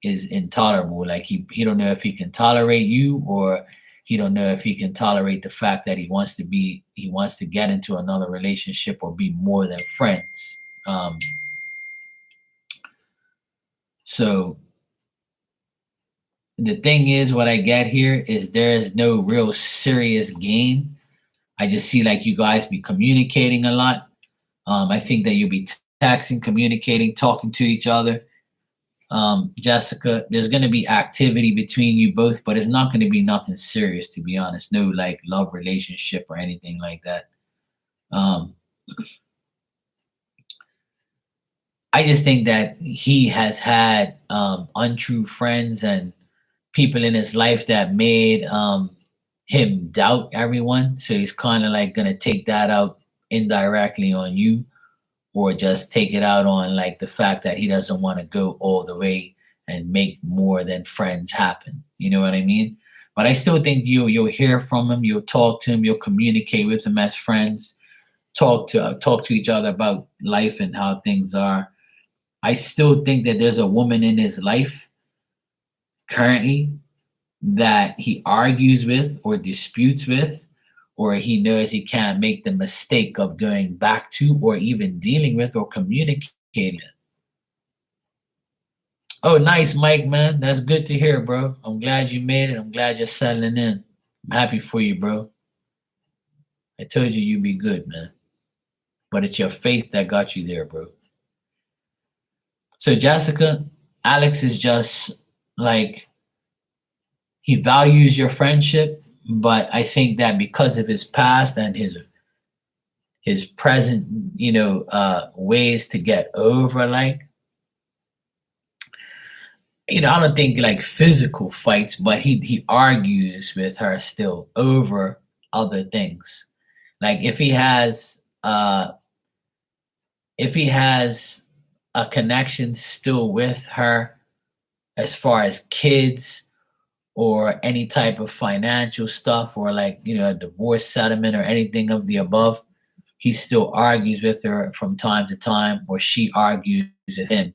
is intolerable. Like he don't know if he can tolerate you, or he don't know if he can tolerate the fact that he wants to get into another relationship or be more than friends. So the thing is, what I get here is there is no real serious gain. I just see like you guys be communicating a lot. I think that you'll be texting, communicating, talking to each other. Jessica, there's going to be activity between you both, but it's not going to be nothing serious, to be honest. No like love relationship or anything like that. Um, I just think that he has had untrue friends and people in his life that made him doubt everyone. So he's kind of like going to take that out indirectly on you, or just take it out on like the fact that he doesn't want to go all the way and make more than friends happen. You know what I mean? But I still think you'll hear from him, you'll talk to him, you'll communicate with him as friends, talk to each other about life and how things are. I still think that there's a woman in his life currently that he argues with or disputes with, or he knows he can't make the mistake of going back to, or even dealing with, or communicating with. Oh, nice, Mike, man. That's good to hear, bro. I'm glad you made it. I'm glad you're settling in. I'm happy for you, bro. I told you you'd be good, man. But it's your faith that got you there, bro. So, Jessica, Alex is just like, he values your friendship, but I think that because of his past and his present, ways to get over, like, I don't think like physical fights, but he argues with her still over other things. Like if he has a connection still with her as far as kids or any type of financial stuff, or like, a divorce settlement or anything of the above, he still argues with her from time to time, or she argues with him,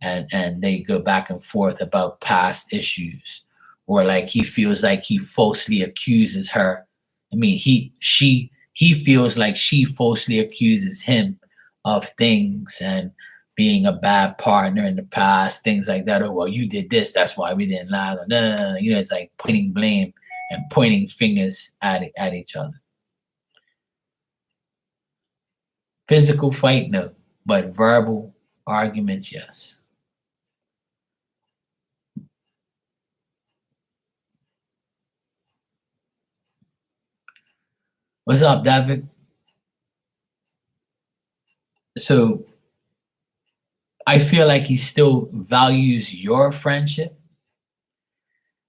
and they go back and forth about past issues, or like he feels like he falsely accuses her. I mean, he feels like she falsely accuses him of things and being a bad partner in the past, things like that. Oh, well, you did this, that's why we didn't last. No, no, no, no. It's like pointing blame and pointing fingers at each other. Physical fight, no, but verbal arguments, yes. What's up, David? So I feel like he still values your friendship.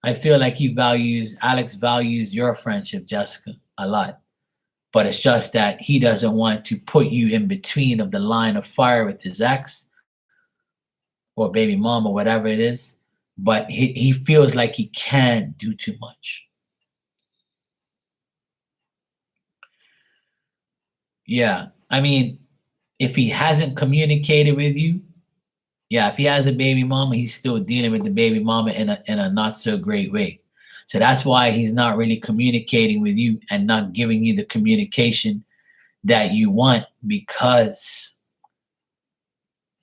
I feel like Alex values your friendship, Jessica, a lot. But it's just that he doesn't want to put you in between of the line of fire with his ex or baby mom or whatever it is. but he feels like he can't do too much. Yeah. I mean, if he hasn't communicated with you, yeah, if he has a baby mama, he's still dealing with the baby mama in a not so great way. So that's why he's not really communicating with you and not giving you the communication that you want because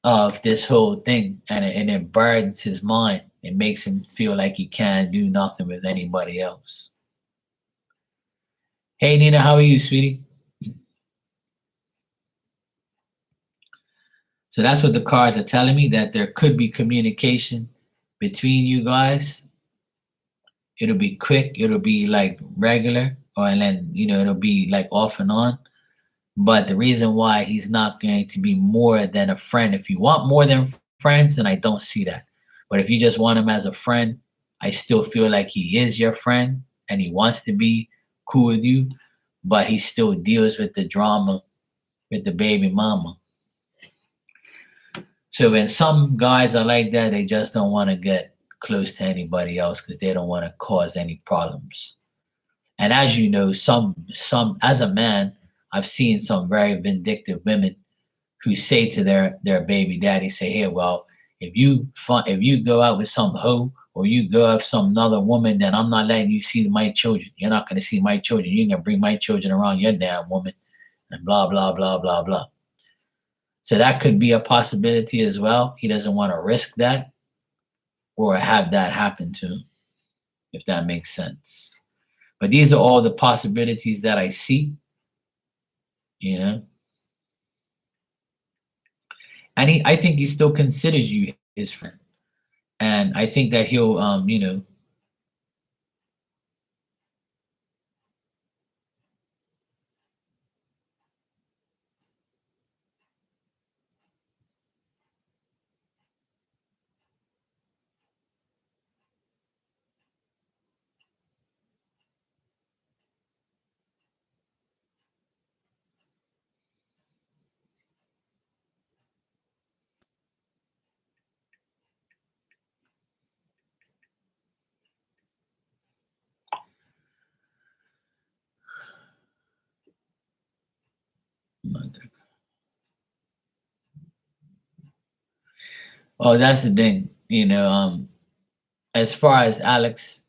of this whole thing. And it burdens his mind. It makes him feel like he can't do nothing with anybody else. Hey Nina, how are you, sweetie? So that's what the cards are telling me, that there could be communication between you guys. It'll be quick, it'll be like regular, or and then it'll be like off and on. But the reason why he's not going to be more than a friend, if you want more than friends, then I don't see that. But if you just want him as a friend, I still feel like he is your friend and he wants to be cool with you, but he still deals with the drama with the baby mama. So when some guys are like that, they just don't want to get close to anybody else because they don't want to cause any problems. And as you know, some as a man, I've seen some very vindictive women who say to their baby daddy, say, "Hey, well, if you go out with some hoe or you go out with some another woman, then I'm not letting you see my children. You're not going to see my children. You're going to bring my children around your damn woman," and blah blah blah blah blah. So that could be a possibility as well. He doesn't want to risk that or have that happen to him, if that makes sense. But these are all the possibilities that I see, you know. And I think he still considers you his friend, and I think that he'll, oh, that's the thing, as far as Alex,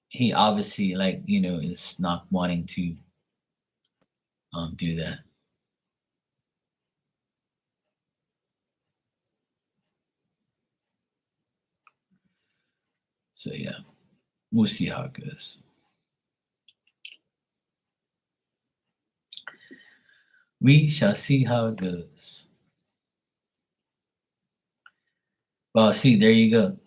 he obviously like is not wanting to do that. So yeah, we'll see how it goes. We shall see how it goes. Well, see, there you go.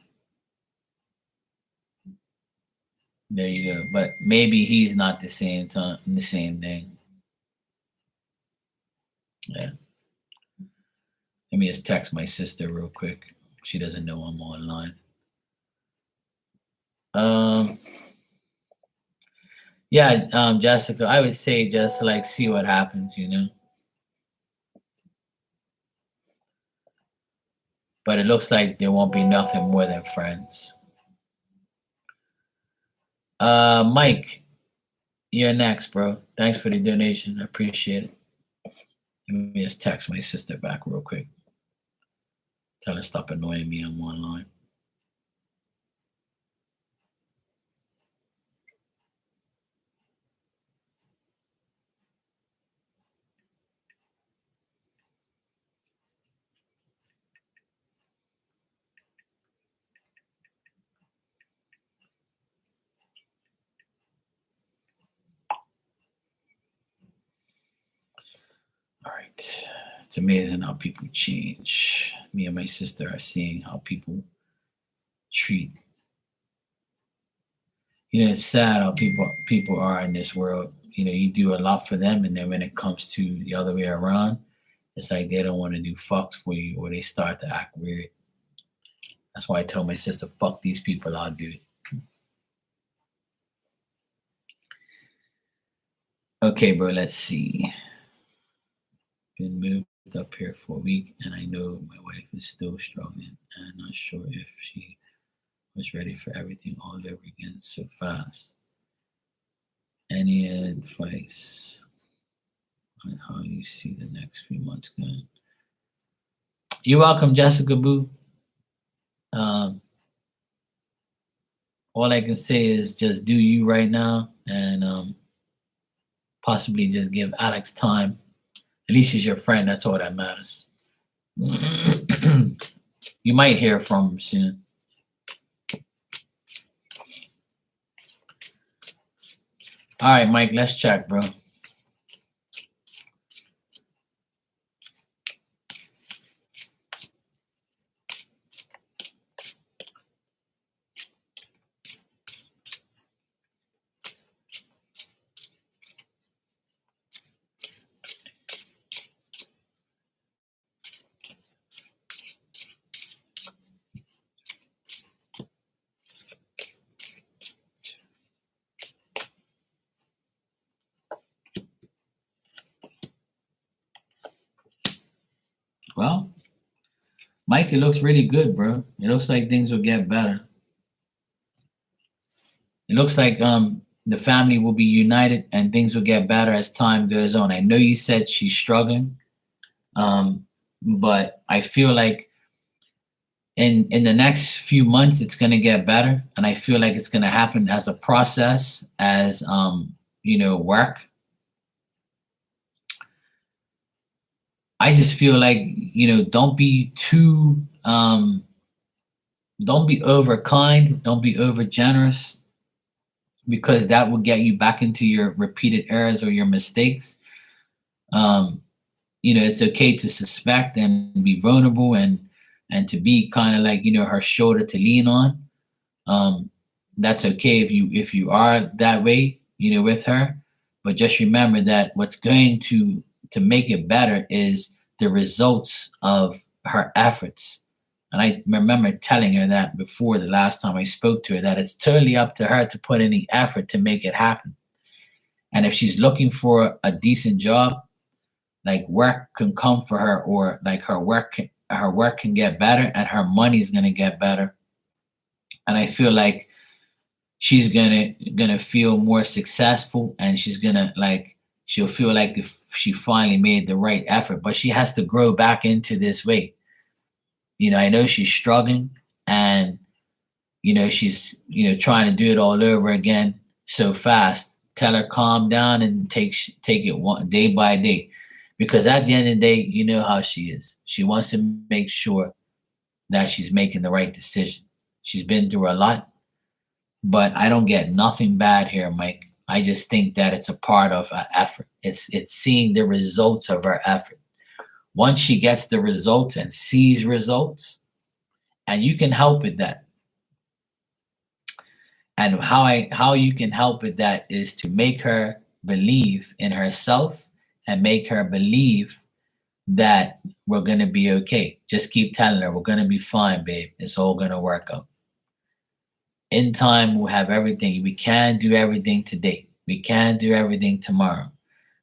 There you go. But maybe he's not the same thing. Yeah. Let me just text my sister real quick. She doesn't know I'm online. Um, yeah, Jessica, I would say just like see what happens. But it looks like there won't be nothing more than friends. Mike, you're next, bro. Thanks for the donation. I appreciate it. Let me just text my sister back real quick. Tell her stop annoying me. I'm online. All right. It's amazing how people change. Me and my sister are seeing how people treat. It's sad how people are in this world. You do a lot for them, and then when it comes to the other way around, it's like they don't want to do fucks for you, or they start to act weird. That's why I told my sister, "Fuck these people, I'll do it." Okay, bro. Let's see. Been moved up here for a week, and I know my wife is still struggling, and I'm not sure if she Was ready for everything all over again so fast. Any advice on how you see the next few months going? You're welcome, Jessica Boo. Um, all I can say is just do you right now, and possibly just give Alex time. At least he's your friend. That's all that matters. You might hear from him soon. All right, Mike, let's check, bro. Well, Mike, it looks really good, bro. It looks like things will get better. It looks like the family will be united and things will get better as time goes on. I know you said she's struggling, but I feel like in the next few months it's gonna get better, and I feel like it's gonna happen as a process, as work. I just feel like don't be too don't be over kind, don't be over generous, because that will get you back into your repeated errors or your mistakes. Um, it's okay to suspect and be vulnerable, and to be kind of like her shoulder to lean on. Um, that's okay if you are that way, with her. But just remember that what's going to make it better is the results of her efforts. And I remember telling her that before the last time I spoke to her, that it's totally up to her to put in the effort to make it happen. And if she's looking for a decent job, like work can come for her, or like her work can get better, and her money's gonna get better. And I feel like she's gonna feel more successful, and she'll feel like she finally made the right effort. But she has to grow back into this weight. I know she's struggling, and she's trying to do it all over again so fast. Tell her calm down and take it one day by day, because at the end of the day, you know how she is. She wants to make sure that she's making the right decision. She's been through a lot, but I don't get nothing bad here, Mike. I just think that it's a part of her effort. It's seeing the results of her effort. Once she gets the results and sees results, and you can help with that. And how you can help with that is to make her believe in herself, and make her believe that we're gonna be okay. Just keep telling her we're gonna be fine, babe. It's all gonna work out. In time, we'll have everything. We can't do everything today. We can't do everything tomorrow.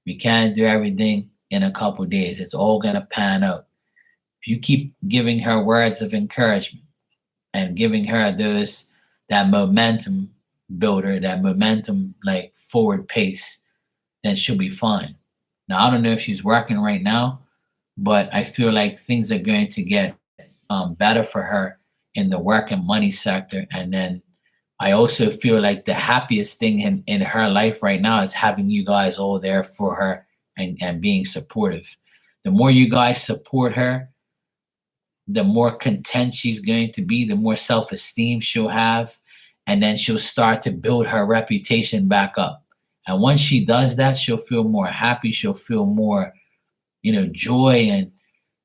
We can't do everything in a couple days. It's all gonna pan out. If you keep giving her words of encouragement and giving her that momentum builder, that momentum like forward pace, then she'll be fine. Now I don't know if she's working right now, but I feel like things are going to get better for her in the work and money sector. And then I also feel like the happiest thing in her life right now is having you guys all there for her, and being supportive. The more you guys support her, the more content she's going to be, the more self esteem she'll have, and then she'll start to build her reputation back up. And once she does that, she'll feel more happy. She'll feel more, joy. And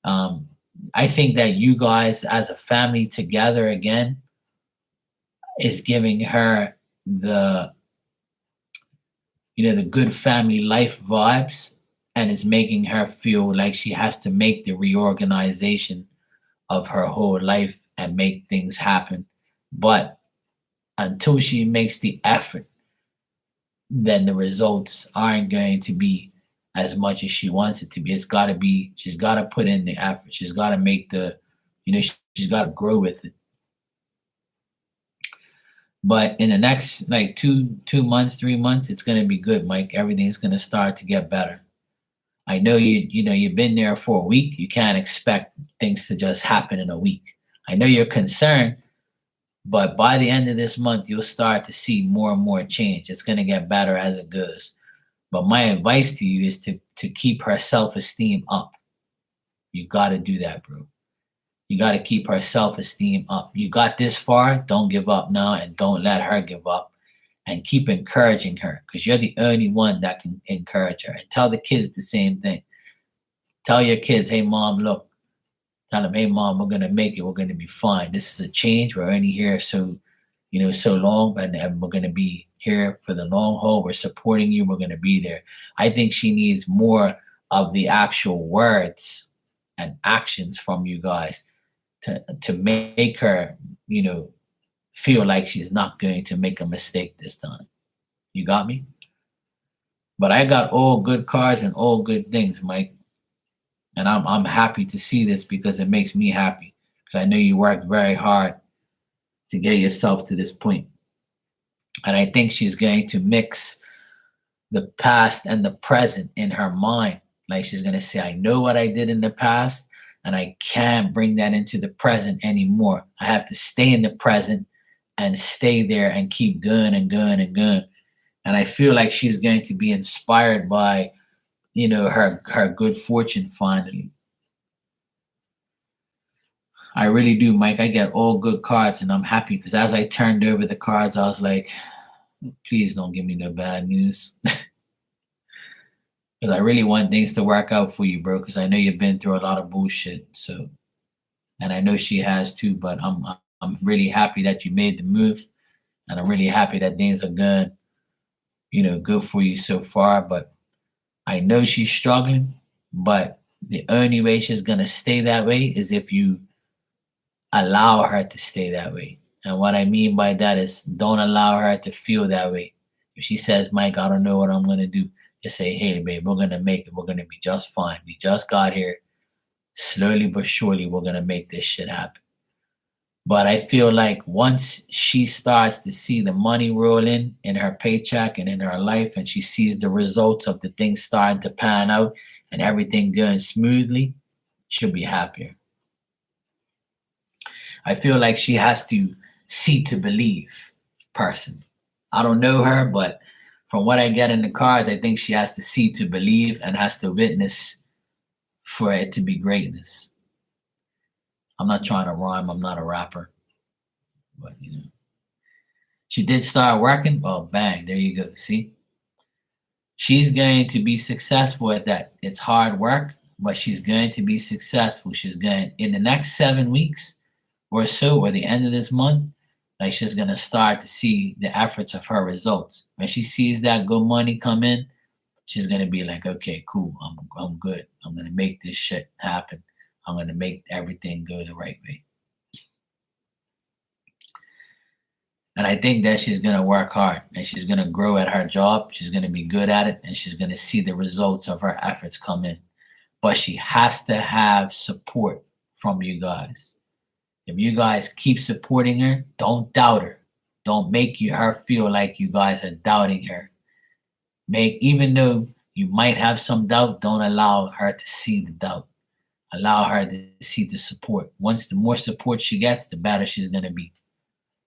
um, I think that you guys as a family together again is giving her the good family life vibes, and is making her feel like she has to make the reorganization of her whole life and make things happen. But until she makes the effort, then the results aren't going to be as much as she wants it to be. She's got to put in the effort. She's got to make she's got to grow with it. But in the next like two months, 3 months, it's gonna be good, Mike. Everything's gonna start to get better. I know you've been there for a week. You can't expect things to just happen in a week. I know you're concerned, but by the end of this month, you'll start to see more and more change. It's gonna get better as it goes. But my advice to you is to keep her self-esteem up. You gotta do that, bro. You got to keep her self-esteem up. You got this far, don't give up now, and don't let her give up, and keep encouraging her, because you're the only one that can encourage her. And tell the kids the same thing. Tell your kids, hey mom, look, tell them, hey mom, we're gonna make it, we're gonna be fine. This is a change. We're only here so long, and we're gonna be here for the long haul. We're supporting you, we're gonna be there. I think she needs more of the actual words and actions from you guys to make her, feel like she's not going to make a mistake this time. You got me? But I got all good cards and all good things, Mike. And I'm happy to see this because it makes me happy. Because I know you worked very hard to get yourself to this point. And I think she's going to mix the past and the present in her mind. Like she's going to say, I know what I did in the past, and I can't bring that into the present anymore. I have to stay in the present and stay there and keep going and going and going. And I feel like she's going to be inspired by, her good fortune finally. I really do, Mike. I get all good cards, and I'm happy because as I turned over the cards, I was like, please don't give me no bad news. Because I really want things to work out for you, bro. Because I know you've been through a lot of bullshit. So, and I know she has too. But I'm really happy that you made the move, and I'm really happy that things are good, good for you so far. But I know she's struggling. But the only way she's gonna stay that way is if you allow her to stay that way. And what I mean by that is don't allow her to feel that way. If she says, Mike, I don't know what I'm gonna do, just say, hey, babe, we're gonna make it. We're gonna be just fine. We just got here. Slowly but surely, we're gonna make this shit happen. But I feel like once she starts to see the money roll in her paycheck and in her life, and she sees the results of the things starting to pan out and everything going smoothly, she'll be happier. I feel like she has to see to believe person. I don't know her, but from what I get in the cards, I think she has to see to believe and has to witness for it to be greatness. I'm not trying to rhyme. I'm not a rapper. But, she did start working. Oh, bang. There you go. See? She's going to be successful at that. It's hard work, but she's going to be successful. She's going, in the next 7 weeks or so, or the end of this month, like she's gonna start to see the efforts of her results. When she sees that good money come in, she's gonna be like, okay, cool, I'm good. I'm gonna make this shit happen. I'm gonna make everything go the right way. And I think that she's gonna work hard and she's gonna grow at her job. She's gonna be good at it and she's gonna see the results of her efforts come in. But she has to have support from you guys. If you guys keep supporting her, don't doubt her. Don't make her feel like you guys are doubting her. Even though you might have some doubt, don't allow her to see the doubt. Allow her to see the support. Once the more support she gets, the better she's gonna be.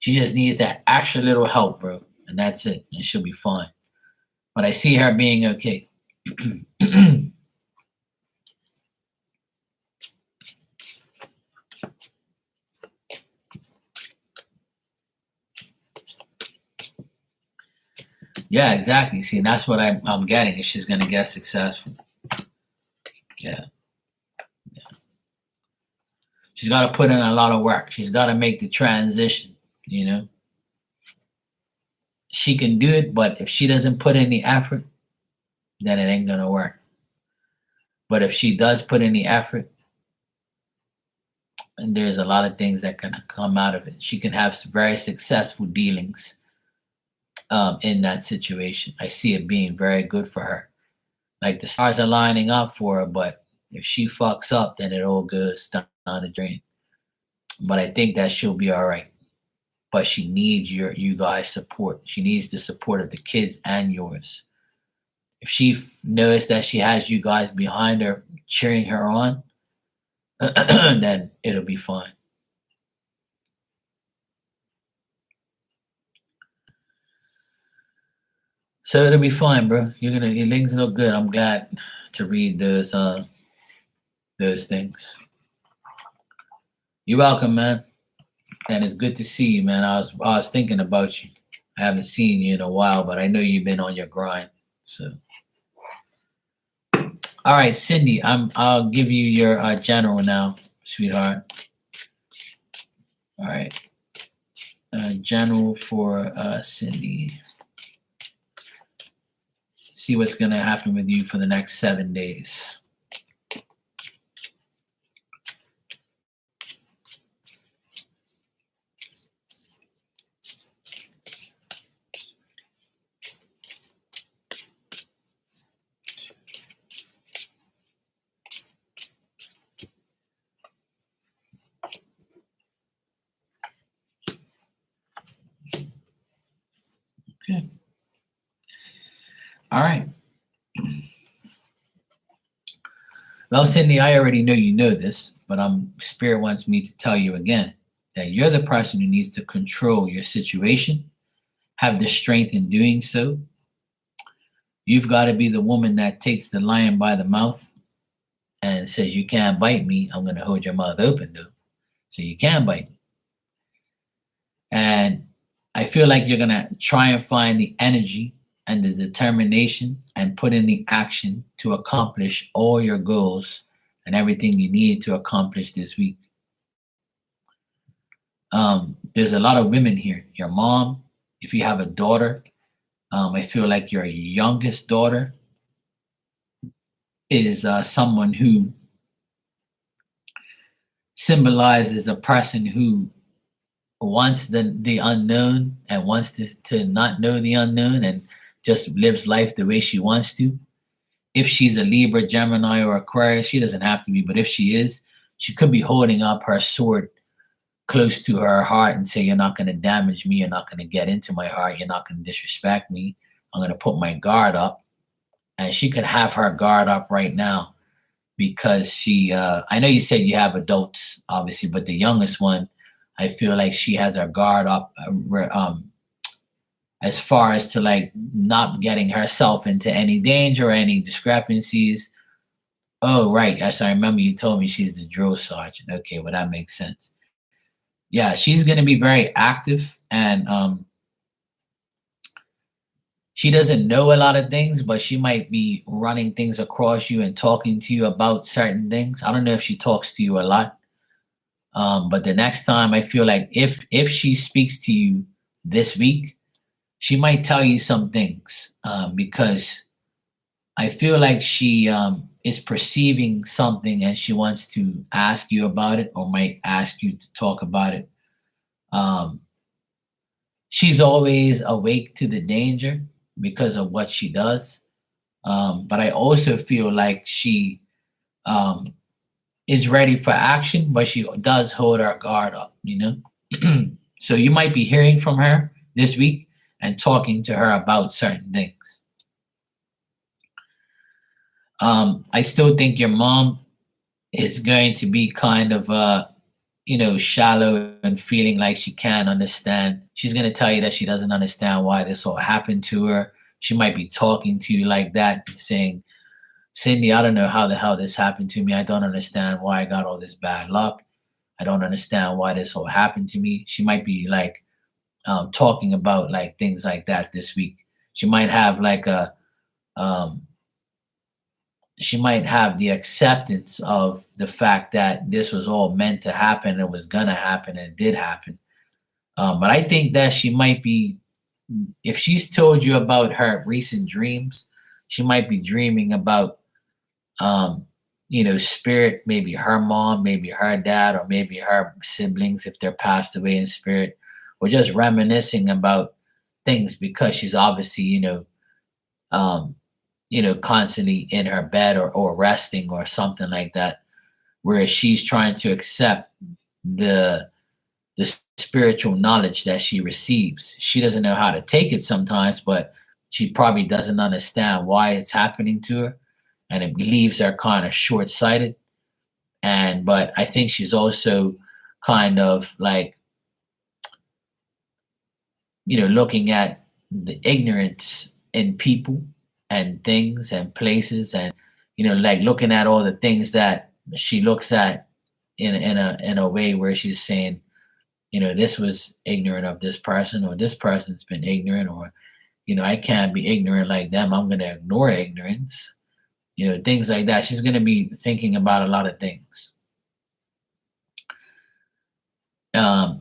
She just needs that extra little help, bro. And that's it. And she'll be fine. But I see her being okay. Yeah, exactly. See, that's what I'm getting. Is she's gonna get successful. Yeah. She's got to put in a lot of work. She's got to make the transition. She can do it, but if she doesn't put in the effort, then it ain't gonna work. But if she does put in the effort, and there's a lot of things that can come out of it. She can have some very successful dealings in that situation. I see it being very good for her. Like the stars are lining up for her, but if she fucks up, then it all goes down the drain. But I think that she'll be all right. but she needs you guys' support. She needs the support of the kids and yours. If she knows that she has you guys behind her, cheering her on, then it'll be fine. So it'll be fine, bro. Your things look good. I'm glad to read those things. You're welcome, man. And it's good to see you, man. I was thinking about you. I haven't seen you in a while, but I know you've been on your grind. So, all right, Cindy, I'll give you your general now, sweetheart. All right, general for Cindy. See what's gonna happen with you for the next 7 days. Okay. All right. Well, Cindy, I already know you know this, but Spirit wants me to tell you again that you're the person who needs to control your situation, have the strength in doing so. You've got to be the woman that takes the lion by the mouth and says, "You can't bite me. I'm going to hold your mouth open, though, so you can bite me." And I feel like you're going to try and find the energy and the determination and put in the action to accomplish all your goals and everything you need to accomplish this week. There's a lot of women here. Your mom, if you have a daughter, I feel like your youngest daughter is someone who symbolizes a person who wants the unknown and wants to not know the unknown and just lives life the way she wants to. If she's a Libra, Gemini, or Aquarius, she doesn't have to be, but if she is, she could be holding up her sword close to her heart and say, "You're not going to damage me. You're not going to get into my heart. You're not going to disrespect me. I'm going to put my guard up." And she could have her guard up right now because I know you said you have adults, obviously, but the youngest one, I feel like she has her guard up as far as to like not getting herself into any danger or any discrepancies. Oh, right. Yes, I remember you told me she's the drill sergeant. Okay, well, that makes sense. Yeah, she's going to be very active and she doesn't know a lot of things, but she might be running things across you and talking to you about certain things. I don't know if she talks to you a lot. But the next time I feel like if she speaks to you this week, she might tell you some things because I feel like she is perceiving something and she wants to ask you about it or might ask you to talk about it. She's always awake to the danger because of what she does. But I also feel like she is ready for action, but she does hold her guard up, you know? So you might be hearing from her this week and talking to her about certain things. I still think your mom is going to be kind of, shallow and feeling like she can't understand. She's going to tell you that she doesn't understand why this all happened to her. She might be talking to you like that, saying, "Cindy, I don't know how the hell this happened to me. I don't understand why I got all this bad luck. I don't understand why this all happened to me." She might be like talking about like things like that this week. She might have like she might have the acceptance of the fact that this was all meant to happen. It was gonna happen, and it did happen. But I think that she might be, if she's told you about her recent dreams, she might be dreaming about spirit, maybe her mom, maybe her dad, or maybe her siblings if they're passed away in spirit, or just reminiscing about things because she's obviously, constantly in her bed or resting or something like that, where she's trying to accept the spiritual knowledge that she receives. She doesn't know how to take it sometimes, but she probably doesn't understand why it's happening to her, and it leaves her kind of short-sighted. And but I think she's also kind of like, looking at the ignorance in people and things and places, and like looking at all the things that she looks at in a way where she's saying, this was ignorant of this person, or this person's been ignorant, or I can't be ignorant like them. I'm going to ignore ignorance, things like that. She's going to be thinking about a lot of things.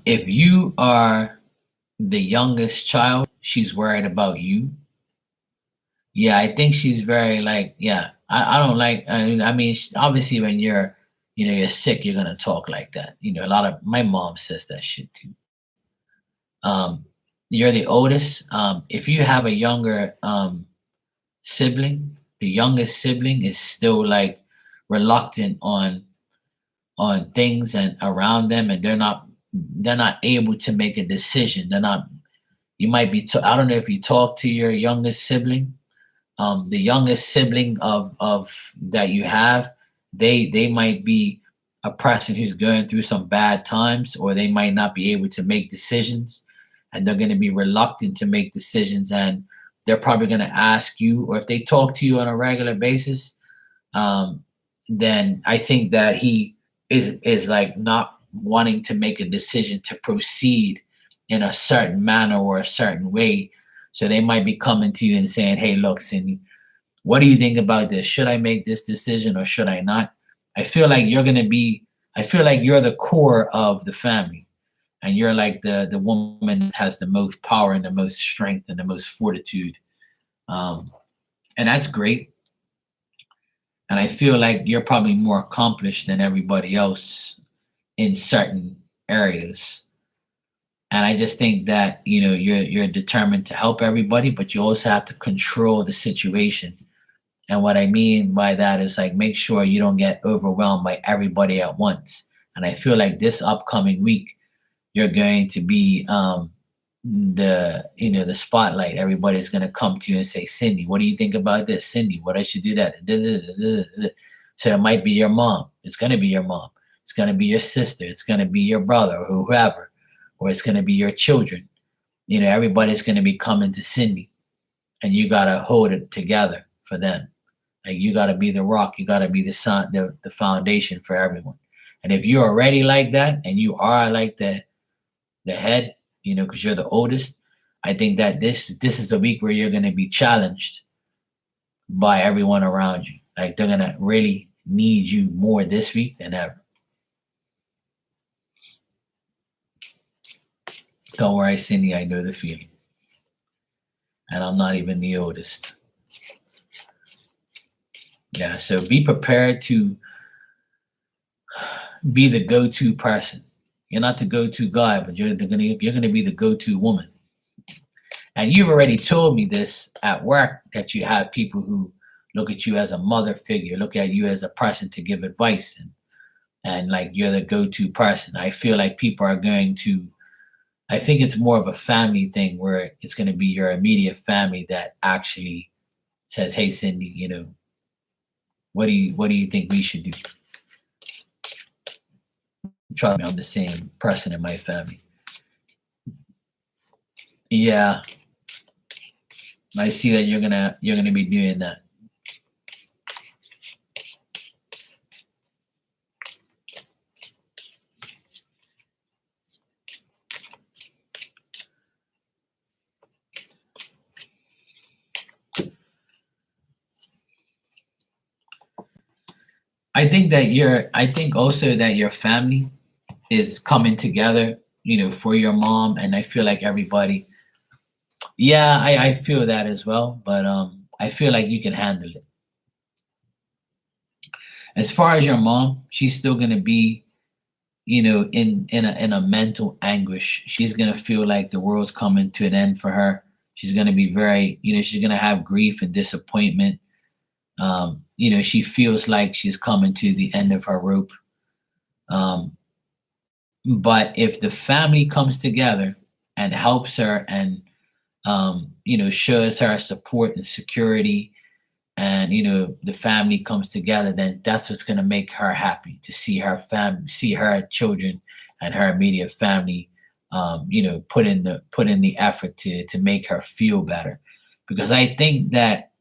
If you are the youngest child, she's worried about you. Yeah, I think she's very like, yeah, I don't like, obviously when you're sick, you're going to talk like that. A lot of my mom says that shit too. Um, you're the oldest. If you have a younger sibling, the youngest sibling is still like reluctant on things and around them, and they're not able to make a decision. They're not. You might be. I don't know if you talk to your youngest sibling. The youngest sibling of that you have, they might be a person who's going through some bad times, or they might not be able to make decisions, and they're going to be reluctant to make decisions, and they're probably going to ask you, or if they talk to you on a regular basis, um, then I think that he is like not wanting to make a decision to proceed in a certain manner or a certain way. So they might be coming to you and saying, "Hey, look, Cindy, what do you think about this? Should I make this decision or should I not?" I feel like you're gonna be. I feel like you're the core of the family, and you're like the woman that has the most power and the most strength and the most fortitude, um, and that's great. And I feel like you're probably more accomplished than everybody else in certain areas. And I just think that you're determined to help everybody, but you also have to control the situation. And what I mean by that is like make sure you don't get overwhelmed by everybody at once. And I feel like this upcoming week you're going to be the spotlight. Everybody's going to come to you and say, "Cindy, what do you think about this? Cindy, what I should do that?" So it might be your mom. It's going to be your mom. It's going to be your sister. It's going to be your brother or whoever, or it's going to be your children. Everybody's going to be coming to Cindy, and you got to hold it together for them. Like you got to be the rock. You got to be the foundation for everyone. And if you're already like that, and you are like the head, because you're the oldest, I think that this is a week where you're going to be challenged by everyone around you. Like they're going to really need you more this week than ever. Don't worry, Cindy, I know the feeling. And I'm not even the oldest. Yeah, so be prepared to be the go-to person. You're not the go-to guy, but you're gonna be the go-to woman. And you've already told me this at work, that you have people who look at you as a mother figure, look at you as a person to give advice, and like you're the go-to person. I feel like people are going to. I think it's more of a family thing where it's going to be your immediate family that actually says, "Hey, Cindy, what do you think we should do?" Trust me, I'm the same person in my family. Yeah, I see that you're gonna be doing that. I think also that your family is coming together, for your mom, and I feel like everybody. Yeah, I feel that as well, but I feel like you can handle it. As far as your mom, she's still gonna be, in a mental anguish. She's gonna feel like the world's coming to an end for her. She's gonna be very, she's gonna have grief and disappointment. She feels like she's coming to the end of her rope. Um, But if the family comes together and helps her and shows her support and security, and the family comes together, then that's what's going to make her happy, to see her family, see her children and her immediate family, put in the effort to make her feel better. Because I think that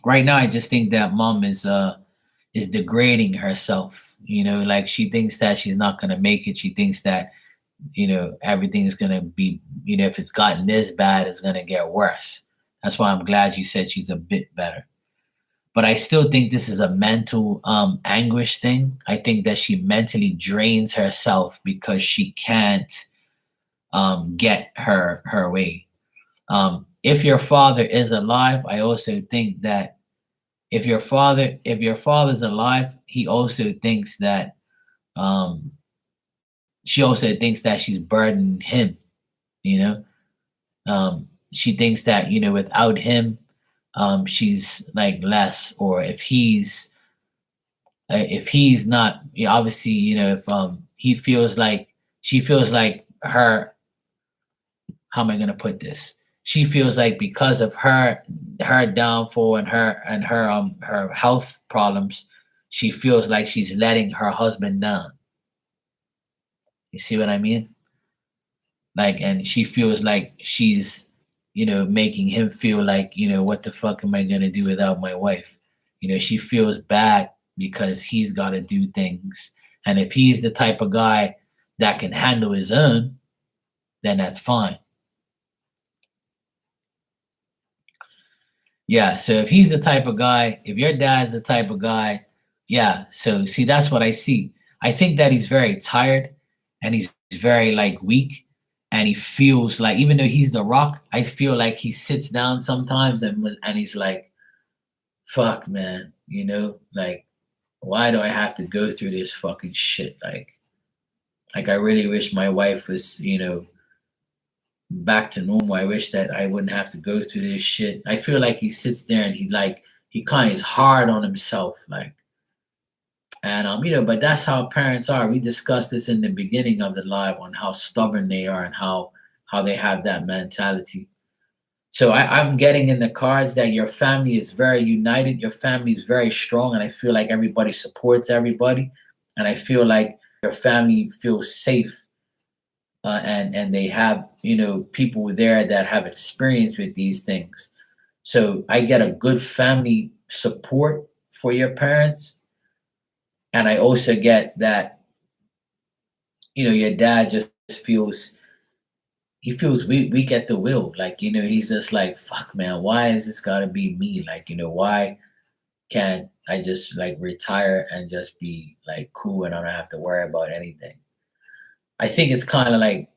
right now, I just think that mom is degrading herself. Like, she thinks that she's not going to make it. She thinks that everything is going to be, if it's gotten this bad, it's going to get worse. That's why I'm glad you said she's a bit better. But I still think this is a mental anguish thing. I think that she mentally drains herself because she can't get her way. If your father is alive, I also think that if your father's alive, he also thinks that um, she also thinks that she's burdening him. You know, she thinks that without him, she's like less. Or if he's not, obviously, if he feels like she feels like her. How am I going to put this? She feels like because of her downfall and her health problems, she feels like she's letting her husband down. You see what I mean? Like, and she feels like she's making him feel like, what the fuck am I going to do without my wife? She feels bad because he's got to do things. And if he's the type of guy that can handle his own, then that's fine. Yeah, so if he's the type of guy, if your dad's the type of guy, yeah. So see, that's what I see. I think that he's very tired and he's very like weak, and he feels like, even though he's the rock, I feel like he sits down sometimes and he's like, fuck, man, like, why do I have to go through this fucking shit? Like I really wish my wife was, back to normal. I wish that I wouldn't have to go through this shit. I feel like he sits there and he kind of is hard on himself, like, and but that's how parents are. We discussed this in the beginning of the live on how stubborn they are and how they have that mentality. So I'm getting in the cards that your family is very united, your family is very strong, and I feel like everybody supports everybody, and I feel like your family feels safe, and they have people there that have experience with these things. So I get a good family support for your parents, and I also get that your dad just feels he feels weak at the will. Like, he's just like, fuck, man, why is this gotta be me? Like, why can't I just like retire and just be like cool and I don't have to worry about anything? I think it's kind of like,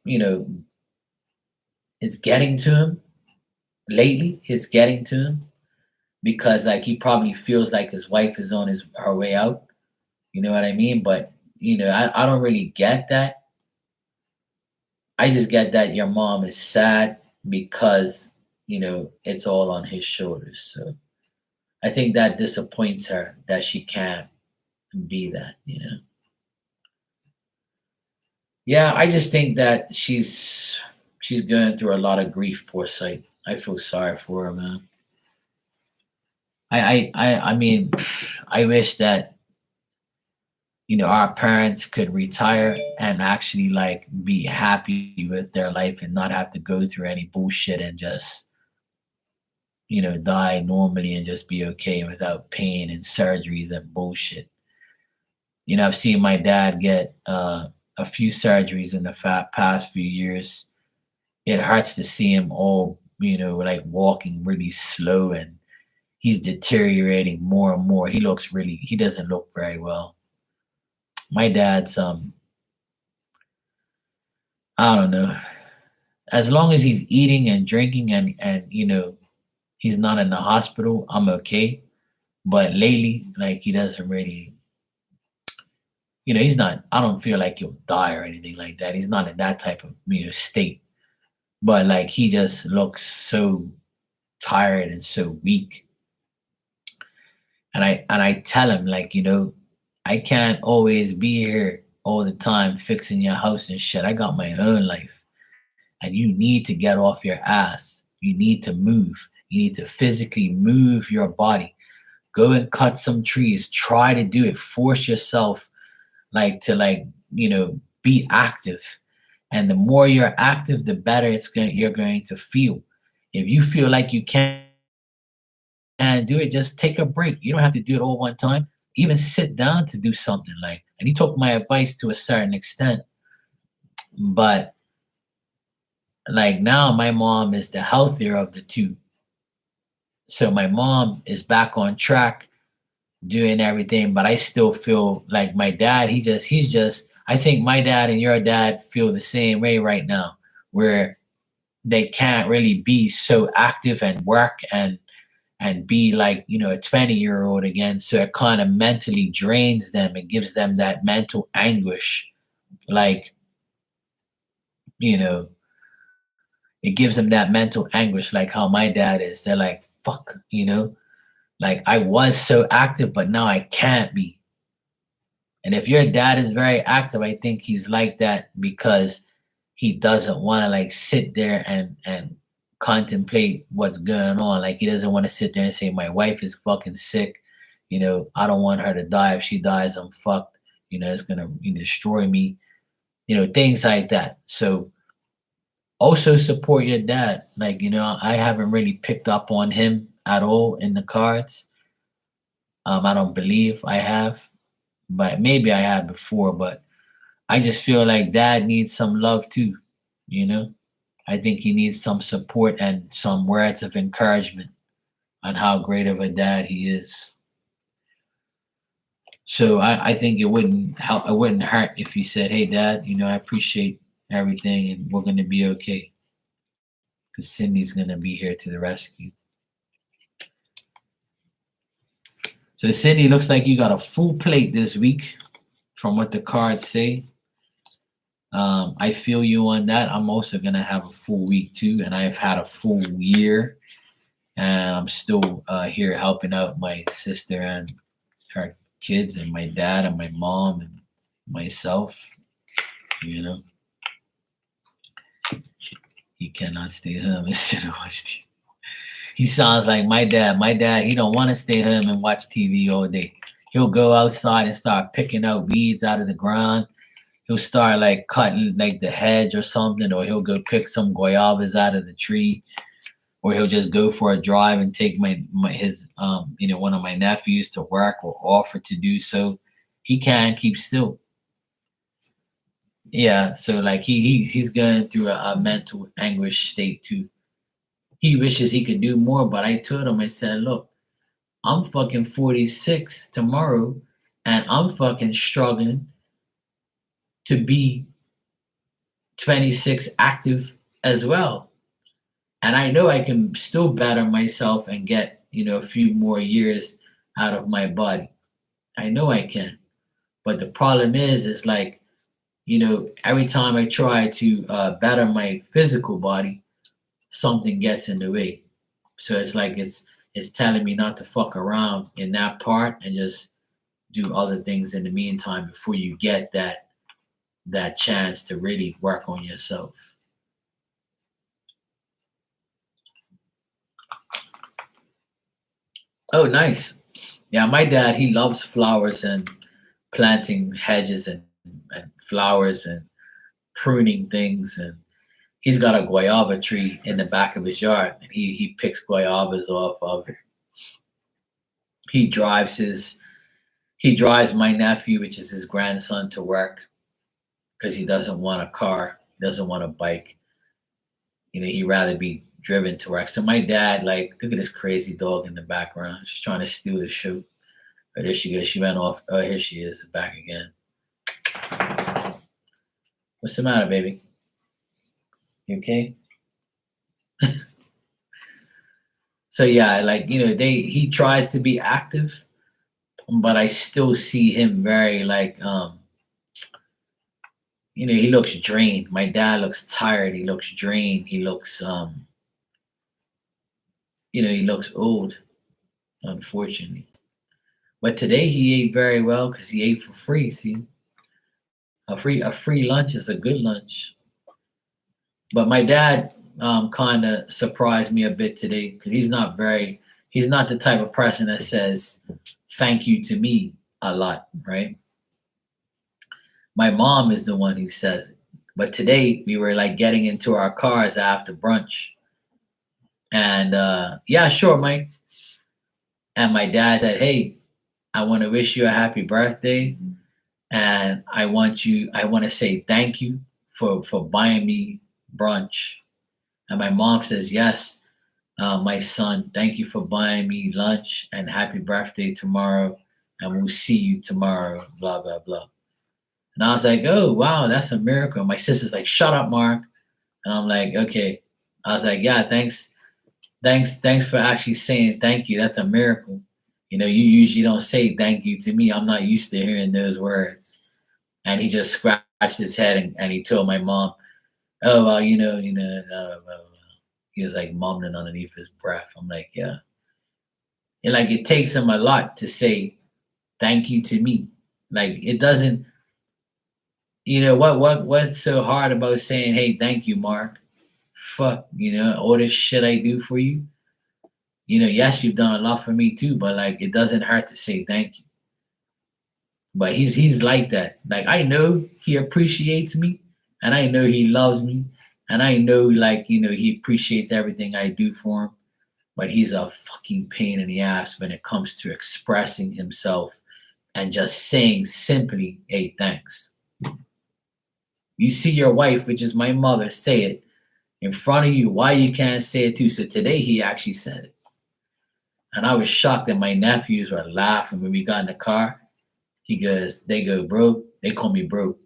it's getting to him lately. It's getting to him because like he probably feels like his wife is on her way out. You know what I mean? But I don't really get that. I just get that your mom is sad because it's all on his shoulders. So I think that disappoints her that she can't be that. Yeah, I just think that she's going through a lot of grief, poor sight. I feel sorry for her, man. I mean, I wish that our parents could retire and actually like be happy with their life and not have to go through any bullshit and just die normally and just be okay without pain and surgeries and bullshit. I've seen my dad get a few surgeries in the past few years. It hurts to see him all like walking really slow, and he's deteriorating more and more. He doesn't look very well. My dad's I don't know. As long as he's eating and drinking and he's not in the hospital, I'm okay. But lately, like, he doesn't really, he's not. I don't feel like he'll die or anything like that. He's not in that type of state. But like, he just looks so tired and so weak. And I tell him, like, I can't always be here all the time fixing your house and shit. I got my own life. And you need to get off your ass. You need to move. You need to physically move your body. Go and cut some trees. Try to do it. Force yourself to be active. And the more you're active, the better you're going to feel. If you feel like you can't do it, just take a break. You don't have to do it all one time. Even sit down to do something and he took my advice to a certain extent. But like now my mom is the healthier of the two. So my mom is back on track doing everything, but I still feel like my dad, he's just I think my dad and your dad feel the same way right now, where they can't really be so active and work and be like, a 20-year-old again. So it kind of mentally drains them and gives them that mental anguish. Like, you know, it gives them that mental anguish, like how my dad is. They're like, fuck, like I was so active, but now I can't be. And if your dad is very active, I think he's like that because he doesn't want to like sit there and contemplate what's going on. Like he doesn't want to sit there and say, my wife is fucking sick. I don't want her to die. If she dies, I'm fucked. It's gonna destroy me. Things like that. So also support your dad. Like, I haven't really picked up on him at all in the cards. I don't believe I have, but maybe I had before. But I just feel like dad needs some love too. You know, I think he needs some support and some words of encouragement on how great of a dad he is. So I think it wouldn't help. It wouldn't hurt if he said, "Hey, Dad, I appreciate everything, and we're gonna be okay." Because Cindy's gonna be here to the rescue. So Cindy, looks like you got a full plate this week, from what the cards say. I feel you on that. I'm also gonna have a full week too, and I've had a full year, and I'm still here helping out my sister and her kids, and my dad and my mom and myself. You know, he cannot stay home and sit and watch TV. He sounds like my dad. My dad, he don't want to stay home and watch TV all day. He'll go outside and start picking out weeds out of the ground. He'll start like cutting like the hedge or something, or he'll go pick some guayabas out of the tree, or he'll just go for a drive and take his one of my nephews to work or offer to do so. He can't keep still. Yeah, so like he's going through a mental anguish state too. He wishes he could do more, but I told him, I said, look, I'm fucking 46 tomorrow, and I'm fucking struggling to be 26 active as well. And I know I can still better myself and get, a few more years out of my body. I know I can. But the problem is like, every time I try to better my physical body, something gets in the way. So it's like it's telling me not to fuck around in that part and just do other things in the meantime before you get that chance to really work on yourself. Oh, nice. Yeah, my dad, he loves flowers and planting hedges and flowers and pruning things, and he's got a guayaba tree in the back of his yard, and he picks guayabas off of it. He drives his he drives my nephew, which is his grandson, to work because he doesn't want a car, he doesn't want a bike. He'd rather be driven to work. So my dad, like, look at this crazy dog in the background. She's trying to steal the show. Oh, there she goes. She ran off. Oh, here she is, back again. What's the matter, baby? You okay? So yeah, like, he tries to be active, but I still see him very like he looks drained. My dad looks tired. He looks drained. He looks he looks old, unfortunately. But today he ate very well because he ate for free. See, A free lunch is a good lunch. But my dad kind of surprised me a bit today because he's not the type of person that says thank you to me a lot, right? My mom is the one who says it. But today we were like getting into our cars after brunch, and yeah, sure, Mike. And my dad said, "Hey, I want to wish you a happy birthday, and I want to say thank you for buying me brunch." And my mom says, "Yes, my son, thank you for buying me lunch and happy birthday tomorrow, and we'll see you tomorrow." Blah blah blah. And I was like, "Oh wow, that's a miracle." My sister's like, "Shut up, Mark." And I'm like, "Okay." I was like, "Yeah, thanks for actually saying thank you. That's a miracle. You usually don't say thank you to me. I'm not used to hearing those words." And he just scratched his head and he told my mom, "Oh well, he was like mumbling underneath his breath." I'm like, "Yeah." And like it takes him a lot to say thank you to me. Like it doesn't. What's so hard about saying, "Hey, thank you, Mark"? Fuck, all this shit I do for you. Yes, you've done a lot for me too, but like it doesn't hurt to say thank you. But he's like that. Like I know he appreciates me, and I know he loves me, and I know like he appreciates everything I do for him. But he's a fucking pain in the ass when it comes to expressing himself and just saying simply, "Hey, thanks." You see your wife, which is my mother, say it in front of you. Why you can't say it too? So today he actually said it. And I was shocked that my nephews were laughing when we got in the car. They go, "Bro," they call me bro.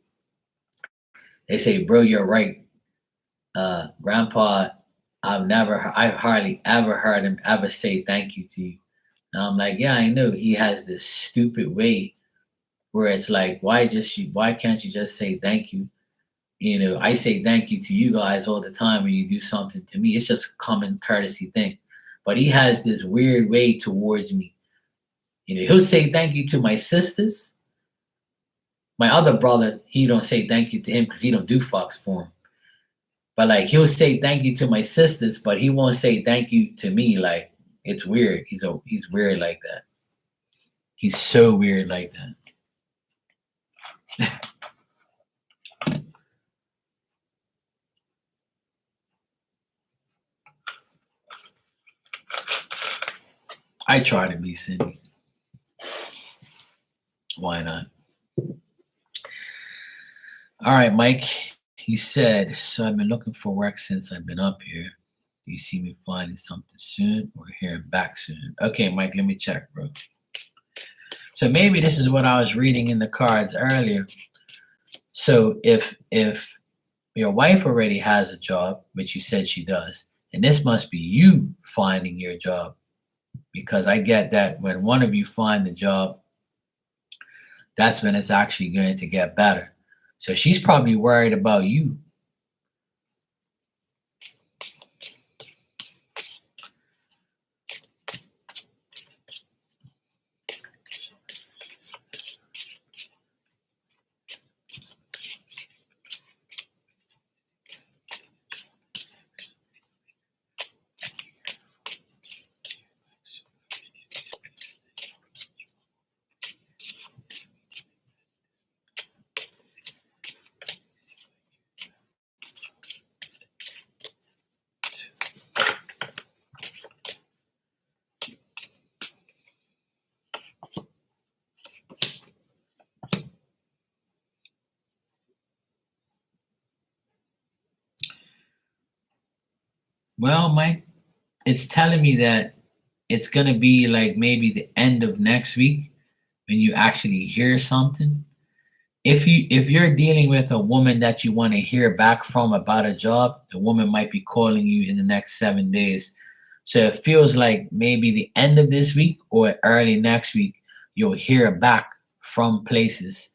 They say, "Bro, you're right. Grandpa, I've hardly ever heard him ever say thank you to you." And I'm like, "Yeah, I know." He has this stupid way where it's like, why can't you just say thank you? I say thank you to you guys all the time when you do something to me. It's just a common courtesy thing. But he has this weird way towards me. He'll say thank you to my sisters. My other brother, he don't say thank you to him because he don't do fucks for him. But like he'll say thank you to my sisters, but he won't say thank you to me. Like it's weird. He's weird like that. He's so weird like that. I try to be Cindy. Why not? All right, Mike. He said, "So I've been looking for work since I've been up here. Do you see me finding something soon or hearing back soon?" Okay, Mike, let me check, bro. So maybe this is what I was reading in the cards earlier. So if your wife already has a job, which you said she does, and this must be you finding your job, because I get that when one of you find the job, that's when it's actually going to get better. So she's probably worried about you. Well, Mike, it's telling me that it's going to be like maybe the end of next week when you actually hear something. If you're dealing with a woman that you want to hear back from about a job, the woman might be calling you in the next 7 days. So it feels like maybe the end of this week or early next week, you'll hear back from places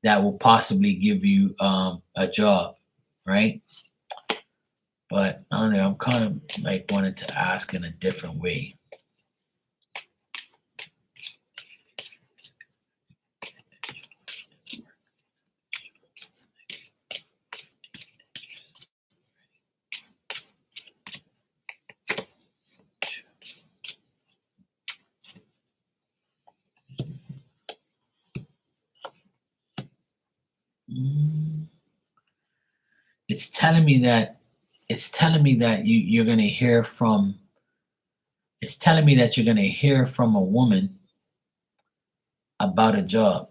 that will possibly give you a job, right? But I don't know. I'm kind of like wanted to ask in a different way. it's telling me that you're gonna hear from it's telling me that you're gonna hear from a woman about a job.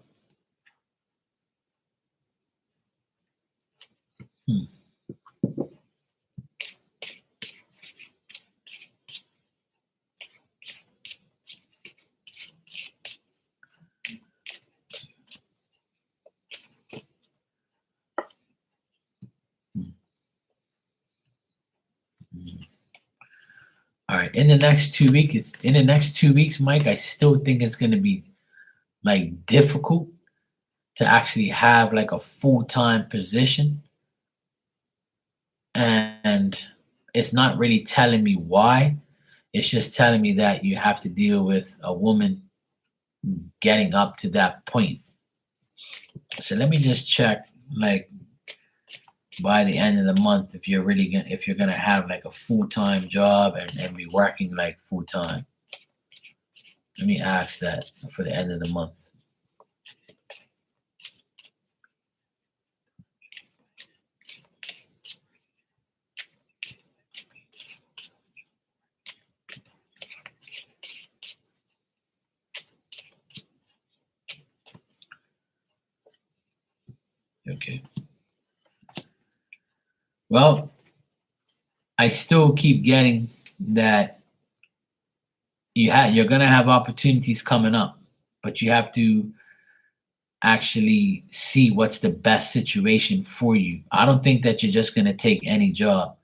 Hmm. Hmm. Hmm. All right. In the next 2 weeks, Mike, I still think it's gonna be like difficult to actually have like a full-time position. And it's not really telling me why. It's just telling me that you have to deal with a woman getting up to that point. So let me just check, like, by the end of the month, if you're gonna have like a full-time job and be working like full-time. Let me ask that for the end of the month. Okay. Well, I still keep getting that you're gonna have opportunities coming up, but you have to actually see what's the best situation for you. I don't think that you're just gonna take any job.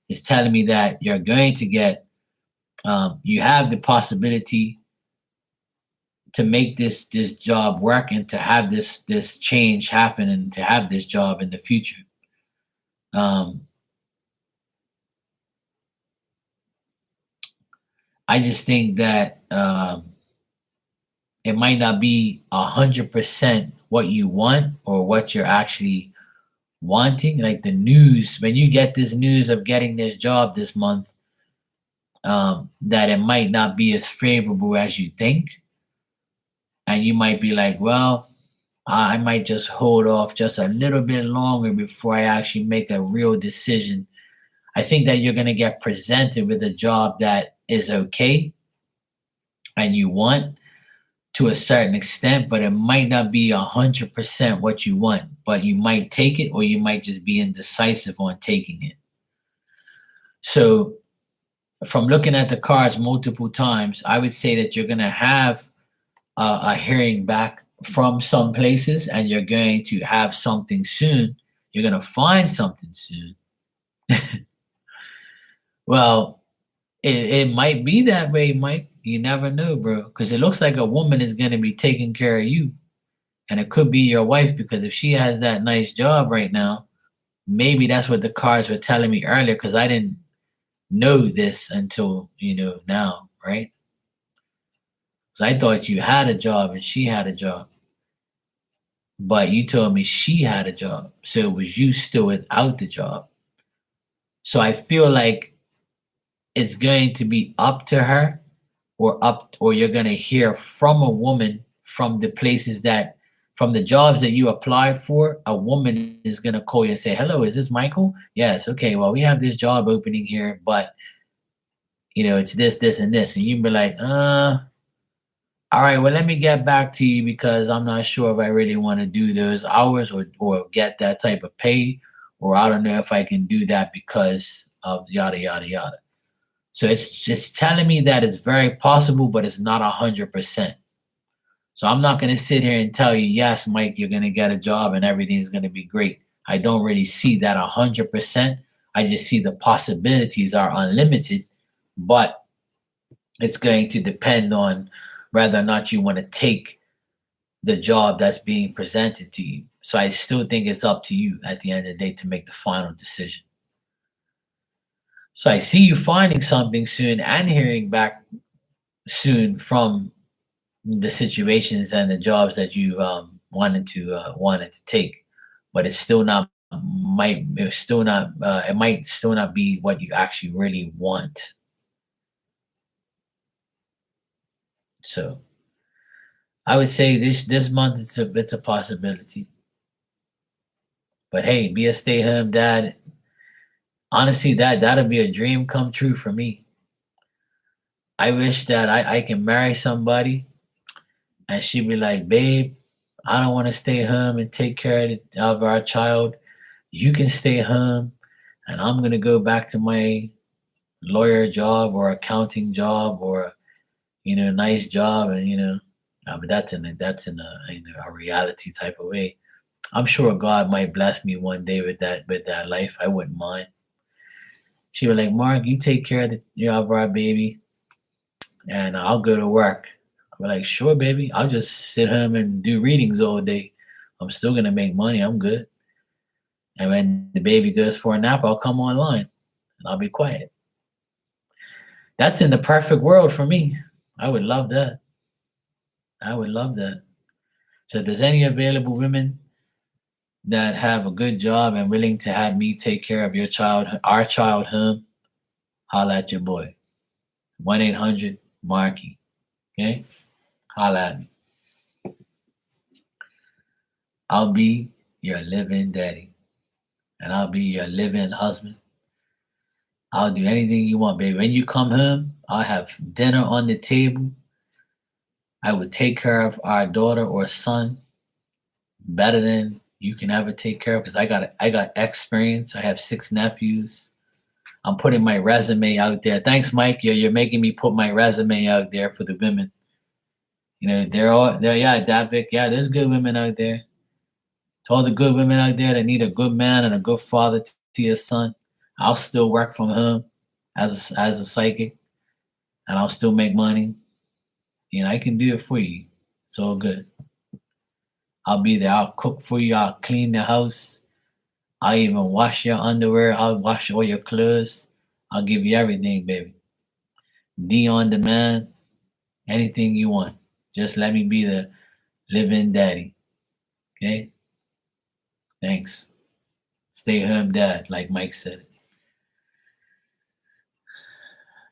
It's telling me that you're going to get you have the possibility to make this job work and to have this change happen and to have this job in the future. Um, I just think that it might not be 100% what you want or what you're actually wanting. Like the news, when you get this news of getting this job this month, that it might not be as favorable as you think, and you might be like, well, I might just hold off just a little bit longer before I actually make a real decision. I think that you're going to get presented with a job that is okay and you want to a certain extent, but it might not be 100% what you want. But you might take it, or you might just be indecisive on taking it. So, from looking at the cards multiple times, I would say that you're going to have a hearing back from some places, and you're going to have something soon. You're going to find something soon. Well, it might be that way, Mike. You never know, bro. Because it looks like a woman is going to be taking care of you. And it could be your wife, because if she has that nice job right now, maybe that's what the cards were telling me earlier, because I didn't know this until, now, right? Because I thought you had a job and she had a job. But you told me she had a job. So it was you still without the job. So I feel like it's going to be up to her, or you're going to hear from a woman from the places that from the jobs that you applied for. A woman is going to call you and say, hello, is this Michael? Yes. Okay, well, we have this job opening here, but it's this and this. And you'd be like, all right, well, let me get back to you, because I'm not sure if I really want to do those hours, or get that type of pay, or I don't know if I can do that because of yada yada yada. So it's just telling me that it's very possible, but it's not 100%. So I'm not going to sit here and tell you, yes, Mike, you're going to get a job and everything's going to be great. I don't really see that 100%. I just see the possibilities are unlimited, but it's going to depend on whether or not you want to take the job that's being presented to you. So I still think it's up to you at the end of the day to make the final decision. So I see you finding something soon and hearing back soon from the situations and the jobs that you wanted to take, but it might still not be what you actually really want. So I would say this month it's a possibility. But hey, be a stay-at-home dad. Honestly, that'll be a dream come true for me. I wish that I can marry somebody and she'd be like, babe, I don't want to stay home and take care of our child. You can stay home and I'm gonna go back to my lawyer job or accounting job or nice job and but that's in a reality type of way. I'm sure God might bless me one day with that life. I wouldn't mind. She was like, Mark, you take care of our baby and I'll go to work. I'm like, sure, baby. I'll just sit home and do readings all day. I'm still gonna make money. I'm good. And when the baby goes for a nap, I'll come online and I'll be quiet. That's in the perfect world for me. I would love that. I would love that. So, if there's any available women that have a good job and willing to have me take care of your child, our child home, holla at your boy. 1-800 Marky. Okay? Holla at me. I'll be your living daddy. And I'll be your living husband. I'll do anything you want, baby. When you come home, I'll have dinner on the table. I would take care of our daughter or son better than you can ever take care of because I got experience. I have 6 nephews. I'm putting my resume out there. Thanks, Mike. You're making me put my resume out there for the women. Yeah, Davik. Yeah, there's good women out there. To all the good women out there that need a good man and a good father to your son, I'll still work from home as a psychic, and I'll still make money. I can do it for you. It's all good. I'll be there. I'll cook for you. I'll clean the house. I'll even wash your underwear. I'll wash all your clothes. I'll give you everything, baby. D on demand. Anything you want. Just let me be the living daddy. Okay? Thanks. Stay home dad, like Mike said.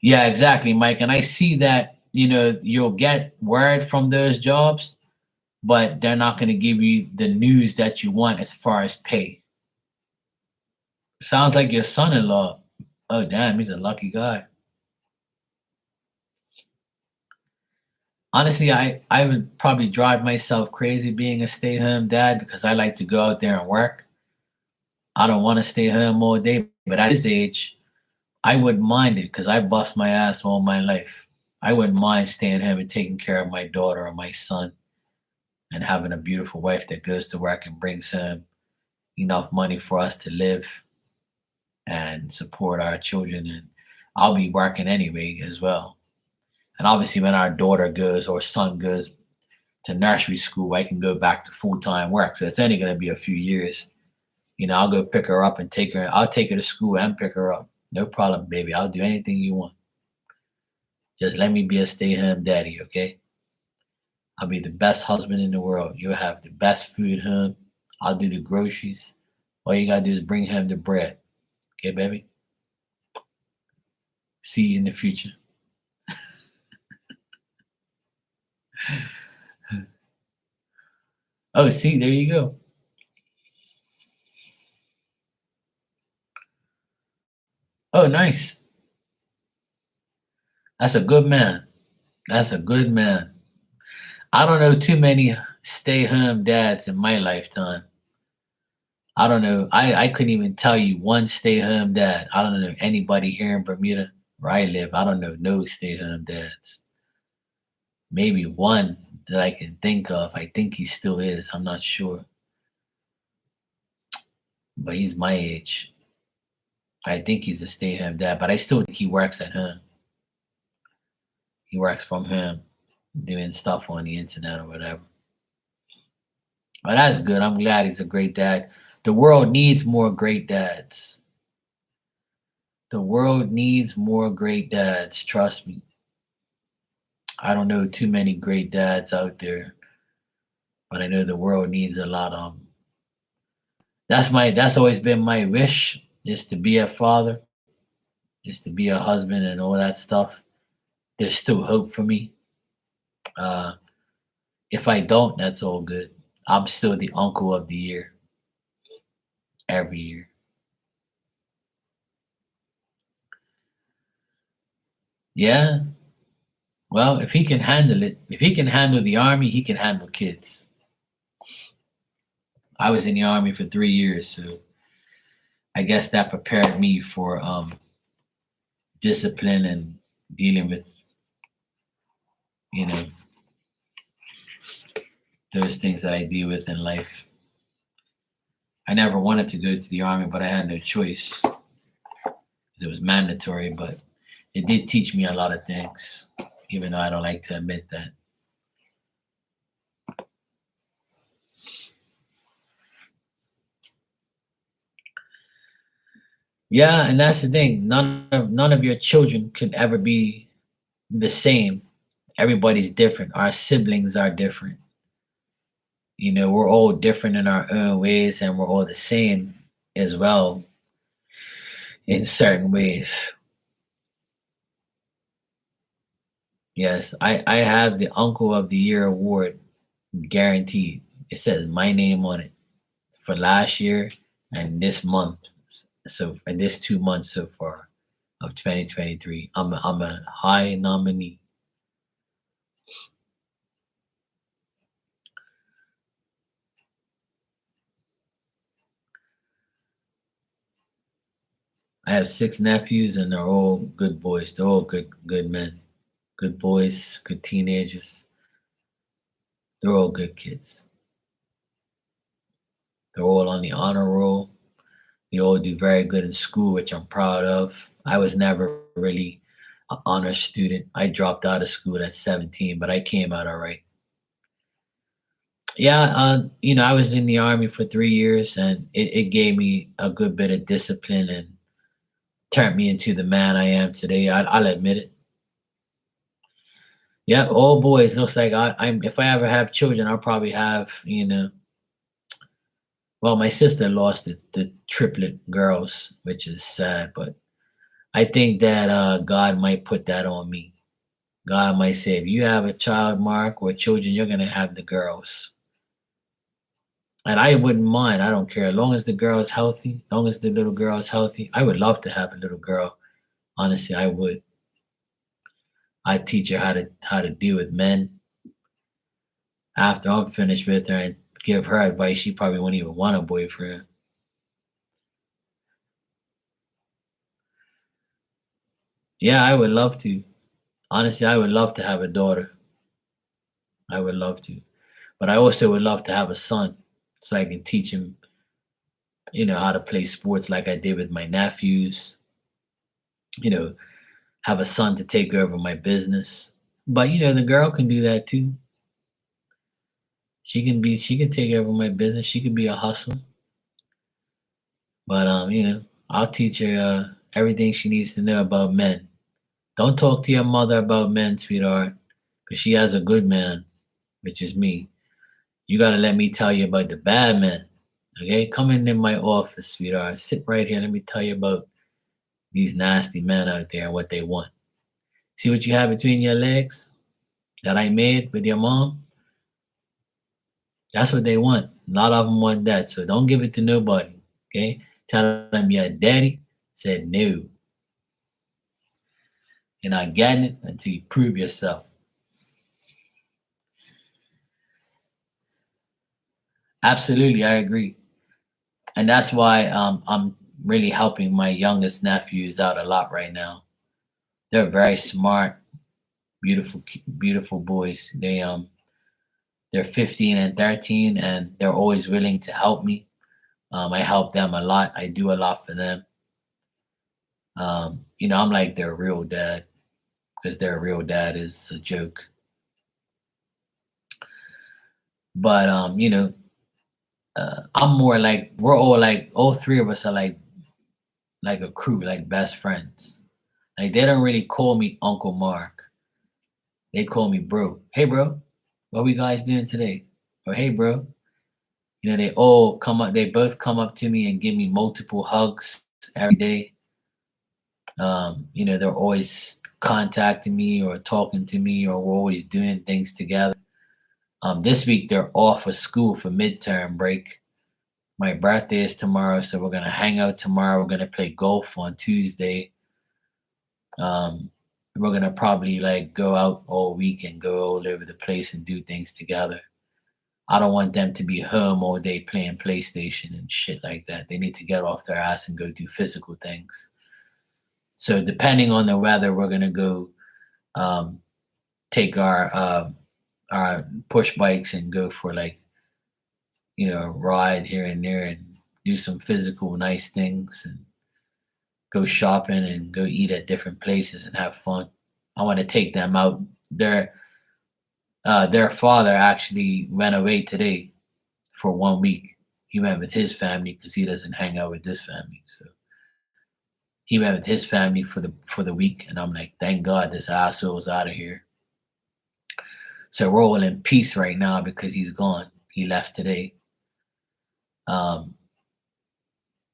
Yeah, exactly, Mike. And I see that, you'll get word from those jobs, but they're not going to give you the news that you want as far as pay. Sounds like your son-in-law. Oh, damn, he's a lucky guy. Honestly, I would probably drive myself crazy being a stay-home dad because I like to go out there and work. I don't want to stay home all day, but at this age, I wouldn't mind it because I bust my ass all my life. I wouldn't mind staying home and taking care of my daughter or my son and having a beautiful wife that goes to work and brings home enough money for us to live and support our children. And I'll be working anyway as well. And obviously, when our daughter goes or son goes to nursery school, I can go back to full-time work. So it's only going to be a few years. I'll go pick her up and take her. I'll take her to school and pick her up. No problem, baby. I'll do anything you want. Just let me be a stay-home daddy, okay? I'll be the best husband in the world. You'll have the best food home. I'll do the groceries. All you gotta do is bring home the bread. Okay, baby? See you in the future. Oh, see, there you go. Oh, nice. That's a good man. That's a good man. I don't know too many stay-home dads in my lifetime. I don't know. I couldn't even tell you one stay-home dad. I don't know anybody here in Bermuda where I live. I don't know no stay-home dads. Maybe one that I can think of. I think he still is. I'm not sure. But he's my age. I think he's a stay-at-home dad, but I still think he works at home. He works from home, doing stuff on the internet or whatever. But that's good. I'm glad he's a great dad. The world needs more great dads. The world needs more great dads. Trust me. I don't know too many great dads out there, but I know the world needs a lot of them. That's always been my wish is to be a father, is to be a husband and all that stuff. There's still hope for me. Uh, if I don't, that's all good. I'm still the uncle of the year. every year. Yeah. Well, if he can handle it, if he can handle the army, he can handle kids. I was in the army for 3 years, so I guess that prepared me for discipline and dealing with, you know, those things that I deal with in life. I never wanted to go to the army, but I had no choice because it was mandatory. But it did teach me a lot of things, even though I don't like to admit that. Yeah, and that's the thing. None of your children can ever be the same. Everybody's different. Our siblings are different. We're all different in our own ways, and we're all the same as well in certain ways. Yes, I have the Uncle of the Year award guaranteed. It says my name on it for last year and this month. So and this 2 months so far of 2023. I'm a high nominee. I have 6 nephews and they're all good boys. They're all good men. Good boys, good teenagers. They're all good kids. They're all on the honor roll. They all do very good in school, which I'm proud of. I was never really an honor student. I dropped out of school at 17, but I came out all right. Yeah, I was in the army for 3 years, and it gave me a good bit of discipline and turned me into the man I am today. I'll admit it. Yeah, all boys. Looks like I'm. If I ever have children, I'll probably have. Well, my sister lost the triplet girls, which is sad, but I think that God might put that on me. God might say, if you have a child, Mark, or children, you're gonna have the girls. And I wouldn't mind. I don't care. As long as the girl is healthy, as long as the little girl is healthy, I would love to have a little girl. Honestly, I would. I'd teach her how to deal with men. After I'm finished with her and give her advice, she probably won't even want a boyfriend. Yeah, I would love to. Honestly, I would love to have a daughter. I would love to. But I also would love to have a son so I can teach him, how to play sports like I did with my nephews, you know, have a son to take over my business. But the girl can do that too. She can take over my business. She can be a hustler. But I'll teach her everything she needs to know about men. Don't talk to your mother about men, sweetheart, because she has a good man, which is me. You gotta let me tell you about the bad men. Okay? Come in my office, sweetheart. Sit right here. Let me tell you about these nasty men out there and what they want. See what you have between your legs that I made with your mom? That's what they want. A lot of them want that. So don't give it to nobody. Okay? Tell them your daddy said no. You're not getting it until you prove yourself. Absolutely, I agree. And that's why I'm really helping my youngest nephews out a lot right now. They're very smart, beautiful boys. They're 15 and 13, and they're always willing to help me. I help them a lot. I do a lot for them. I'm like their real dad because their real dad is a joke. But I'm more like we're all like all three of us are like a crew, like best friends. Like they don't really call me Uncle Mark. They call me bro. Hey bro, what we guys doing today? Or hey bro. They all come up, they both come up to me and give me multiple hugs every day. They're always contacting me or talking to me or we're always doing things together. This week they're off of school for midterm break. My birthday is tomorrow, so we're gonna hang out tomorrow. We're gonna play golf on Tuesday. Um, we're gonna probably like go out all week and go all over the place and do things together. I don't want them to be home all day playing PlayStation and shit like that. They need to get off their ass and go do physical things. So depending on the weather, we're gonna go um, take our push bikes and go for like a ride here and there and do some physical nice things and go shopping and go eat at different places and have fun. I want to take them out. Their father actually went away today for 1 week. He went with his family because he doesn't hang out with this family. So he went with his family for the week, and I'm like, thank God this asshole's out of here. So we're all in peace right now because he's gone. He left today. Um,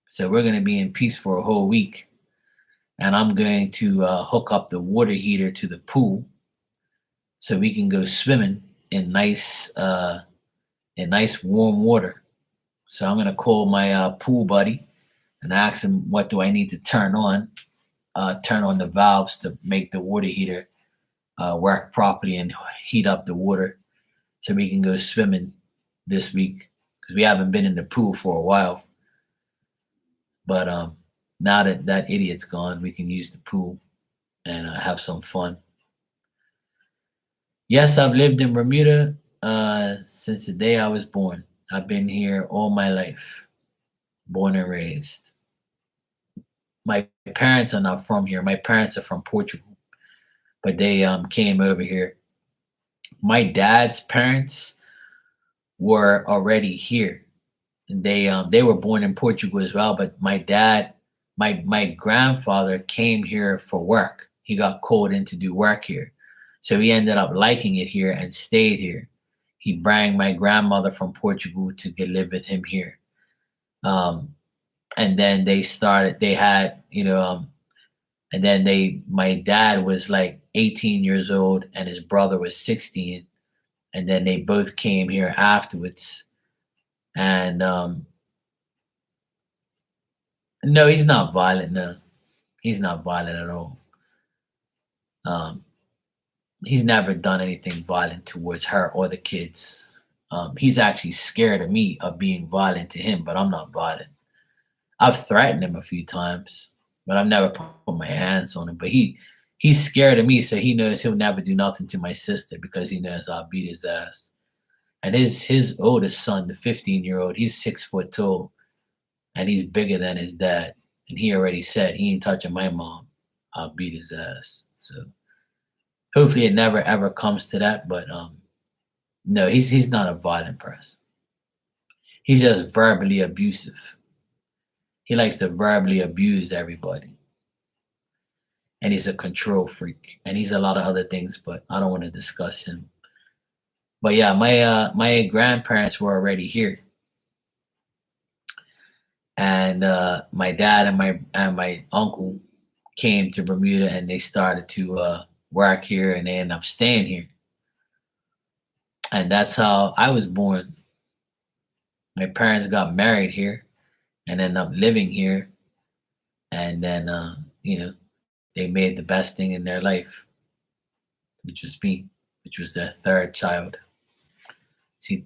so we're gonna be in peace for a whole week, and I'm going to hook up the water heater to the pool so we can go swimming in nice warm water. So I'm gonna call my pool buddy and ask him what do I need to turn on the valves to make the water heater work properly and heat up the water so we can go swimming this week because we haven't been in the pool for a while. But now that that idiot's gone, we can use the pool and have some fun. Yes, I've lived in Bermuda since the day I was born. I've been here all my life, born and raised. My parents are not from here. My parents are from Portugal, but they came over here. My dad's parents were already here. And they were born in Portugal as well, but my grandfather came here for work. He got called in to do work here. So he ended up liking it here and stayed here. He brought my grandmother from Portugal to get live with him here. Um, and then they had, and then my dad was like 18 years old and his brother was 16. And then they both came here afterwards. And no, he's not violent. No, he's not violent at all. Um, he's never done anything violent towards her or the kids. He's actually scared of me of being violent to him, but I'm not violent. I've threatened him a few times, but I've never put my hands on him. But he's scared of me, so he knows he'll never do nothing to my sister because he knows I'll beat his ass. And his oldest son, the 15-year-old, he's 6 foot tall, and he's bigger than his dad. And he already said he ain't touching my mom. I'll beat his ass. So hopefully it never ever comes to that. But no, he's not a violent person. He's just verbally abusive. He likes to verbally abuse everybody. And he's a control freak. And he's a lot of other things, but I don't want to discuss him. But yeah, my grandparents were already here. And my dad and my uncle came to Bermuda and they started to work here and they ended up staying here. And that's how I was born. My parents got married here and ended up living here. And then, they made the best thing in their life, which was me, which was their third child. See,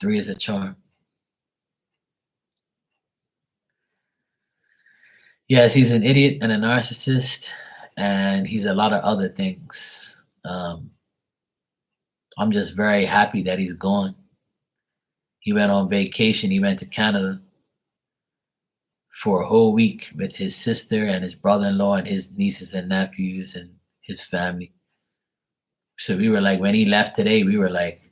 three is a charm. Yes, he's an idiot and a narcissist, and he's a lot of other things. I'm just very happy that he's gone. He went on vacation. He went to Canada for a whole week with his sister and his brother-in-law and his nieces and nephews and his family. So we were like, when he left today, we were like,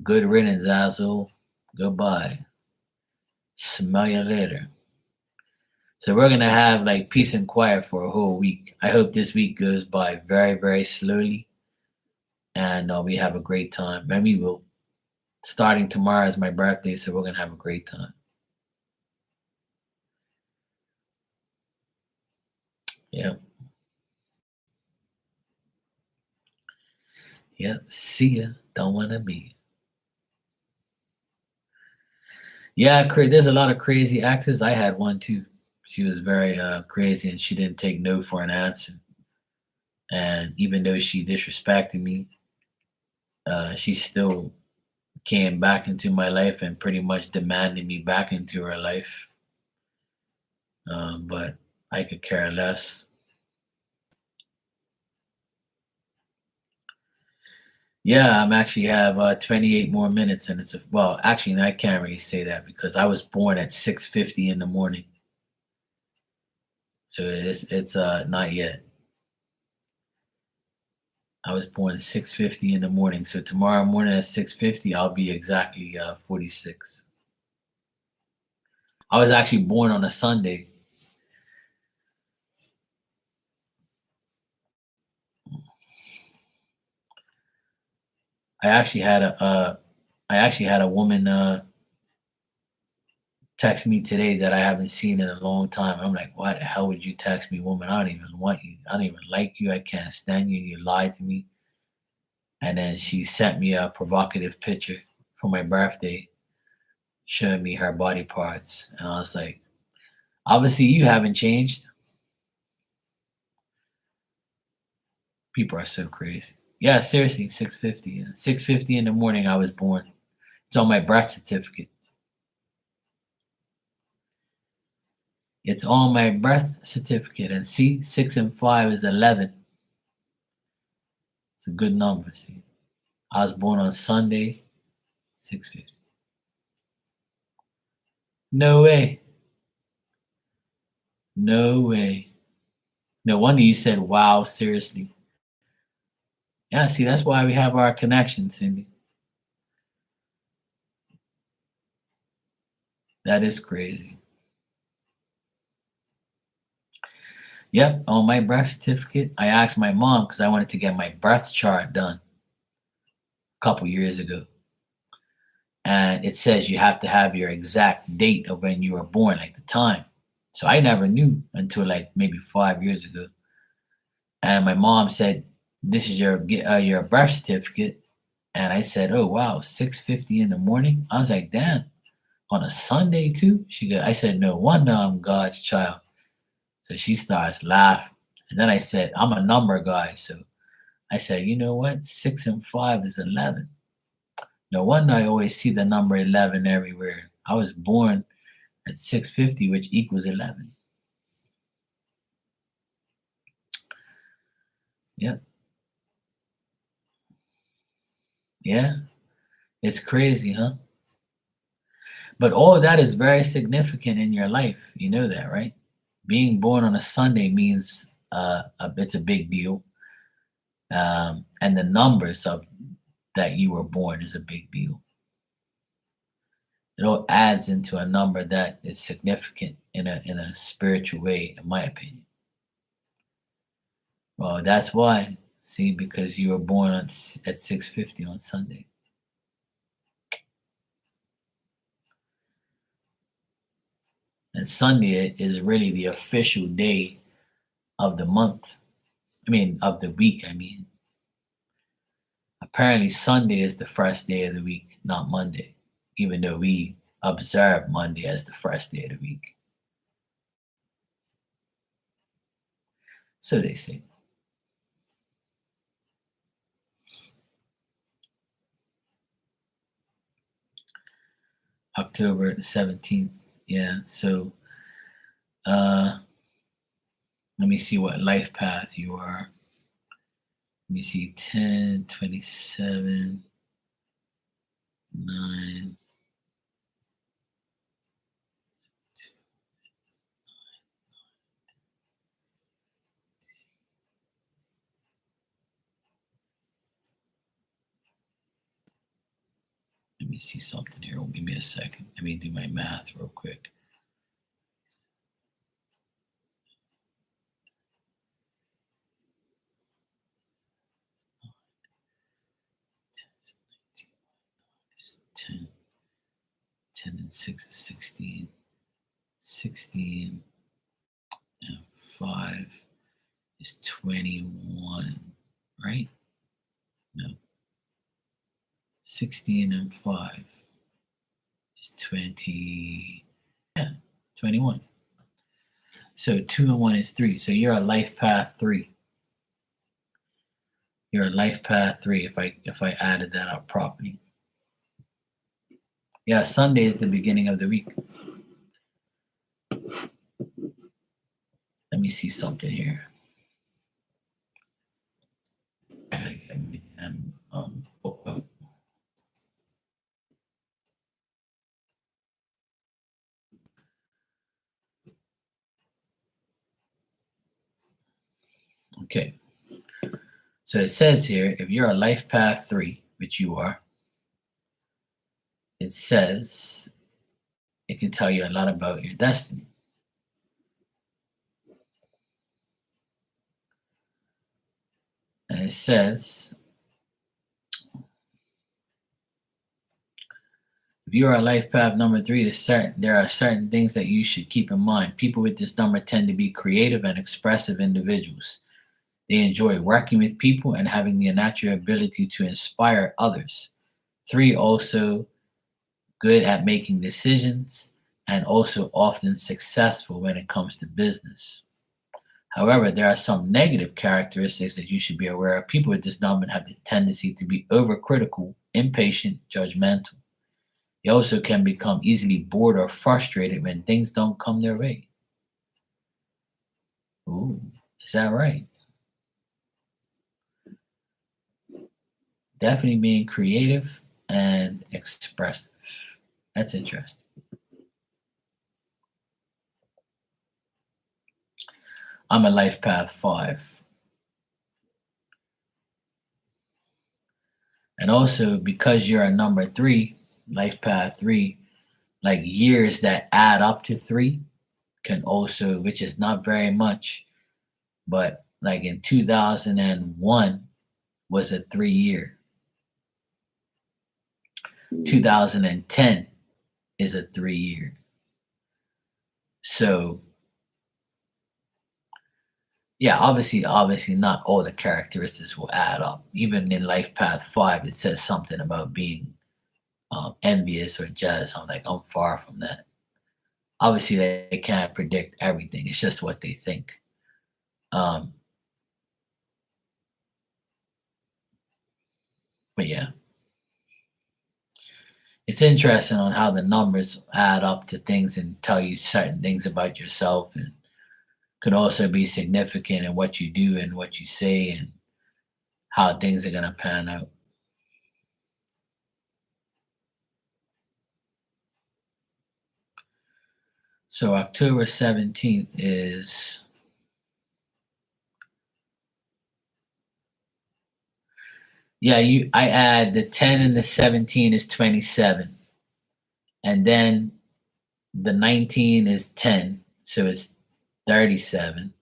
good riddance, asshole. Goodbye. Smell you later. So we're gonna have like peace and quiet for a whole week. I hope this week goes by very, very slowly, and we have a great time. And we will. Starting tomorrow is my birthday, so we're gonna have a great time. Yeah. Yep. See ya. Don't wanna be. Yeah, there's a lot of crazy exes. I had one too. She was very crazy, and she didn't take no for an answer. And even though she disrespected me, she still came back into my life and pretty much demanded me back into her life. But I could care less. Yeah, I'm actually have 28 more minutes, and well. Actually, I can't really say that because I was born at 6:50 in the morning, so it's not yet. I was born at 6:50 in the morning, so tomorrow morning at 6:50, I'll be exactly 46. I was actually born on a Sunday. I actually had a woman text me today that I haven't seen in a long time. I'm like, why the hell would you text me, woman? I don't even want you. I don't even like you. I can't stand you. You lied to me. And then she sent me a provocative picture for my birthday, showing me her body parts. And I was like, obviously, you haven't changed. People are so crazy. Yeah, seriously, 6:50. Yeah. 6:50 in the morning, I was born. It's on my birth certificate. It's on my birth certificate. And see, 6 and 5 is 11. It's a good number. See, I was born on Sunday, 6:50. No way. No way. No wonder you said, wow, seriously. Yeah, see, that's why we have our connection, Cindy. That is crazy. Yep, on my birth certificate, I asked my mom because I wanted to get my birth chart done a couple years ago. And it says you have to have your exact date of when you were born, like the time. So I never knew until like maybe 5 years ago. And my mom said, "This is your birth certificate." And I said, "Oh wow, 6:50 in the morning." I was like, "Damn, on a Sunday too?" I said, "No wonder I'm God's child." So she starts laughing. And then I said, "I'm a number guy." So I said, "You know what? 6 and 5 is 11. No wonder I always see the number 11 everywhere. I was born at 6:50, which equals 11." Yep. Yeah. It's crazy, huh? But all of that is very significant in your life. You know that, right? Being born on a Sunday means it's a big deal. And the numbers of that you were born is a big deal. It all adds into a number that is significant in a spiritual way, in my opinion. Well, that's why. See, because you were born at 6:50 on Sunday. And Sunday is really the official day of the month. I mean, of the week, I mean. Apparently, Sunday is the first day of the week, not Monday, even though we observe Monday as the first day of the week. So they say. October 17th. Yeah. So uh let me see what life path you are. Let me see 10, 27, 9. Let me see something here. Give me a second. Let me do my math real quick. Ten, 10 and 6 is 16. 16 and 5 is 21, right? No. 16 and 5 is is 20. Yeah, 21. So 2 and 1 is 3. So you're a life path 3. You're a life path 3 if I added that up properly. Yeah, Sunday is the beginning of the week. Let me see something here. Okay. So it says here, if you're a life path 3, which you are, it says it can tell you a lot about your destiny. And it says, if you are a life path number 3, there are certain things that you should keep in mind. People with this number tend to be creative and expressive individuals. They enjoy working with people and having the natural ability to inspire others. 3 also good at making decisions and also often successful when it comes to business. However, there are some negative characteristics that you should be aware of. People with this number have the tendency to be overcritical, impatient, judgmental. They also can become easily bored or frustrated when things don't come their way. Ooh, is that right? Definitely being creative and expressive. That's interesting. I'm a life path 5. And also because you're a number 3, life path 3, like years that add up to 3 can also, which is not very much, but like in 2001 was a 3 year. 2010 is a 3 year. So yeah, obviously not all the characteristics will add up. Even in life path 5, it says something about being envious or jealous. I'm like, I'm far from that. Obviously, they can't predict everything. It's just what they think. Um, but yeah, it's interesting on how the numbers add up to things and tell you certain things about yourself, and could also be significant in what you do and what you say and how things are going to pan out. So October 17th is, yeah, I add the 10 and the 17 is 27. And then the 19 is 10, so it's 37,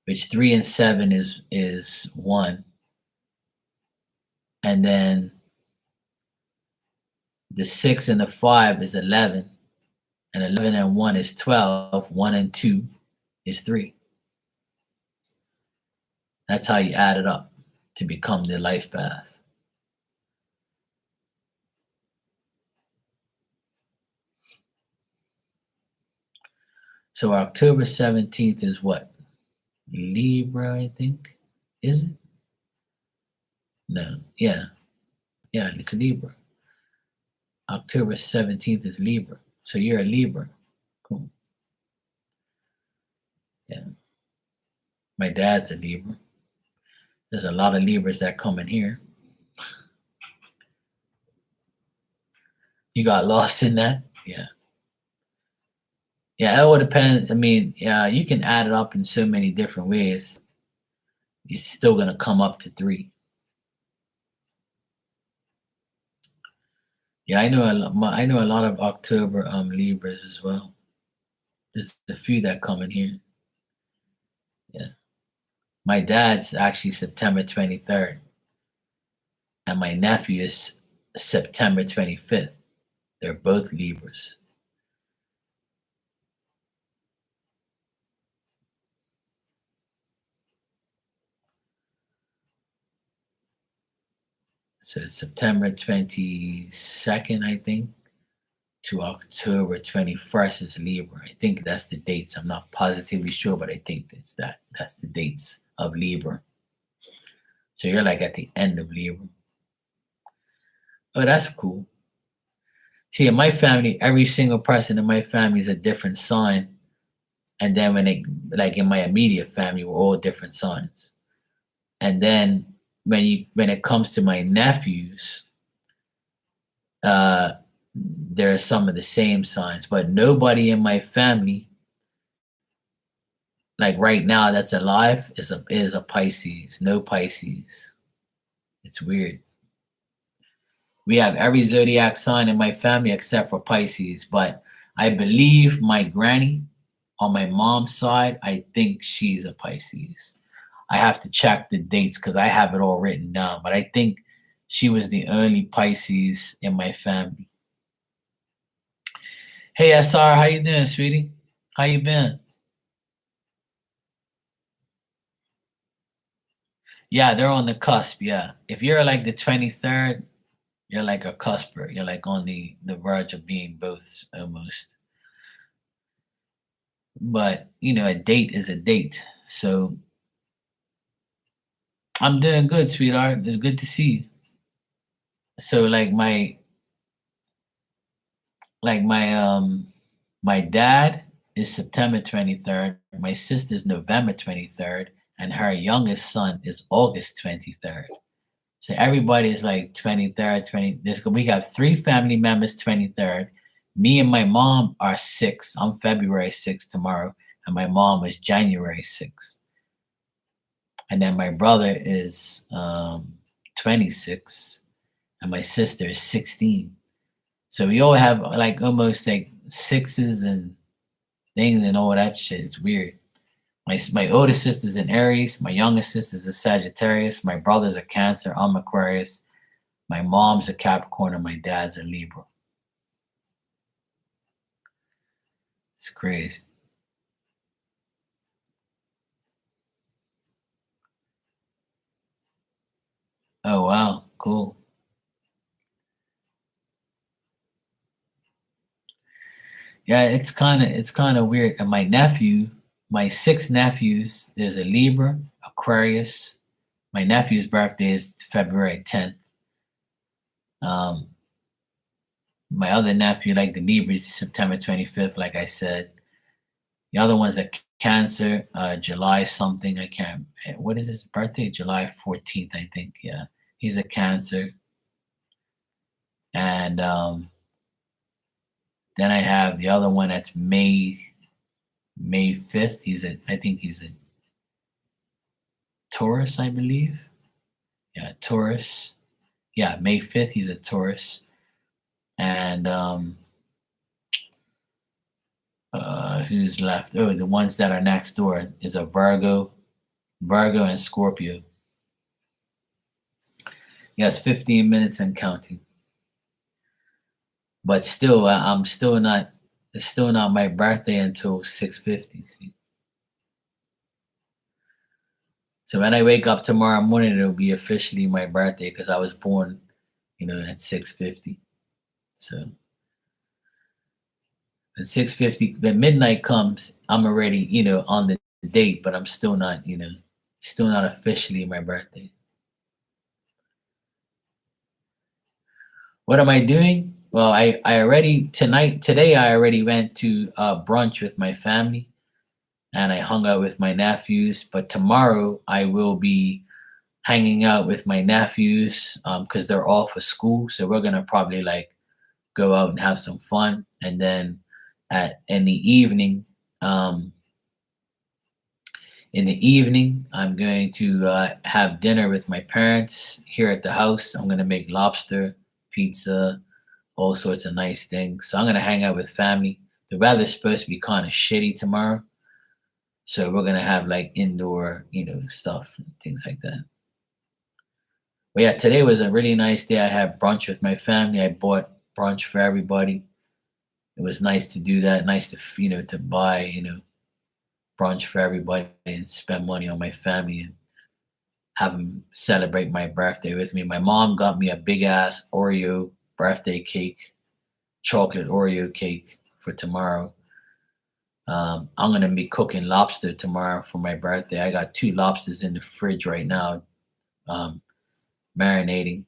which 3 and 7 is 1. And then the 6 and the 5 is 11, and 11 and 1 is 12, 1 and 2 is 3. That's how you add it up to become the life path. So October 17th is what? Libra, I think. Is it? No. Yeah. Yeah, it's Libra. October 17th is Libra. So you're a Libra. Cool. Yeah. My dad's a Libra. There's a lot of Libras that come in here. You got lost in that? Yeah. Yeah, it would depend. I mean, yeah, you can add it up in so many different ways. You're still gonna come up to 3. Yeah, I know a lot of October Libras as well. There's a few that come in here. Yeah. My dad's actually September 23rd, and my nephew is September 25th. They're both Libras. So it's September 22nd, I think, to October 21st is Libra. I think that's the dates. I'm not positively sure, but I think that's the dates of Libra. So you're like at the end of Libra. Oh, that's cool. See, in my family, every single person in my family is a different sign. And then when it like in my immediate family, we're all different signs. And then when it comes to my nephews, uh there are some of the same signs, but nobody in my family, like right now, that's alive is a Pisces. No Pisces. It's weird. We have every zodiac sign in my family except for Pisces, but I believe my granny on my mom's side, I think she's a Pisces. I have to check the dates because I have it all written down, but I think she was the only Pisces in my family. Hey SR, how you doing, sweetie? How you been? Yeah, they're on the cusp. Yeah, if you're like the 23rd, you're like a cusper. You're like on the verge of being both almost. But a date is a date. So I'm doing good, sweetheart. It's good to see you. So my dad is September 23rd, my sister's November 23rd, and her youngest son is August 23rd. So everybody is like 23rd, 20. We got three family members 23rd. Me and my mom are 6. I'm February 6th tomorrow, and my mom is January 6th. And then my brother is 26, and my sister is 16. So we all have like almost like sixes and things and all that shit. It's weird. My oldest sister's in Aries. My youngest sister's a Sagittarius. My brother's a Cancer. I'm Aquarius. My mom's a Capricorn and my dad's a Libra. It's crazy. Oh wow, cool. Yeah, it's kind of weird. And my 6 nephews, there's a Libra, Aquarius. My nephew's birthday is February 10th. Um, my other nephew, like the Libra, is September 25th, like I said. The other one's a Cancer, July something. I can't. What is his birthday? July 14th, I think. Yeah, he's a Cancer. And then I have the other one that's May 5th. I think he's a Taurus, I believe. Yeah, Taurus. Yeah, May 5th, he's a Taurus. And who's left? Oh, the ones that are next door is a Virgo and Scorpio. Yes, 15 minutes and counting. But still, I'm still not. It's still not my birthday until 6:50. See, so when I wake up tomorrow morning, it'll be officially my birthday because I was born, at 6:50. So at 6:50, when midnight comes, I'm already, on the date, but I'm still not officially my birthday. What am I doing? Well, I already today I already went to brunch with my family and I hung out with my nephews. But tomorrow I will be hanging out with my nephews because they're all for school. So we're gonna probably like go out and have some fun. And then in the evening, I'm going to have dinner with my parents here at the house. I'm gonna make lobster, pizza, all sorts of nice things. So I'm gonna hang out with family. The weather's supposed to be kind of shitty tomorrow. So we're gonna have like indoor, stuff and things like that. But yeah, today was a really nice day. I had brunch with my family. I bought brunch for everybody. It was nice to do that. Nice to to buy brunch for everybody and spend money on my family and have them celebrate my birthday with me. My mom got me a big ass Oreo birthday cake. chocolate Oreo cake for tomorrow. I'm gonna be cooking lobster tomorrow for my birthday. I got two lobsters in the fridge right now, um, marinating.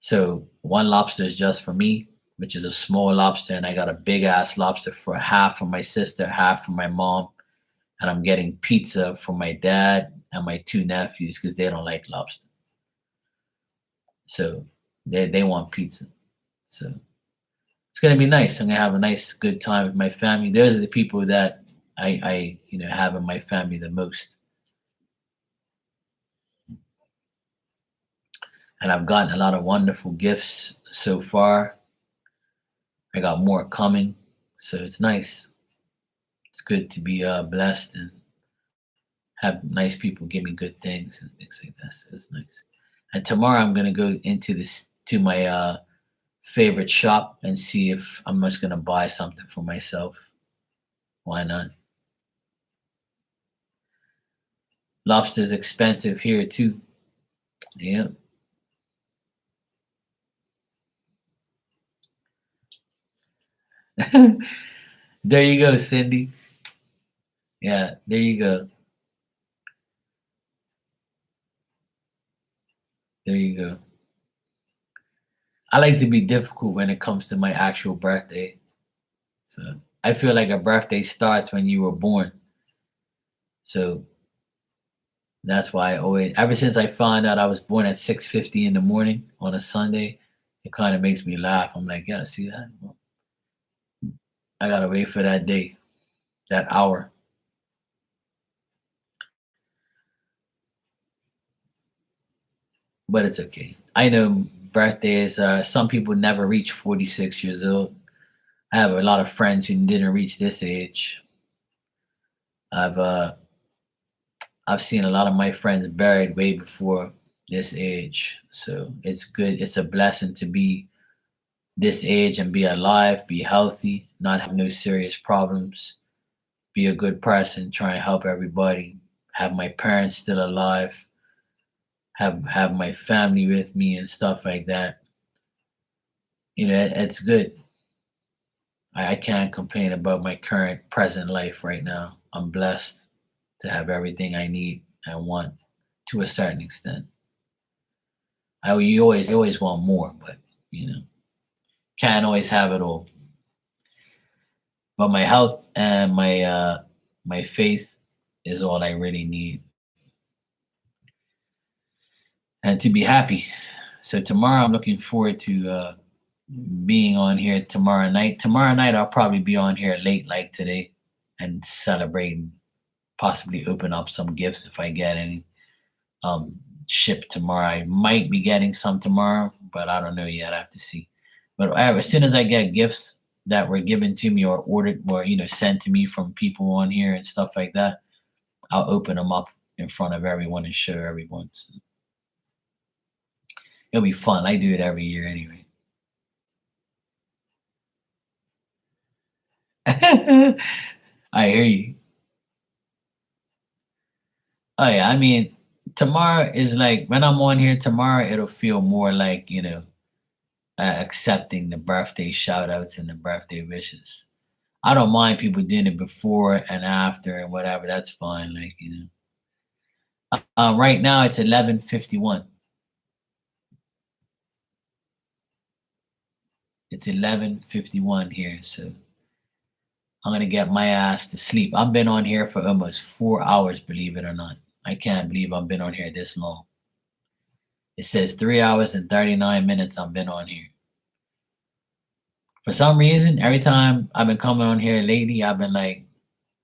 So one lobster is just for me, which is a small lobster, and I got a big ass lobster for half for my sister, half for my mom, and I'm getting pizza for my dad and my two nephews because they don't like lobster. So they want pizza. So it's gonna be nice. I'm gonna have a nice good time with my family. Those are the people that I have in my family the most. And I've gotten a lot of wonderful gifts so far. I got more coming. So it's nice. It's good to be blessed and have nice people give me good things and things like that. So it's nice. And tomorrow I'm gonna go into this to my favorite shop and see if I'm just gonna buy something for myself. Why not? Lobster's expensive here too. Yeah. There you go, Cindy. Yeah, there you go. There you go. I like to be difficult when it comes to my actual birthday. So I feel like a birthday starts when you were born. So that's why I always, ever since I found out I was born at 6:50 in the morning on a Sunday, it kind of makes me laugh. I'm like, yeah, see that? Well, I gotta wait for that day, that hour. But it's okay. I know birthdays. Some people never reach 46 years old. I have a lot of friends who didn't reach this age. I've uh, I've seen a lot of my friends buried way before this age. So it's good. It's a blessing to be this age and be alive, be healthy, not have no serious problems, be a good person, try and help everybody, have my parents still alive, have my family with me and stuff like that. It's good. I can't complain about my current present life right now. I'm blessed to have everything I need and want to a certain extent. You always want more, but you know, can't always have it all. But my health and my faith is all I really need, and to be happy. So tomorrow, I'm looking forward to being on here tomorrow night. Tomorrow night, I'll probably be on here late, like today, and celebrating. Possibly open up some gifts if I get any um, shipped tomorrow. I might be getting some tomorrow, but I don't know yet. I have to see. But as soon as I get gifts that were given to me or ordered or sent to me from people on here and stuff like that, I'll open them up in front of everyone and show everyone. So it'll be fun. I do it every year anyway. I hear you. Oh yeah, I mean, tomorrow is like when I'm on here tomorrow, it'll feel more like accepting the birthday shout outs and the birthday wishes. I don't mind people doing it before and after and whatever. That's fine. Right now it's 11:51. It's 11:51 here, so I'm gonna get my ass to sleep. I've been on here for almost 4 hours, believe it or not. I can't believe I've been on here this long. It says 3 hours and 39 minutes I've been on here. For some reason, every time I've been coming on here lately, I've been like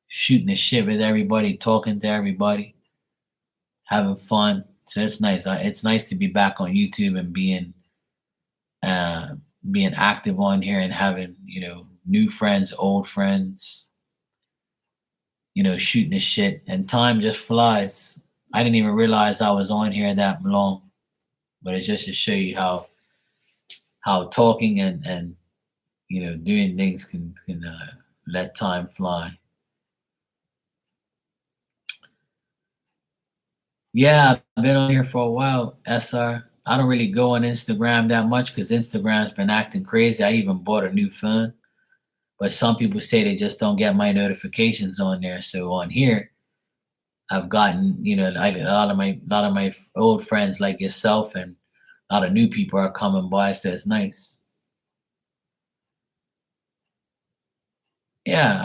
shooting the shit with everybody, talking to everybody, having fun. So it's nice. It's nice to be back on YouTube and uh, being active on here and having new friends, old friends, shooting the shit. And time just flies. I didn't even realize I was on here that long, but it's just to show you how talking and doing things can let time fly. Yeah, I've been on here for a while, SR. I don't really go on Instagram that much because Instagram's been acting crazy. I even bought a new phone, but some people say they just don't get my notifications on there. So on here, I've gotten, like a lot of my old friends like yourself and a lot of new people are coming by, so it's nice. Yeah,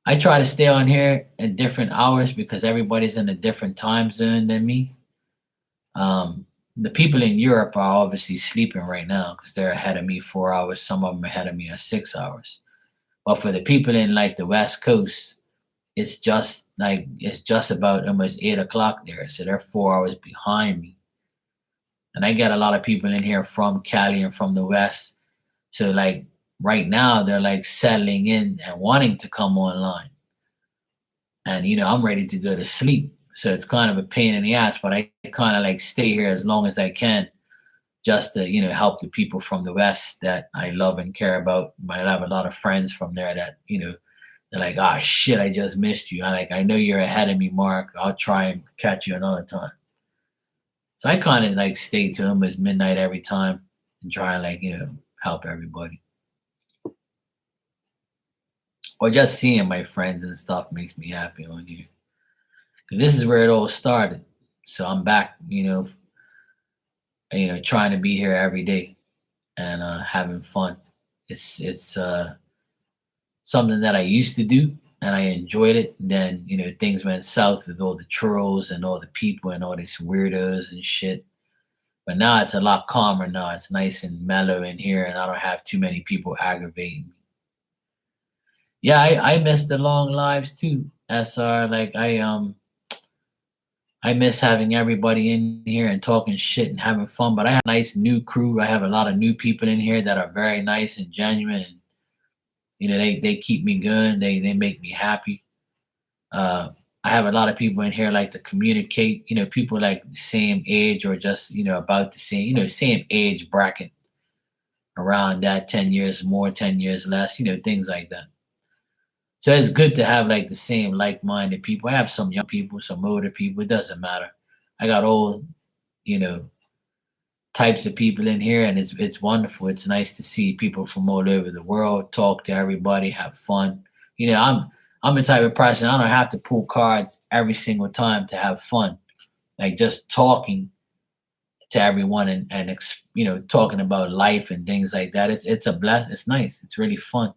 I try to stay on here at different hours because everybody's in a different time zone than me. Um, the people in Europe are obviously sleeping right now because they're ahead of me 4 hours. Some of them ahead of me are 6 hours. But for the people in like the West Coast, it's just about almost 8 o'clock there, so they're 4 hours behind me. And I get a lot of people in here from Cali and from the West. So like right now, they're like settling in and wanting to come online. And I'm ready to go to sleep. So it's kind of a pain in the ass, but I kind of like stay here as long as I can just to help the people from the West that I love and care about. I have a lot of friends from there that they're like, "Ah, shit, I just missed you. I know you're ahead of me, Mark. I'll try and catch you another time." So I kind of like stay to them as midnight every time and try and like help everybody. Or just seeing my friends and stuff makes me happy on here because this is where it all started. So I'm back, trying to be here every day and having fun. It's something that I used to do and I enjoyed it. And then things went south with all the trolls and all the people and all these weirdos and shit. But now it's a lot calmer. Now it's nice and mellow in here, and I don't have too many people aggravating me. Yeah, I miss the long lives too, SR. Like I miss having everybody in here and talking shit and having fun. But I have a nice new crew. I have a lot of new people in here that are very nice and genuine, and they keep me going. They make me happy. Uh, I have a lot of people in here like to communicate. People like the same age or just about the same same age bracket around that 10 years more, 10 years less. Things like that. So it's good to have like the same like-minded people. I have some young people, some older people. It doesn't matter. I got all you know types of people in here, and it's wonderful. It's nice to see people from all over the world, talk to everybody, have fun. I'm the type of person I don't have to pull cards every single time to have fun. Like just talking to everyone and talking about life and things like that. It's a bless. It's nice. It's really fun.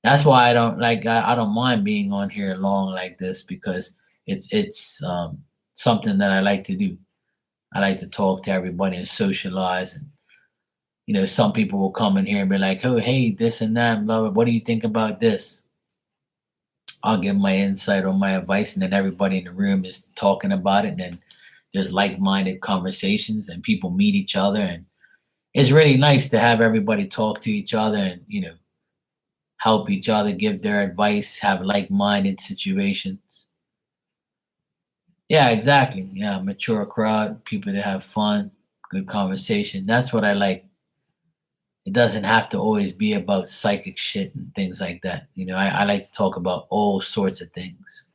That's why I don't like. I don't mind being on here long like this because it's something that I like to do. I like to talk to everybody and socialize. And some people will come in here and be like, "Oh, hey, this and that, blah blah. What do you think about this?" I'll give my insight or my advice, and then everybody in the room is talking about it. And then there's like-minded conversations, and people meet each other, and it's really nice to have everybody talk to each other and help each other, give their advice, have like-minded situations. Yeah, exactly. Yeah, mature crowd, people that have fun, good conversation. That's what I like. It doesn't have to always be about psychic shit and things like that. I like to talk about all sorts of things.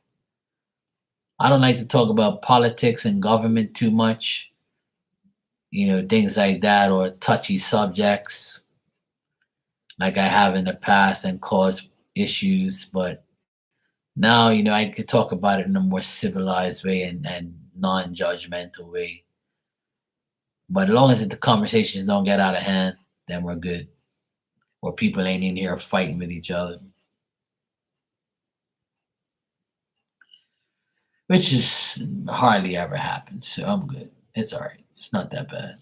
I don't like to talk about politics and government too much, things like that, or touchy subjects like I have in the past and caused issues. But now, I could talk about it in a more civilized way and non-judgmental way. But as long as the conversations don't get out of hand, then we're good. Or people ain't in here fighting with each other, which is hardly ever happens. So I'm good. It's all right. It's not that bad.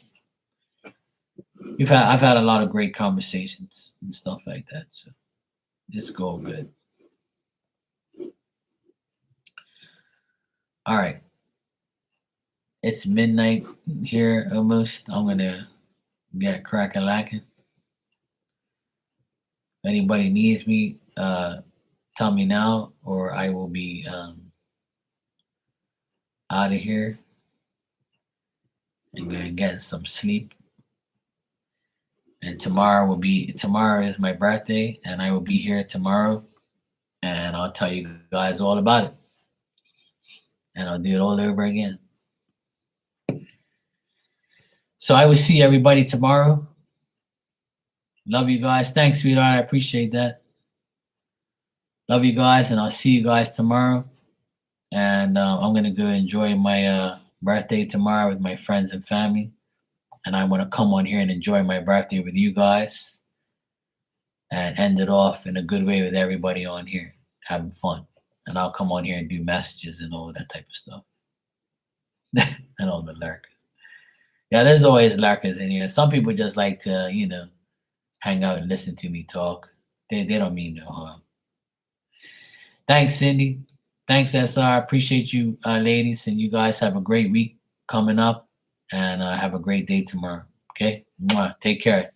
I've had a lot of great conversations and stuff like that. So it's going good. All right. It's midnight here almost. I'm gonna get cracking lacking. If anybody needs me, tell me now, or I will be out of here and gonna get some sleep. And tomorrow is my birthday, and I will be here tomorrow, and I'll tell you guys all about it, and I'll do it all over again. So I will see everybody tomorrow. Love you guys. Thanks, sweetheart. I appreciate that. Love you guys, and I'll see you guys tomorrow. And I'm gonna go enjoy my birthday tomorrow with my friends and family. And I want to come on here and enjoy my birthday with you guys and end it off in a good way with everybody on here having fun. And I'll come on here and do messages and all that type of stuff. And all the lurkers. Yeah, there's always lurkers in here. Some people just like to, hang out and listen to me talk. They don't mean no harm. Thanks, Cindy. Thanks, SR. Appreciate you, ladies, and you guys have a great week coming up, and have a great day tomorrow. Okay, Mwah. Take care.